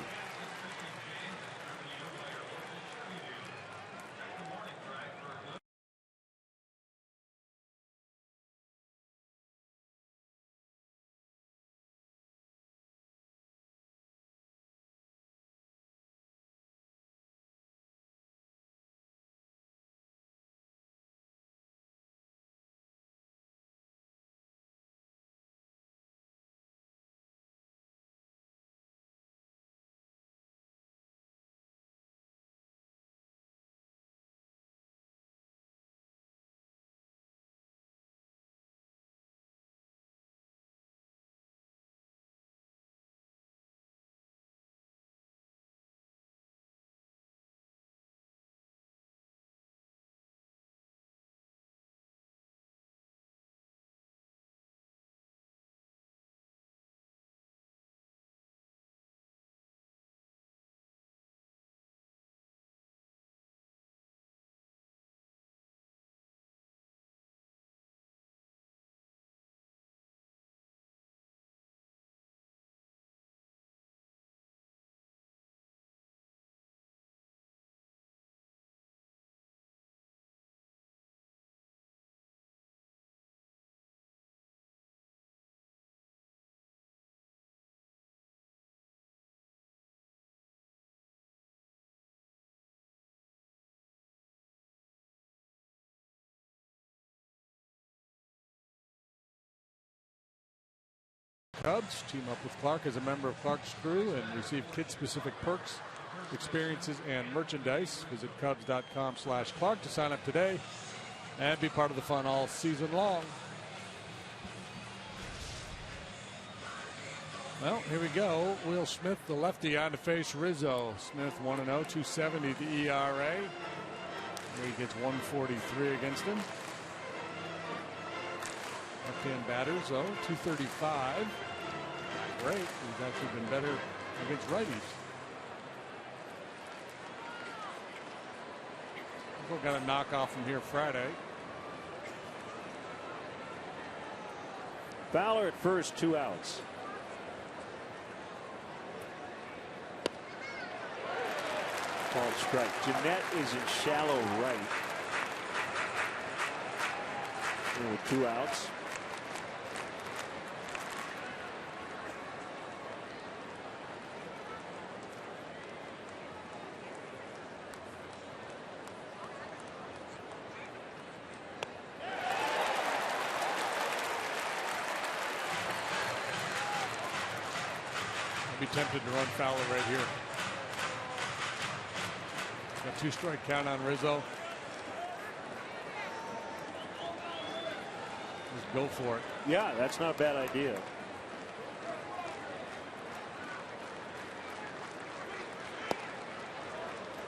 Cubs. Team up with Clark as a member of Clark's crew and receive kid-specific perks, experiences, and merchandise. Visit Cubs.com/Clark to sign up today and be part of the fun all season long. Well, here we go. Will Smith, the lefty, on to face Rizzo. Smith 1-0, 270 the ERA. He gets 143 against him. Left-hand batters, though, 235. Great. He's actually been better against righties. We've got a knockoff from here Friday. Fowler at first, 2 outs. Called strike. Jeanette is in shallow right. And with 2 outs. I'd be tempted to run Fowler right here. Got 2-strike count on Rizzo. Just go for it. Yeah, that's not a bad idea.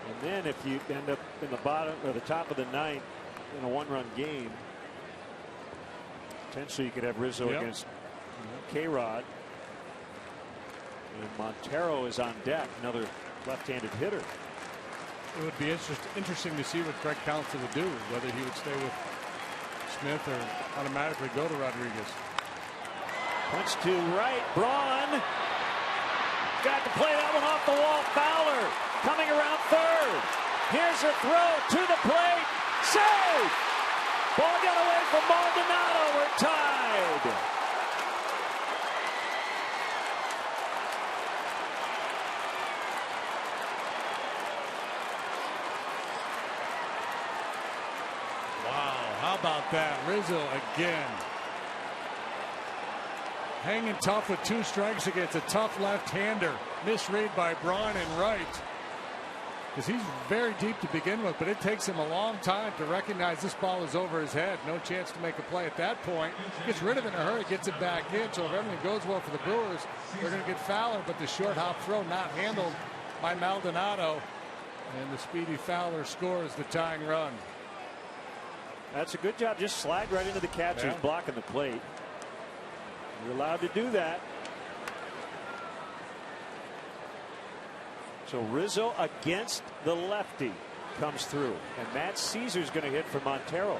And then if you end up in the bottom or the top of the 9th in a 1-run game, potentially you could have Rizzo against K-Rod. And Montero is on deck, another left-handed hitter. It would be interesting to see what Craig Counsell would do, whether he would stay with Smith or automatically go to Rodriguez. Punch to right. Braun got to play that one off the wall. Fowler coming around third. Here's a throw to the plate. Save! Ball got away from Maldonado. We're tied. How about that? Rizzo again. Hanging tough with 2 strikes against a tough left-hander. Misread by Braun and right. Because he's very deep to begin with, but it takes him a long time to recognize this ball is over his head. No chance to make a play at that point. Gets rid of it in a hurry, gets it back in. So if everything goes well for the Brewers, they're going to get Fowler, but the short hop throw not handled by Maldonado. And the speedy Fowler scores the tying run. That's a good job. Just slide right into the catcher's blocking the plate. You're allowed to do that. So Rizzo against the lefty comes through. And Matt Caesar's going to hit for Montero.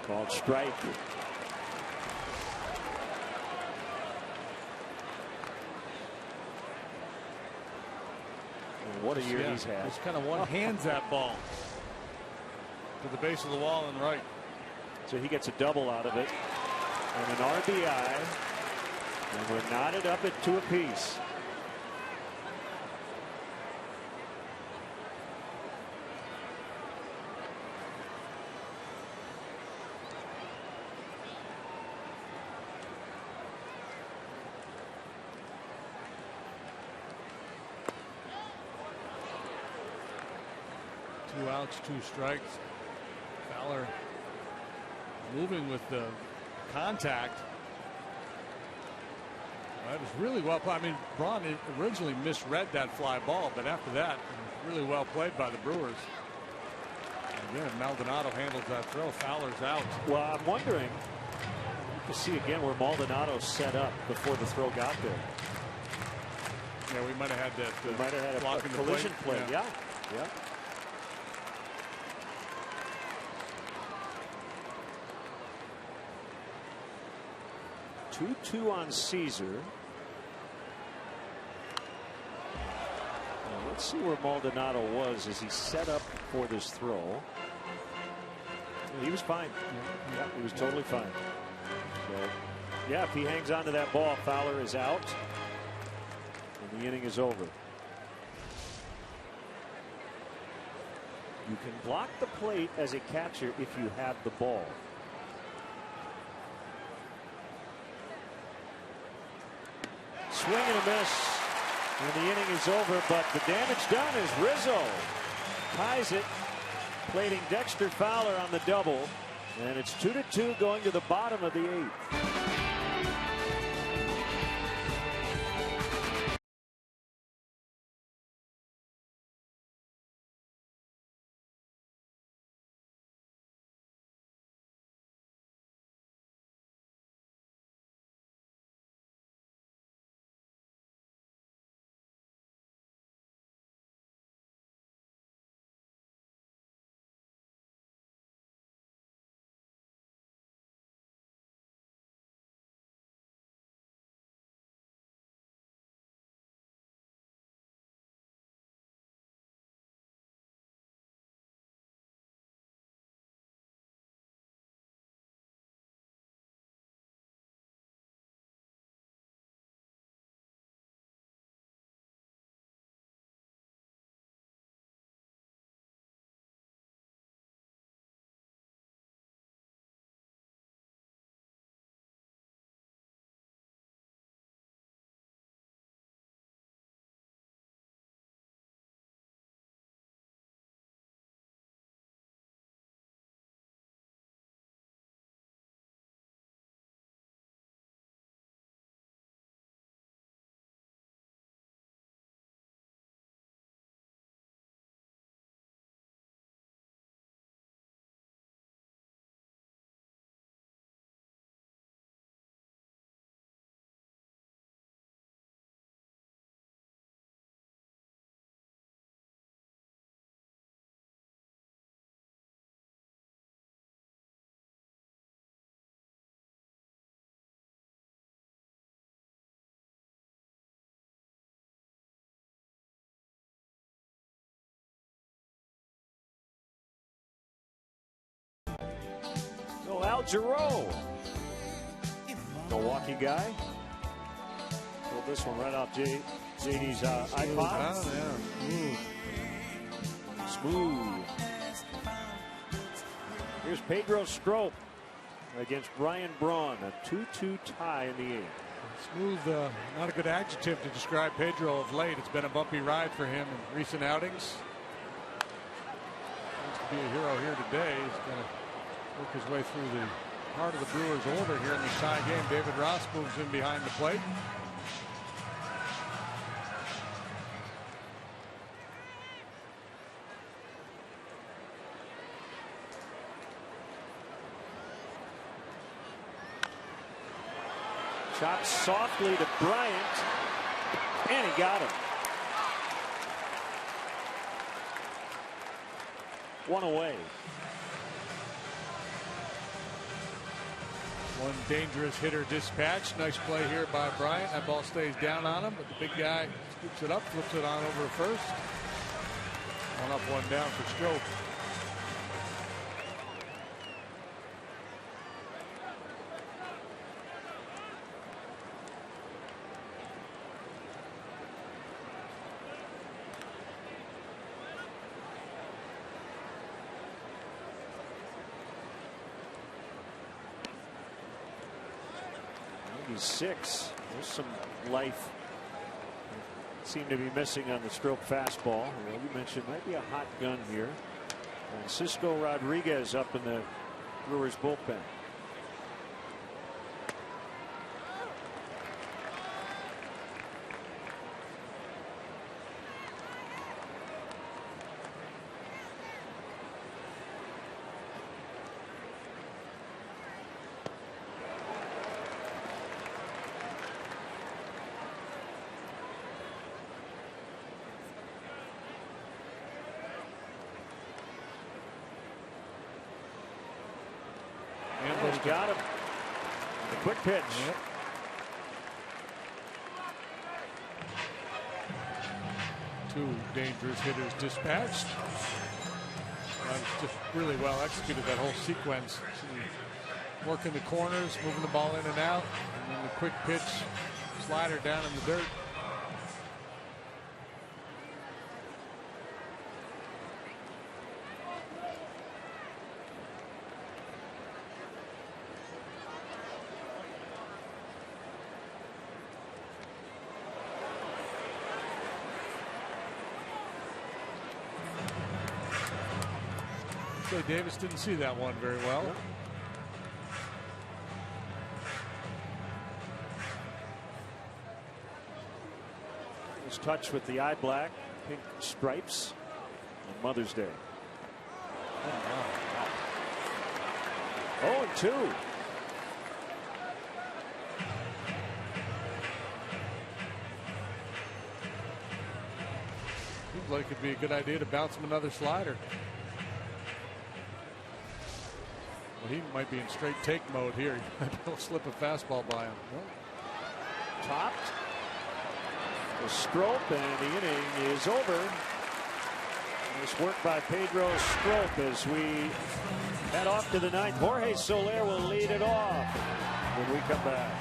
Called strike. What a year he's had. Just kind of one-hands that ball to the base of the wall and right. So he gets a double out of it and an RBI. And we're knotted up at 2 apiece. Two outs, 2 strikes. Fowler moving with the contact. That was really well played. I mean, Braun originally misread that fly ball, but after that, really well played by the Brewers. And again, Maldonado handles that throw. Fowler's out. Well, I'm wondering to see again where Maldonado set up before the throw got there. Yeah, we might have had that. We might have had a collision play. Yeah. Yeah. Two on Caesar. Now let's see where Maldonado was as he set up for this throw. He was fine. Yeah, he was totally fine. So, yeah, if he hangs on to that ball, Fowler is out, and the inning is over. You can block the plate as a catcher if you have the ball. Swing and a miss. And the inning is over, but the damage done is Rizzo ties it, plating Dexter Fowler on the double, and it's 2-2 going to the bottom of the 8th. Al Giroux, Milwaukee guy. Pulled this one right off JD's iPod. Smooth. Here's Pedro Strop against Brian Braun. A 2-2 tie in the 8th. Smooth, not a good adjective to describe Pedro of late. It's been a bumpy ride for him in recent outings. Wants to be a hero here today. He's going to work his way through the heart of the Brewers order here in this tie game. David Ross moves in behind the plate. Chops softly to Bryant, and he got him. One away. One dangerous hitter dispatched. Nice play here by Bryant. That ball stays down on him, but the big guy scoops it up, flips it on over to first. One up, one down for Strop. Six. There's some life seemed to be missing on the Strop fastball. Well, you mentioned might be a hot gun here. And Cisco Rodriguez up in the Brewers bullpen. Got him. The quick pitch. Yep. Two dangerous hitters dispatched. That was just really well executed, that whole sequence. Working the corners, moving the ball in and out, and then the quick pitch slider down in the dirt. Say Davis didn't see that one very well. Yeah. His touch with the eye black, pink stripes on Mother's Day. Oh, 0-2. Seems like it'd be a good idea to bounce him another slider. Well, he might be in straight take mode here. He'll slip a fastball by him. Well, Topped. The Strop, and the inning is over. Nice work by Pedro Strop as we head off to the ninth. Jorge Soler will lead it off when we come back.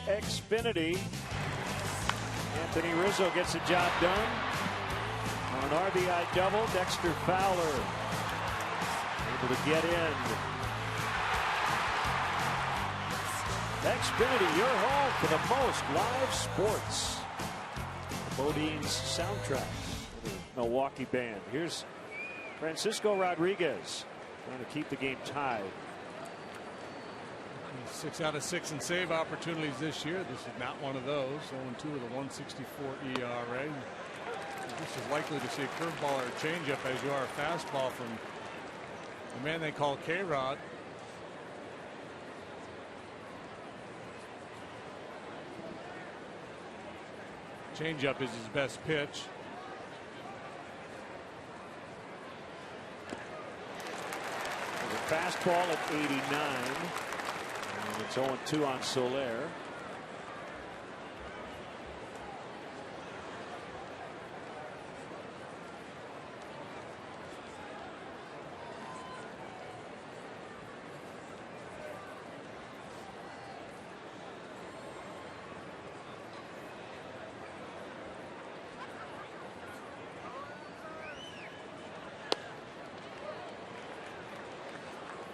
Xfinity. Anthony Rizzo gets the job done. On an RBI double, Dexter Fowler able to get in. Xfinity, your home for the most live sports. Bodine's soundtrack. The Milwaukee band. Here's Francisco Rodriguez trying to keep the game tied. 6 out of 6 in save opportunities this year. This is not one of those. 0-2 with a 1.64 ERA. This is likely to see a curveball or a changeup as you are a fastball from the man they call K-Rod. Changeup is his best pitch. There's a fastball at 89. It's 0-2 on Soler.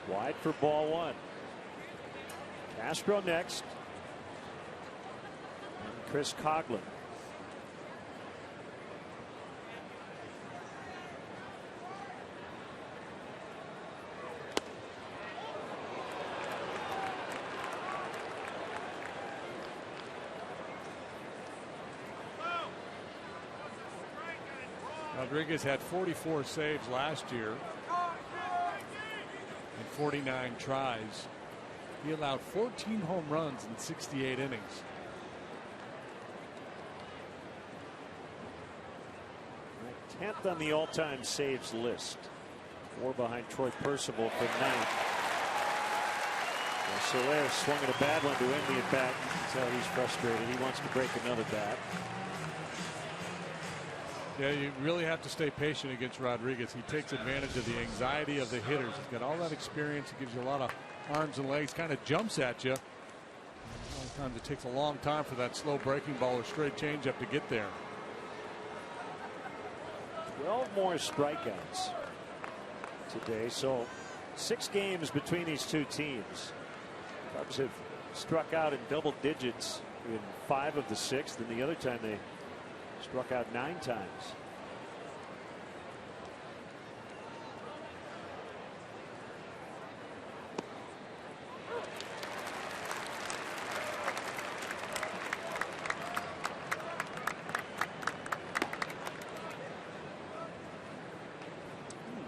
Wide for ball one. Castro next. And Chris Coghlan. Rodriguez had 44 saves last year and 49 tries. He allowed 14 home runs in 68 innings. 10th on the all-time saves list. 4 behind Troy Percival for 9th. Soler swung at a bad one to end the at-bat. That's how he's frustrated. He wants to break another bat. Yeah, you really have to stay patient against Rodriguez. He takes advantage of the anxiety of the hitters. He's got all that experience. He gives you a lot of arms and legs, kind of jumps at you. Sometimes it takes a long time for that slow breaking ball or straight changeup to get there. 12 more strikeouts today, so 6 games between these two teams. Cubs have struck out in double digits in 5 of the 6, and the other time they struck out 9 times.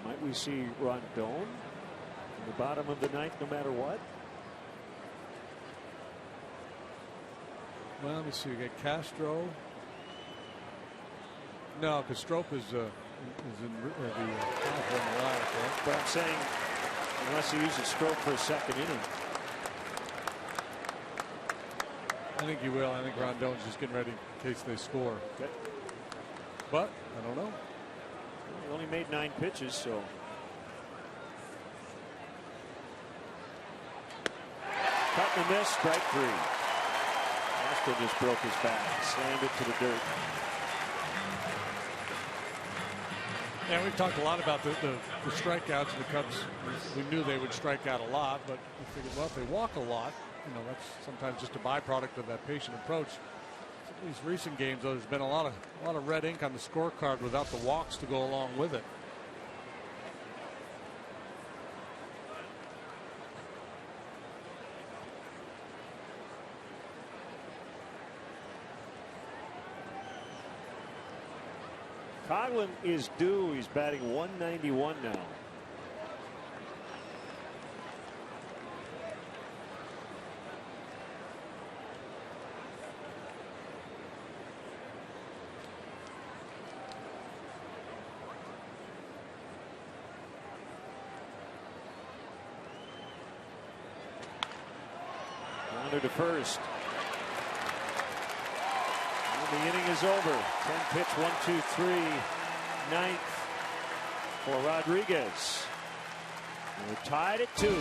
Might we see Rondon in the bottom of the 9th no matter what? Well, let me see. We got Castro. No, because Strop is in the line, right? But I'm saying, unless he uses Strop for a 2nd inning. I think he will. I think Rondon's just getting ready in case they score. Okay. But I don't know. He only made 9 pitches, so. Cut and a miss, strike 3. Castro just broke his back, slammed it to the dirt. Yeah, we've talked a lot about the strikeouts. The Cubs, we knew they would strike out a lot, but we figured, well, if they walk a lot, you know, that's sometimes just a byproduct of that patient approach. These recent games, though, there's been a lot of red ink on the scorecard without the walks to go along with it. Coghlan is due. He's batting 191 now. Grounder to first. The inning is over. 10 pitch, 1-2-3, 9th for Rodriguez. We're tied at 2.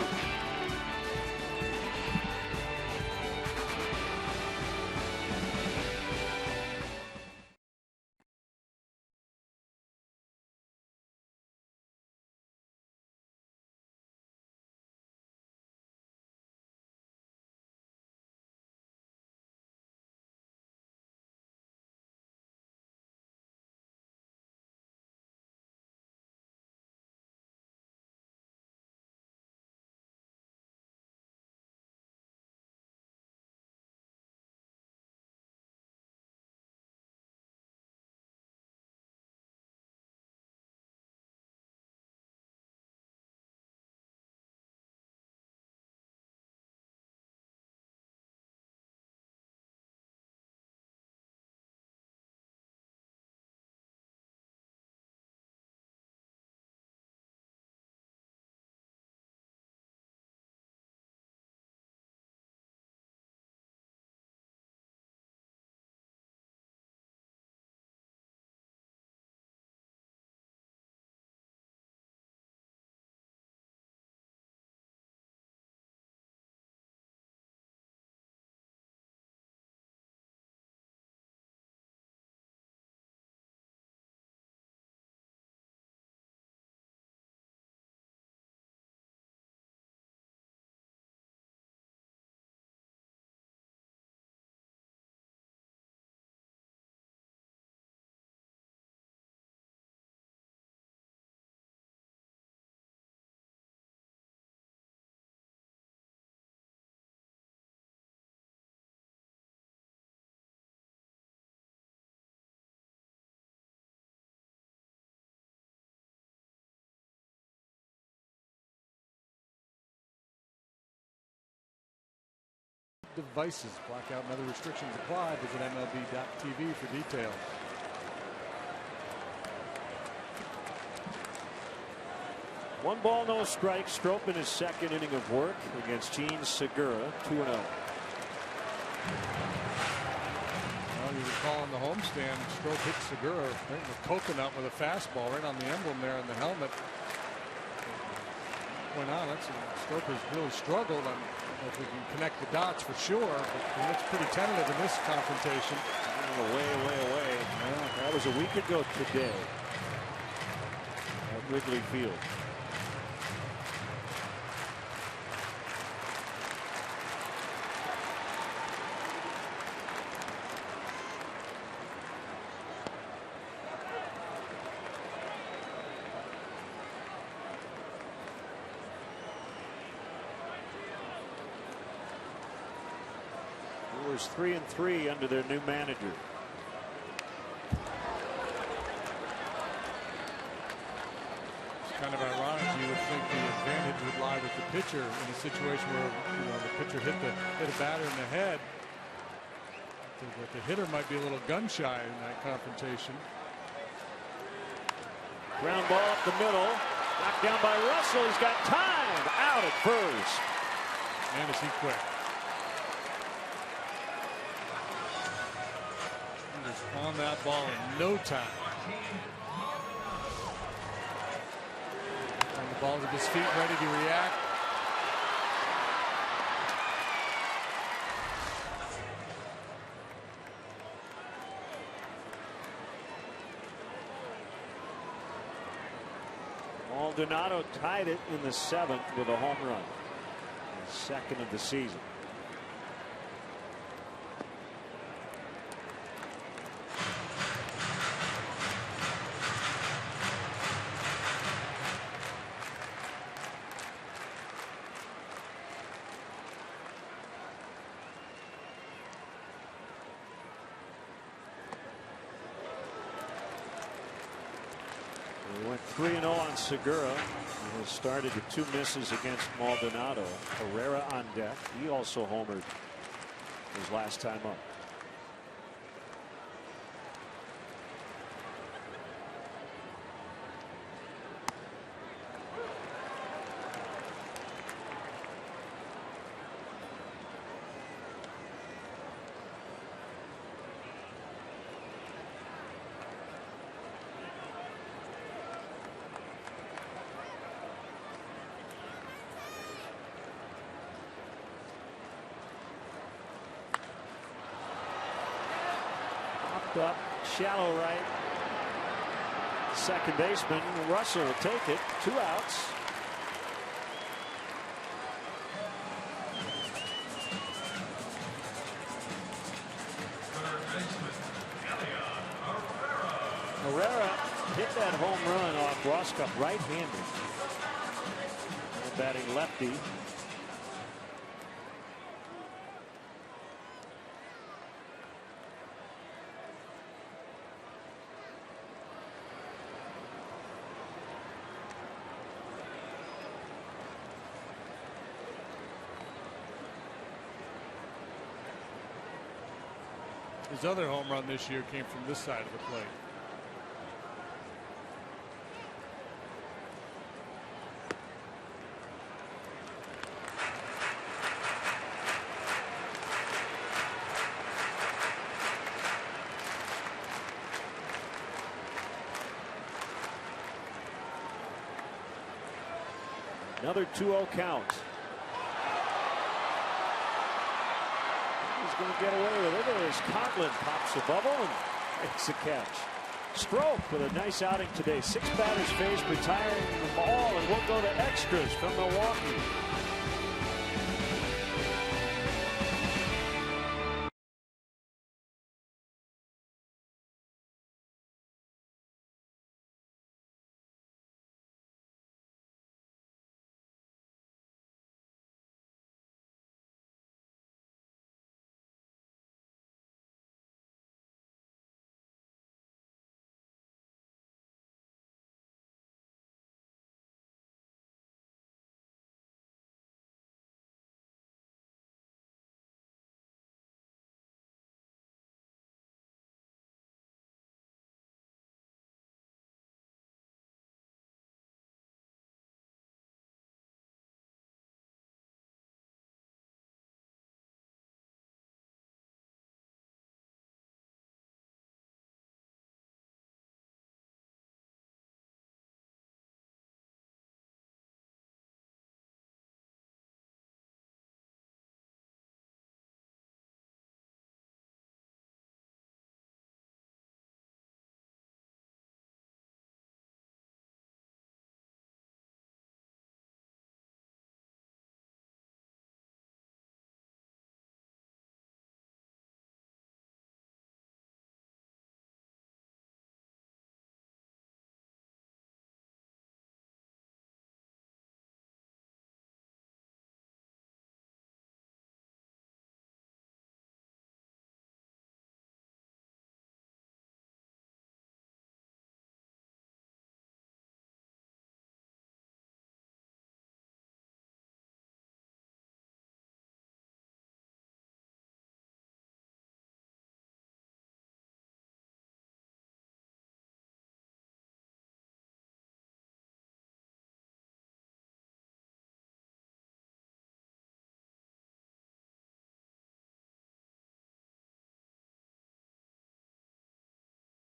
Devices. Blackout and other restrictions apply. Visit MLB.tv for details. 1 ball, no strike. Strop in his second inning of work against Gene Segura, 2-0. Well, you recall on the homestand, Strop hit Segura right in the coconut with a fastball right on the emblem there in the helmet. Went on. Strop has really struggled. I don't know if we can connect the dots for sure, but he looks pretty tentative in this confrontation. Away. Well, that was a week ago today at Wrigley Field. Brewers 3-3 under their new manager. It's kind of ironic. You would think the advantage would lie with the pitcher in a situation where the pitcher hit a batter in the head. But the hitter might be a little gun shy in that confrontation. Ground ball up the middle. Knocked down by Russell. He's got time. Out at first. Man, is he quick. On that ball in no time. And the ball's at his feet, ready to react. Maldonado tied it in the 7th with a home run. His second of the season. We went 3-0 on Segura. He has started with 2 misses against Maldonado. Herrera on deck. He also homered his last time up. Up, shallow right. Second baseman Russell will take it. 2 outs. Herrera hit that home run off Roscoe, right-handed. Batting lefty. His other home run this year came from this side of the plate. Another 2-0 count. He's going to get away with it as Conklin pops the bubble and makes the catch. Strop with a nice outing today. 6 batters faced, retiring them all, and we'll go to extras from Milwaukee.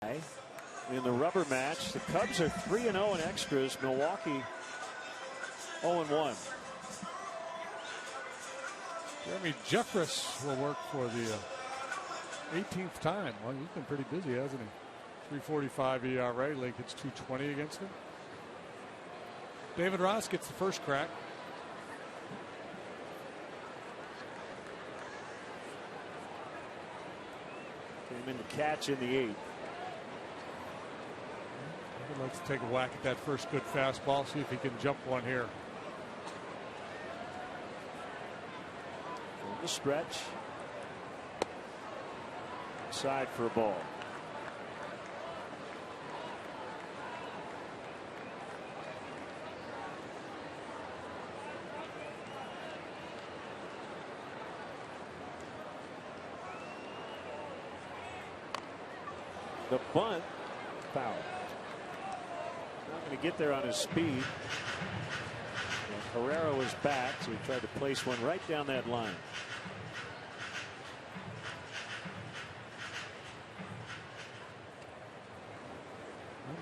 In the rubber match, the Cubs are 3-0 in extras. Milwaukee 0-1. Jeremy Jeffress will work for the 18th time. Well, he's been pretty busy, hasn't he? 3.45 ERA. Lake hits 220 against him. David Ross gets the first crack. Came in to catch in the 8th. I'd like to take a whack at that first good fastball, see if he can jump one here. On the stretch. Side for a ball. The bunt, foul. Not going to get there on his speed. And Herrera was back, so he tried to place one right down that line.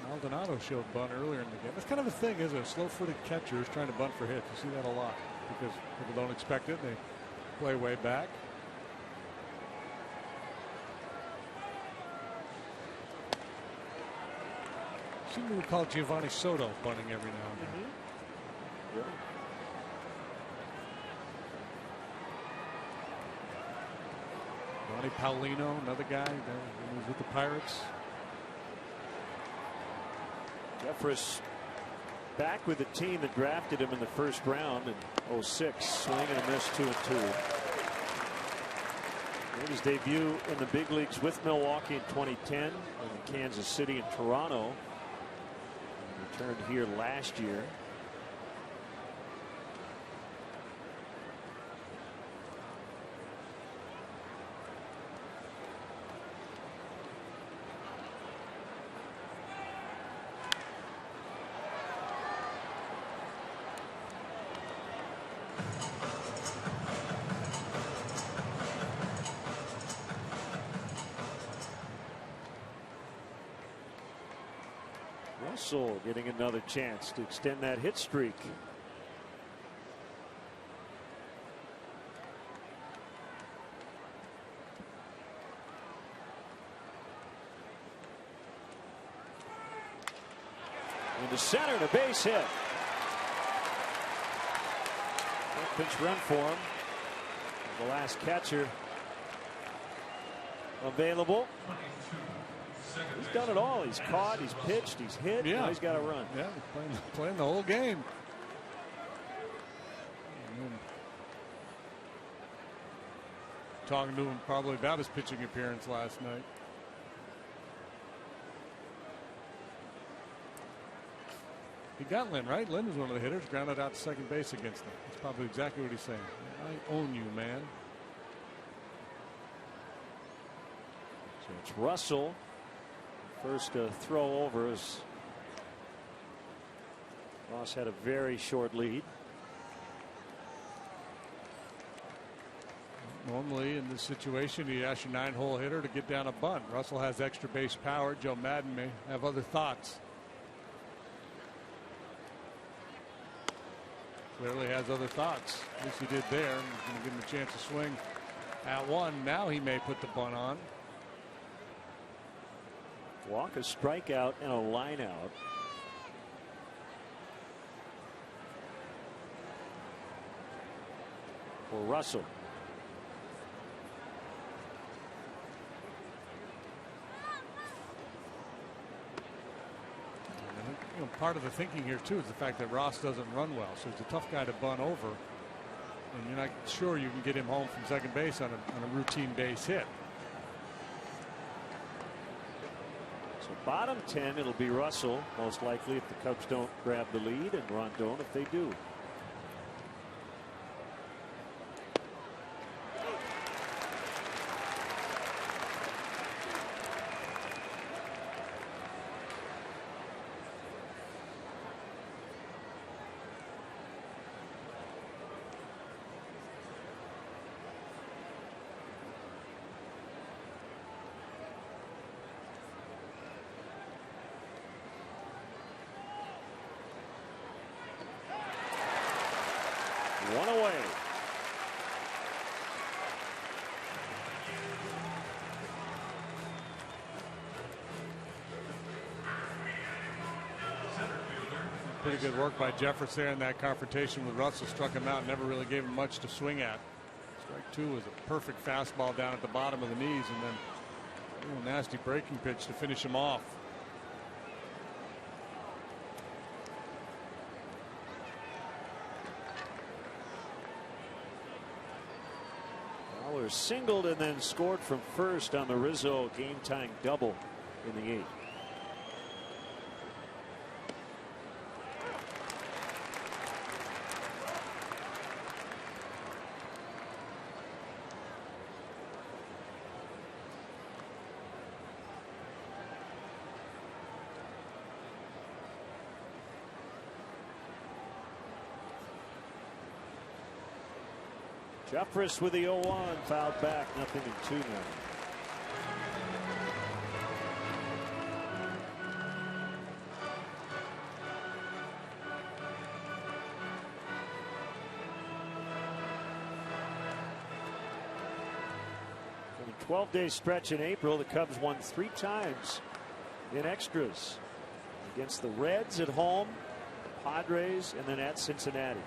Maldonado showed bunt earlier in the game. That's kind of a thing, isn't it? Slow-footed catchers trying to bunt for hits. You see that a lot because people don't expect it. They play way back. I seem to recall Giovanni Soto bunting every now and then. Yeah. Ronnie Paulino, another guy who was with the Pirates. Jeffress back with the team that drafted him in the first round in 06. Swing and a miss, 2-2. Made his debut in the big leagues with Milwaukee in 2010, and in Kansas City and Toronto. And returned here last year. Russell getting another chance to extend that hit streak. Into center, and a base hit. Pinch run for him. The last catcher available. He's done it all. He's caught, he's pitched, he's hit. Yeah. Now he's got to run. Yeah, playing the whole game. Talking to him probably about his pitching appearance last night. He got Lynn, right? Lynn was one of the hitters, grounded out to second base against him. That's probably exactly what he's saying. I own you, man. So it's Russell. First throw over as Ross had a very short lead. Normally in this situation you ask your 9-hole hitter to get down a bunt. Russell has extra base power. Joe Madden may have other thoughts. Clearly has other thoughts. At least he did there. He's going to give him a chance to swing at one. Now he may put the bunt on. Walk, a strikeout, and a line out. For Russell. You know, part of the thinking here too is the fact that Ross doesn't run well, so he's a tough guy to bunt over, and you're not sure you can get him home from second base on a routine base hit. Bottom 10, it'll be Russell most likely if the Cubs don't grab the lead, and Rondon if they do. One away. Pretty good work by Jeffress there in that confrontation with Russell. Struck him out, never really gave him much to swing at. Strike two was a perfect fastball down at the bottom of the knees, and then a little nasty breaking pitch to finish him off. Fowler singled and then scored from first on the Rizzo game-tying double in the 8th. Jeffress with the 0-1, fouled back, 0-2 now. In a 12-day stretch in April, the Cubs won 3 times in extras against the Reds at home, the Padres, and then at Cincinnati.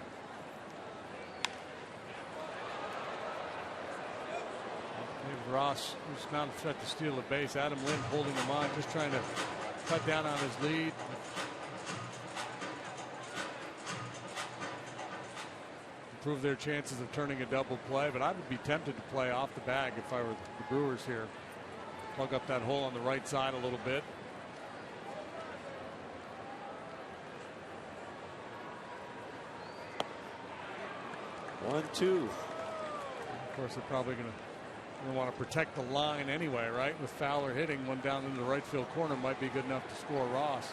Ross, who's not a threat to steal a base. Adam Lynn holding him on, just trying to cut down on his lead. Improve their chances of turning a double play, but I would be tempted to play off the bag if I were the Brewers here. Plug up that hole on the right side a little bit. One, two. Of course, they're probably going to want to protect the line anyway, right? With Fowler hitting, one down into the right field corner might be good enough to score Ross.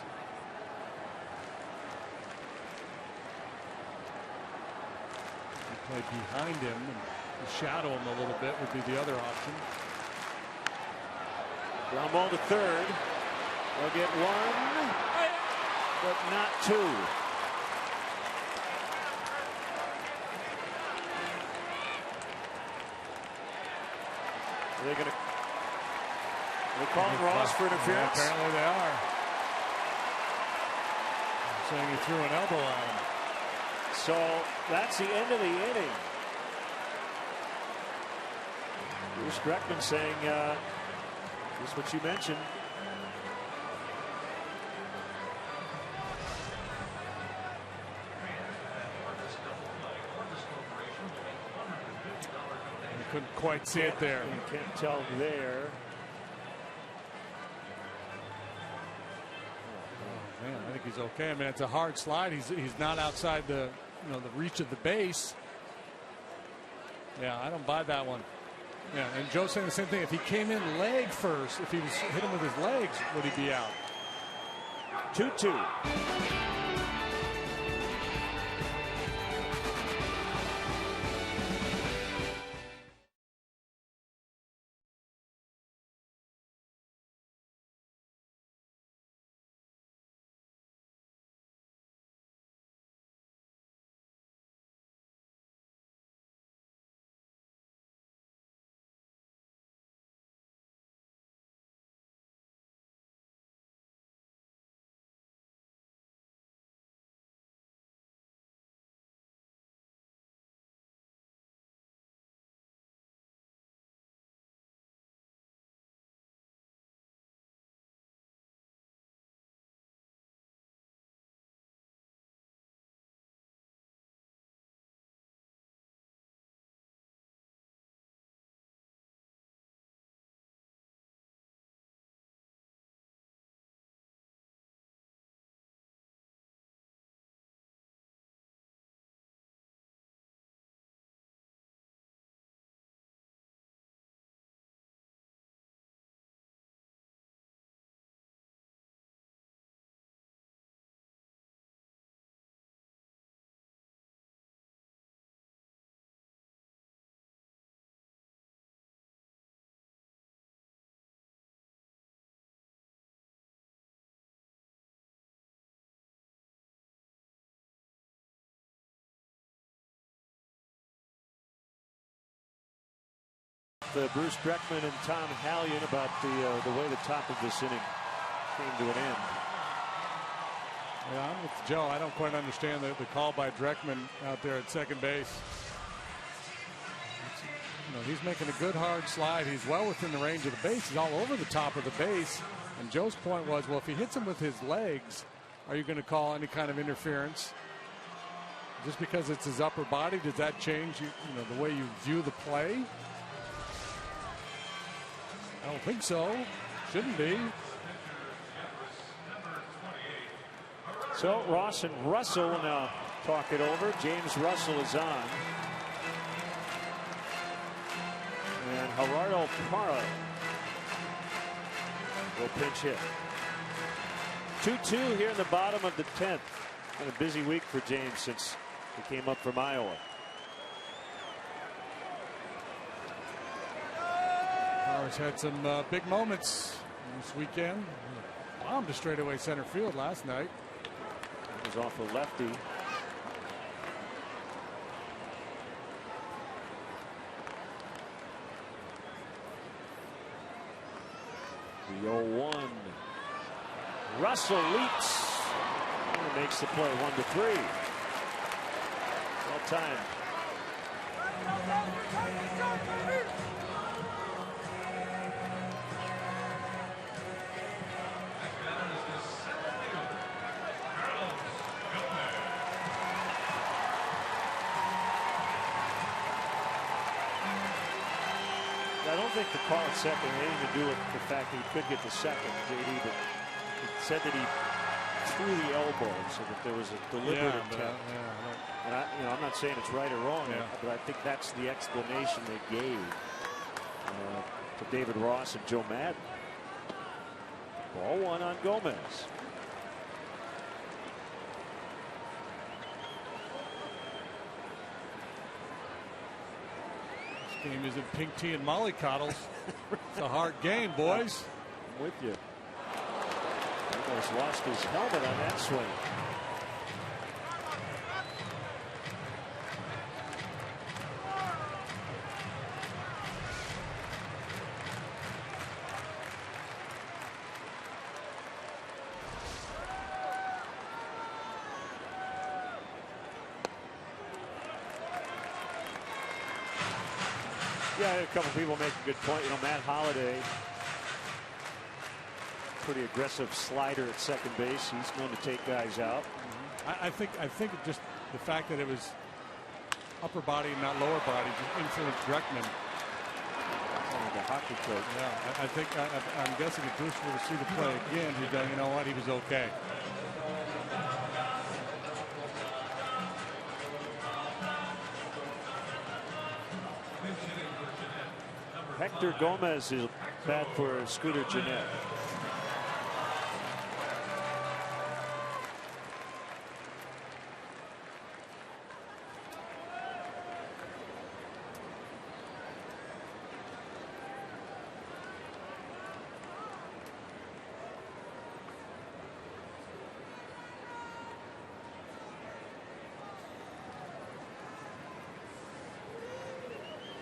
Play behind him and shadow him a little bit would be the other option. Ground ball to third. They'll get one, but not two. They're calling Ross for interference. Yeah, apparently they are. Saying he threw an elbow at him. So that's the end of the inning. Bruce Dreckman saying just what you mentioned. Couldn't quite see it there. You can't tell there. Oh, man, I think he's okay. I mean, it's a hard slide. He's not outside the the reach of the base. Yeah, I don't buy that one. Yeah, and Joe's saying the same thing. If he came in leg first, if he was hit him with his legs, would he be out? 2-2. Bruce Dreckman and Tom Hallion about the way the top of this inning came to an end. Yeah, I'm with Joe. I don't quite understand the call by Dreckman out there at second base. He's making a good hard slide. He's well within the range of the base. He's all over the top of the base. And Joe's point was, well, if he hits him with his legs, are you going to call any kind of interference? Just because it's his upper body, does that change the way you view the play? I don't think so. Shouldn't be. So Ross and Russell will now talk it over. James Russell is on. And Gerardo Parra will pinch hit. 2-2 here in the bottom of the 10th. Been a busy week for James since he came up from Iowa. Parra's had some big moments this weekend. Bombed to straightaway center field last night. It was off a lefty. The 0-1. Russell leaps and makes the play. 1-3. Well timed. I don't think the call at second had anything to do with the fact that he could get to second, JD, but he said that he threw the elbow, so that there was a deliberate intent. And I'm not saying it's right or wrong, but I think that's the explanation they gave to David Ross and Joe Madden. Ball one on Gomez. Game isn't pink tea and mollycoddles. It's a hard game, boys. I'm with you. Almost lost his helmet on that swing. Yeah, a couple people make a good point. Matt Holliday, pretty aggressive slider at second base. He's going to take guys out. I think just the fact that it was upper body, not lower body, just influenced Dreckman. Like a hockey coach. Yeah, I'm guessing if Bruce were to see the play again, he'd go, you know what, he was okay. Hector Gomez is bad for Scooter Gennett.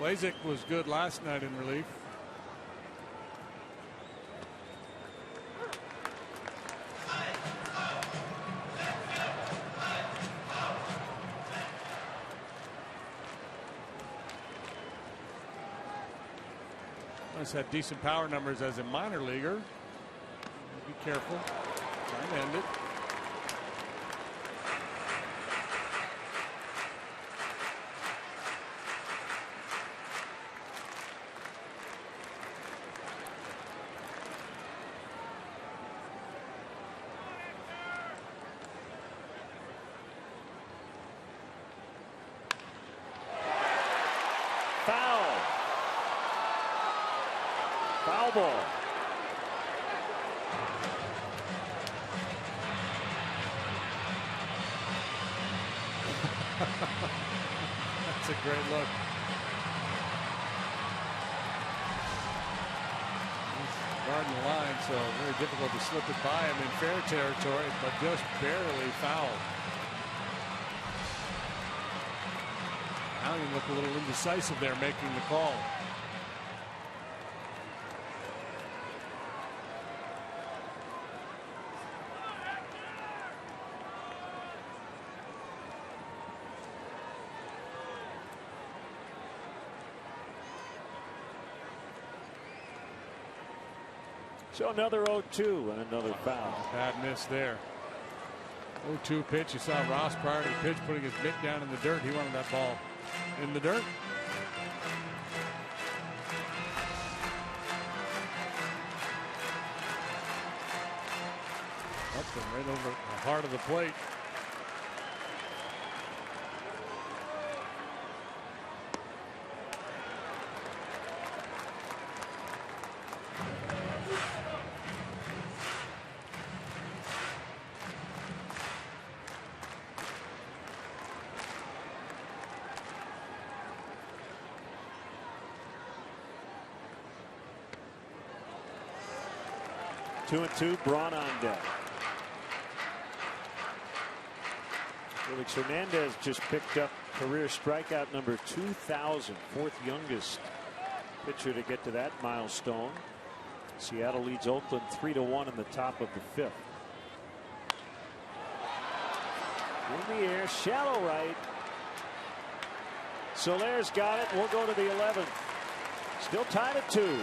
Blazek was good last night in relief. He's had decent power numbers as a minor leaguer. Be careful. Trying to end it. Foul ball. That's a great look. He's guarding the line, so very difficult to slip it by him in fair territory, but just barely fouled. Hallion looked a little indecisive there making the call. So another 0-2 and another foul. Bad miss there. 0-2 pitch. You saw Ross prior to the pitch putting his mitt down in the dirt. He wanted that ball in the dirt. That's been right over the heart of the plate. Two and two, Braun on deck. Felix Hernandez just picked up career strikeout number 2,000, fourth youngest pitcher to get to that milestone. Seattle leads Oakland 3-1 in the top of the fifth. In the air, shallow right. Soler's got it. We'll go to the 11th. Still tied at 2.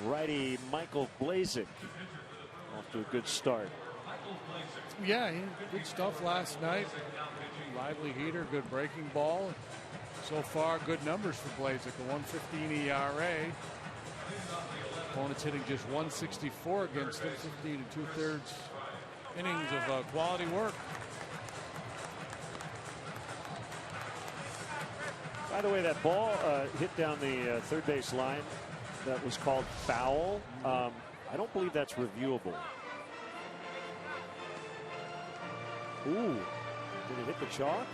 Righty Michael Blazek off to a good start. Yeah, he did good stuff last night. Lively heater, good breaking ball. So far, good numbers for Blazek. A 1.15 ERA. Opponents hitting just 164 against him. 15 2/3 innings of quality work. By the way, that ball hit down the third base line. That was called foul. I don't believe that's reviewable. Ooh, did it hit the chalk?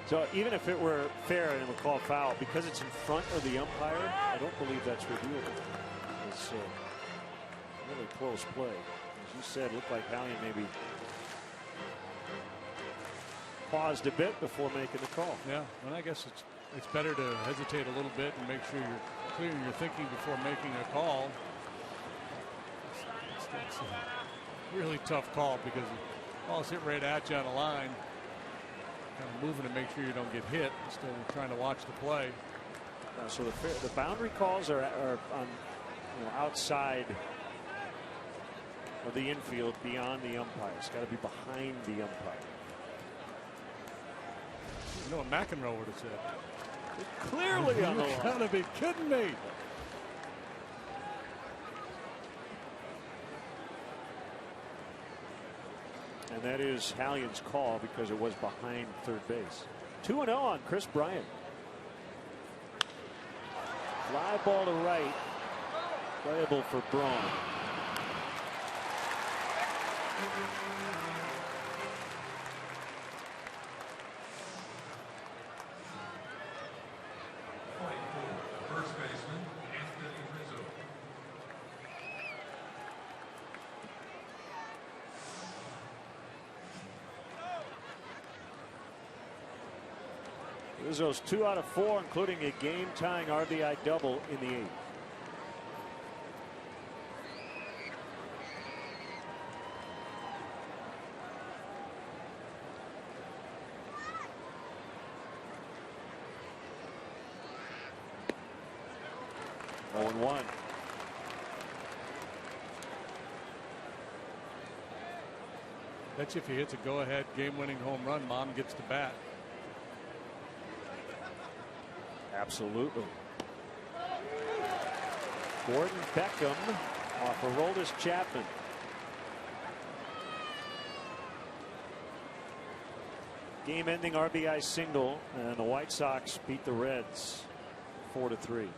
So even if it were fair and it would call foul, because it's in front of the umpire, I don't believe that's reviewable. It's really close play. As you said, it looked like Hallion maybe paused a bit before making the call. Yeah, and I guess it's better to hesitate a little bit and make sure you're clear in your thinking before making a call. It's a really tough call because the ball's hit right at you on the line. Kind of moving to make sure you don't get hit instead of trying to watch the play. So the boundary calls are on outside of the infield, beyond the umpire. It's got to be behind the umpire. You know what McEnroe would have said? Clearly on the line. You've got to be kidding me. And that is Hallion's call because it was behind third base. 2-0 on Chris Bryant. Fly ball to right. Playable for Braun. First baseman, Anthony Rizzo. Rizzo's 2 out of 4, including a game-tying RBI double in the 8th. Oh, 1. Bet you if he hits a go-ahead game-winning home run, Mom gets to bat. Absolutely. Gordon Beckham off Aroldis Chapman. Game-ending RBI single, and the White Sox beat the Reds 4-3.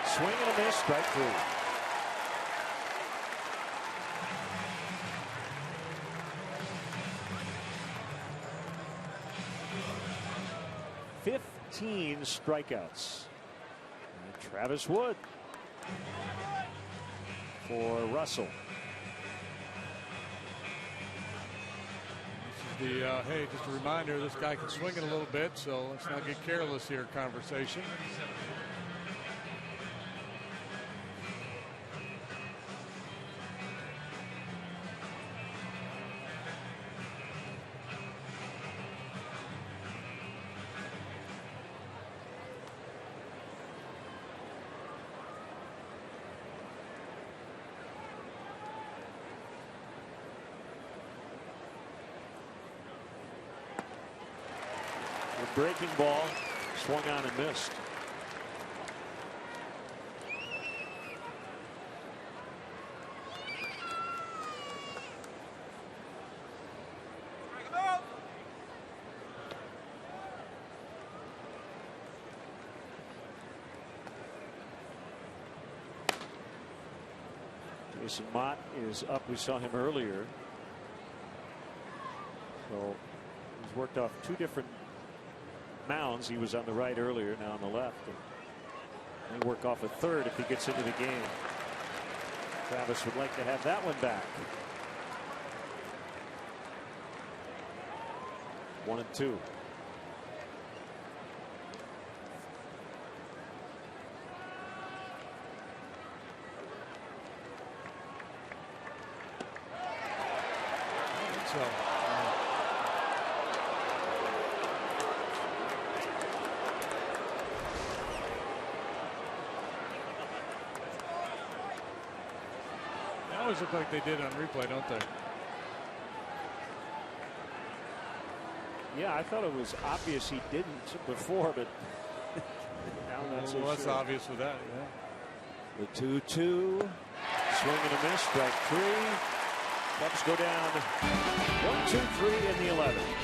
Swing and a miss, strike 3. Strikeouts. And Travis Wood for Russell. This is the hey, just a reminder, this guy can swing it a little bit, so let's not get careless here conversation. Breaking ball, swung on and missed. Jason Mott is up. We saw him earlier. So he's worked off 2 different mounds. He was on the right earlier, now on the left. And he'll work off a 3rd if he gets into the game. Travis would like to have that one back. 1-2. Always look like they did on replay, don't they? Yeah, I thought it was obvious he didn't before, but now not so less sure. obvious with that. Yeah. The 2-2, swing and a miss, strike 3. Cubs go down 1-2-3 in the 11th.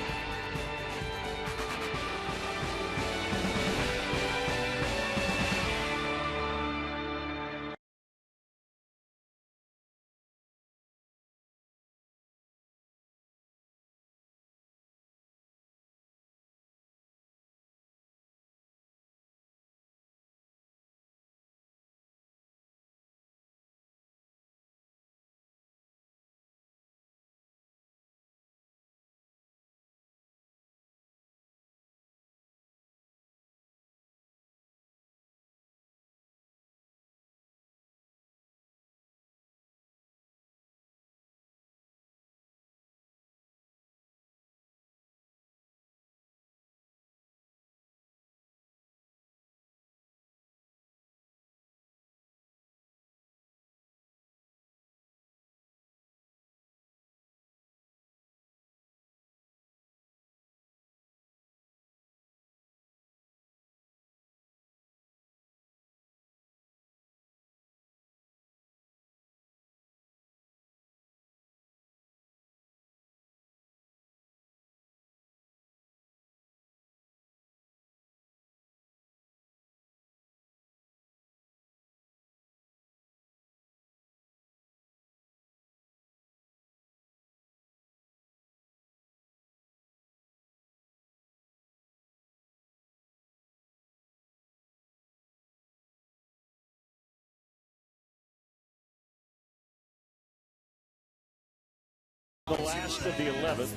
The last of the 11th.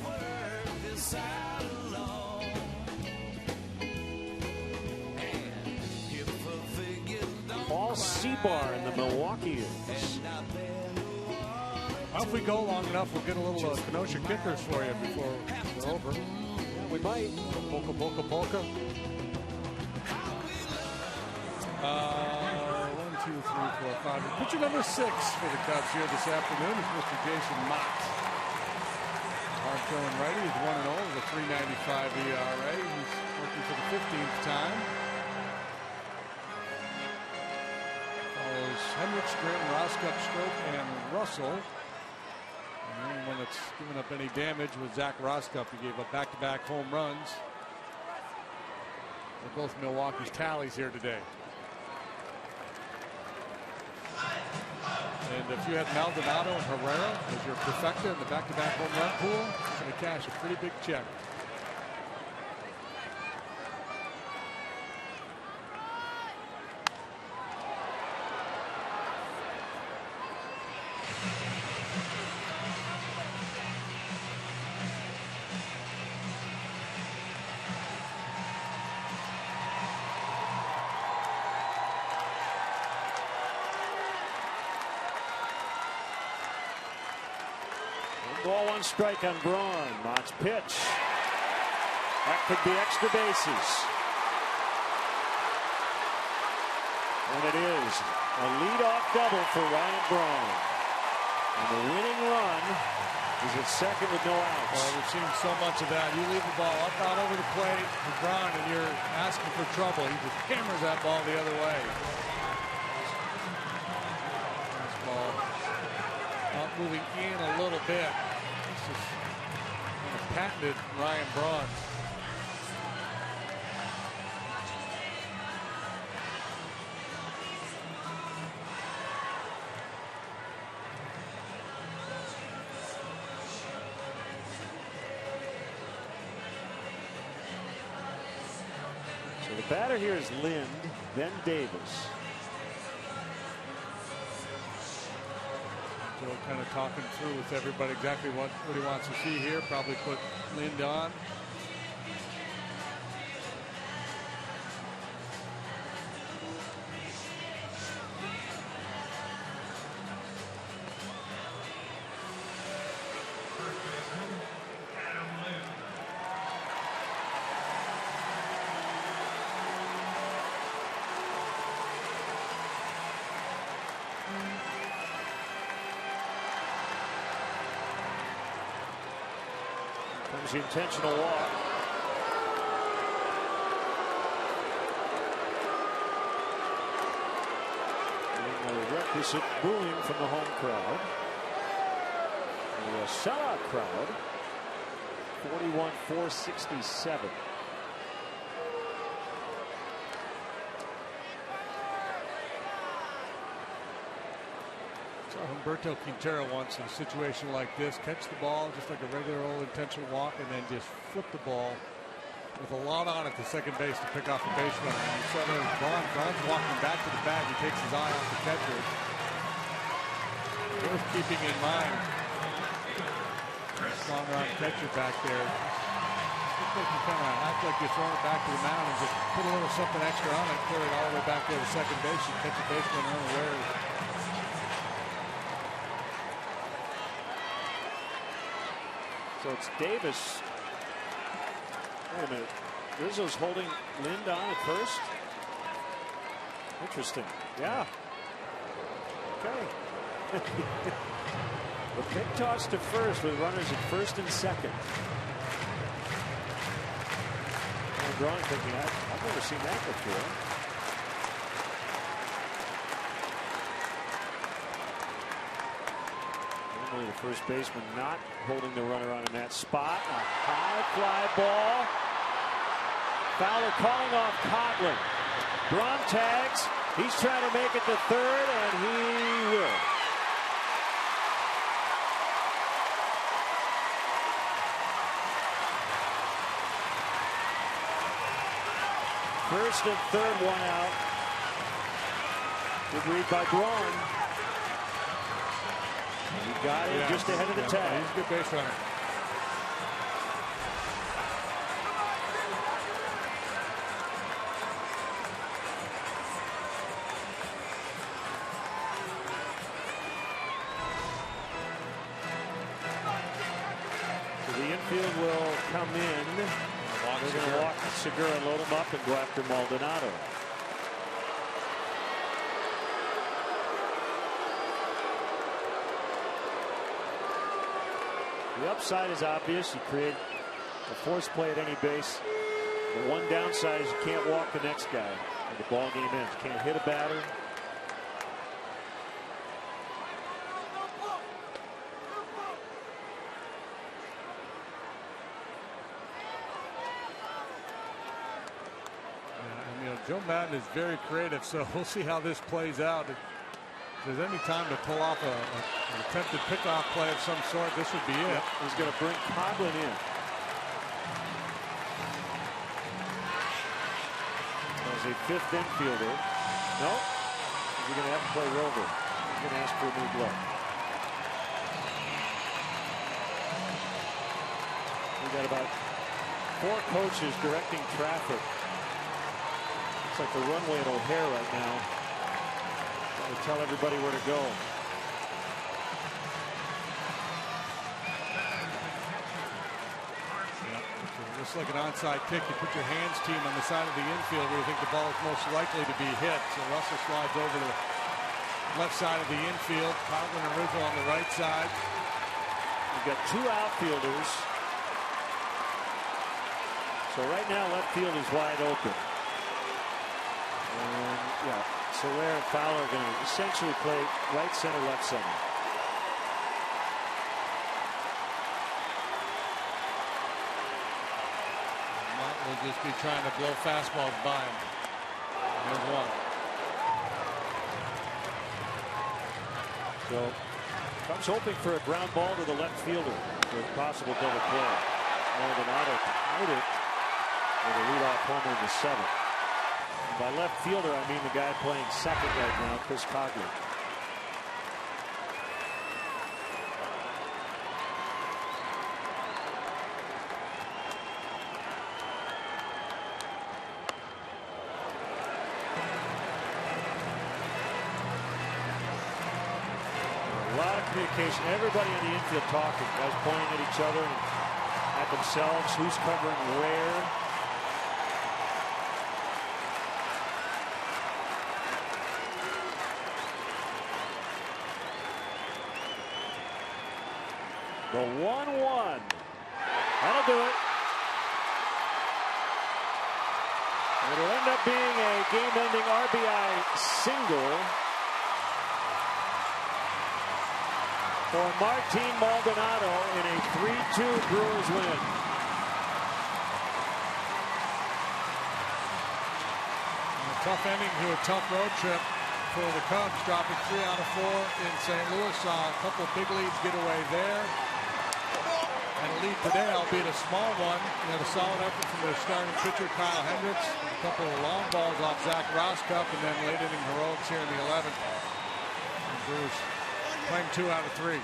side alone. And if a figure don't Paul Seabar in the Milwaukee. Well, if we go long enough, we'll get a little Kenosha kickers for you before we're over. Yeah, we might. Polka, polka, polka. 1, 2, 3, 4, 5. Pitcher number 6 for the Cubs here this afternoon is Mr. Jason Mott. Hard throwing righty. He's 1-0 with a 3.95 ERA. He's working for the 15th time. Follows Hendricks, Grim, Roskup, Stroke, and Russell. And the only one that's given up any damage was Zach Roskup. He gave up back-to-back home runs. They're both Milwaukee's tallies here today. And if you had Maldonado and Herrera as your perfecta in the back-to-back home run pool, you're going to cash a pretty big check. Ball, 1 strike on Braun. Mott's pitch. That could be extra bases. And it is a leadoff double for Ryan Braun. And the winning run is at second with no outs. Well, we've seen so much of that. You leave the ball up out over the plate for Braun and you're asking for trouble. He just hammers that ball the other way. This ball up, moving in a little bit. This is kind of patented Ryan Braun. So the batter here is Lind, then Davis. Joe kind of talking through with everybody exactly what he wants to see here. Probably put Lind on. Comes the intentional walk. And the requisite booing from the home crowd. A sellout crowd. 41,467. Humberto Quintero once in a situation like this, catch the ball just like a regular old intentional walk and then just flip the ball with a lot on it to second base to pick off the base runner. And you saw there Braun's walking back to the bat. He takes his eye off the catcher. Worth keeping in mind. Strong arm catcher back there. Looks like you kind of act like you're throwing it back to the mound and just put a little something extra on it, carry it all the way back there to second base. You catch a baseman unawares. So it's Davis. Wait a minute. Rizzo's holding Lind on at first. Interesting. Yeah. Okay. The big toss to first with runners at first and second. And Braun thinking, I've never seen that before. The first baseman not holding the runner on in that spot. A high fly ball. Fowler calling off Coghlan. Braun tags. He's trying to make it to third, and he will. First and third, one out. Good read by Braun. He got him just ahead of the tag. He's a good base runner. They're going to walk Segura, load him up, and go after Maldonado. The upside is obvious. You create a force play at any base. The one downside is you can't walk the next guy. And the ball game ends. You can't hit a batter. Joe Madden is very creative, so we'll see how this plays out. If there's any time to pull off an attempted pickoff play of some sort, this would be it. Yep. He's going to bring Coughlin in. As a fifth infielder. No. He's going to have to play Rover. He's going to ask for a new glove. We got about 4 coaches directing traffic. Like the runway at O'Hare right now. Trying to tell everybody where to go. Yeah, just like an onside kick, you put your hands team on the side of the infield where you think the ball is most likely to be hit. So Russell slides over to the left side of the infield. Coughlin and Rizzo on the right side. We've got 2 outfielders. So right now left field is wide open. And yeah, Soler and Fowler are going to essentially play right center, left center. Mott will just be trying to blow fastballs by him. There's one. So Cubs hoping for a ground ball to the left fielder with possible double play. Maldonado tied it with a leadoff homer in the 7th. By left fielder, I mean the guy playing second right now, Chris Coughlin. A lot of communication. Everybody in the infield talking. Guys pointing at each other and at themselves. Who's covering where? The 1-1. That'll do it. It'll end up being a game-ending RBI single for Martin Maldonado in a 3-2 Brewers win. A tough ending to a tough road trip for the Cubs, dropping 3 out of 4 in St. Louis. Saw a couple big leads get away there. And a lead today, albeit a small one. They had a solid effort from their starting pitcher, Kyle Hendricks. A couple of long balls off Zach Roskup, and then late inning heroics here in the 11th. And Brewers playing 2 out of 3.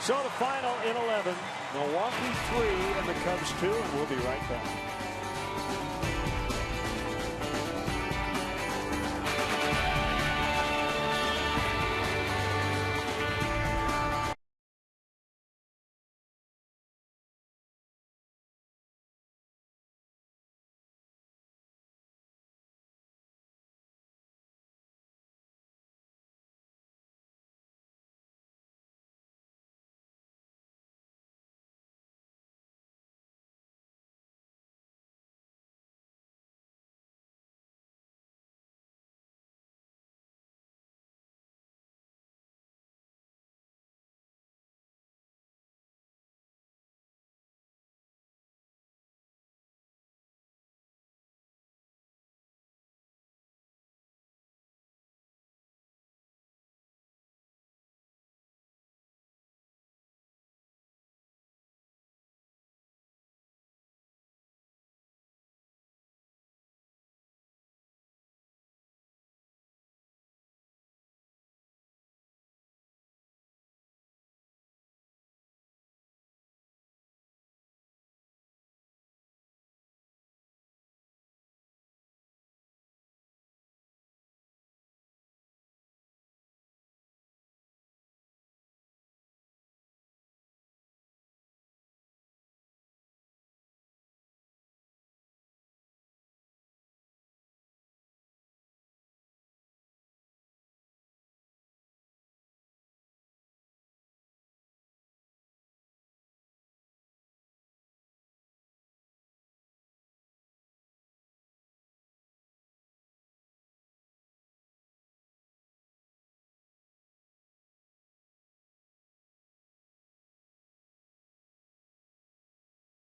So the final in 11, Milwaukee 3 and the Cubs 2, and we'll be right back.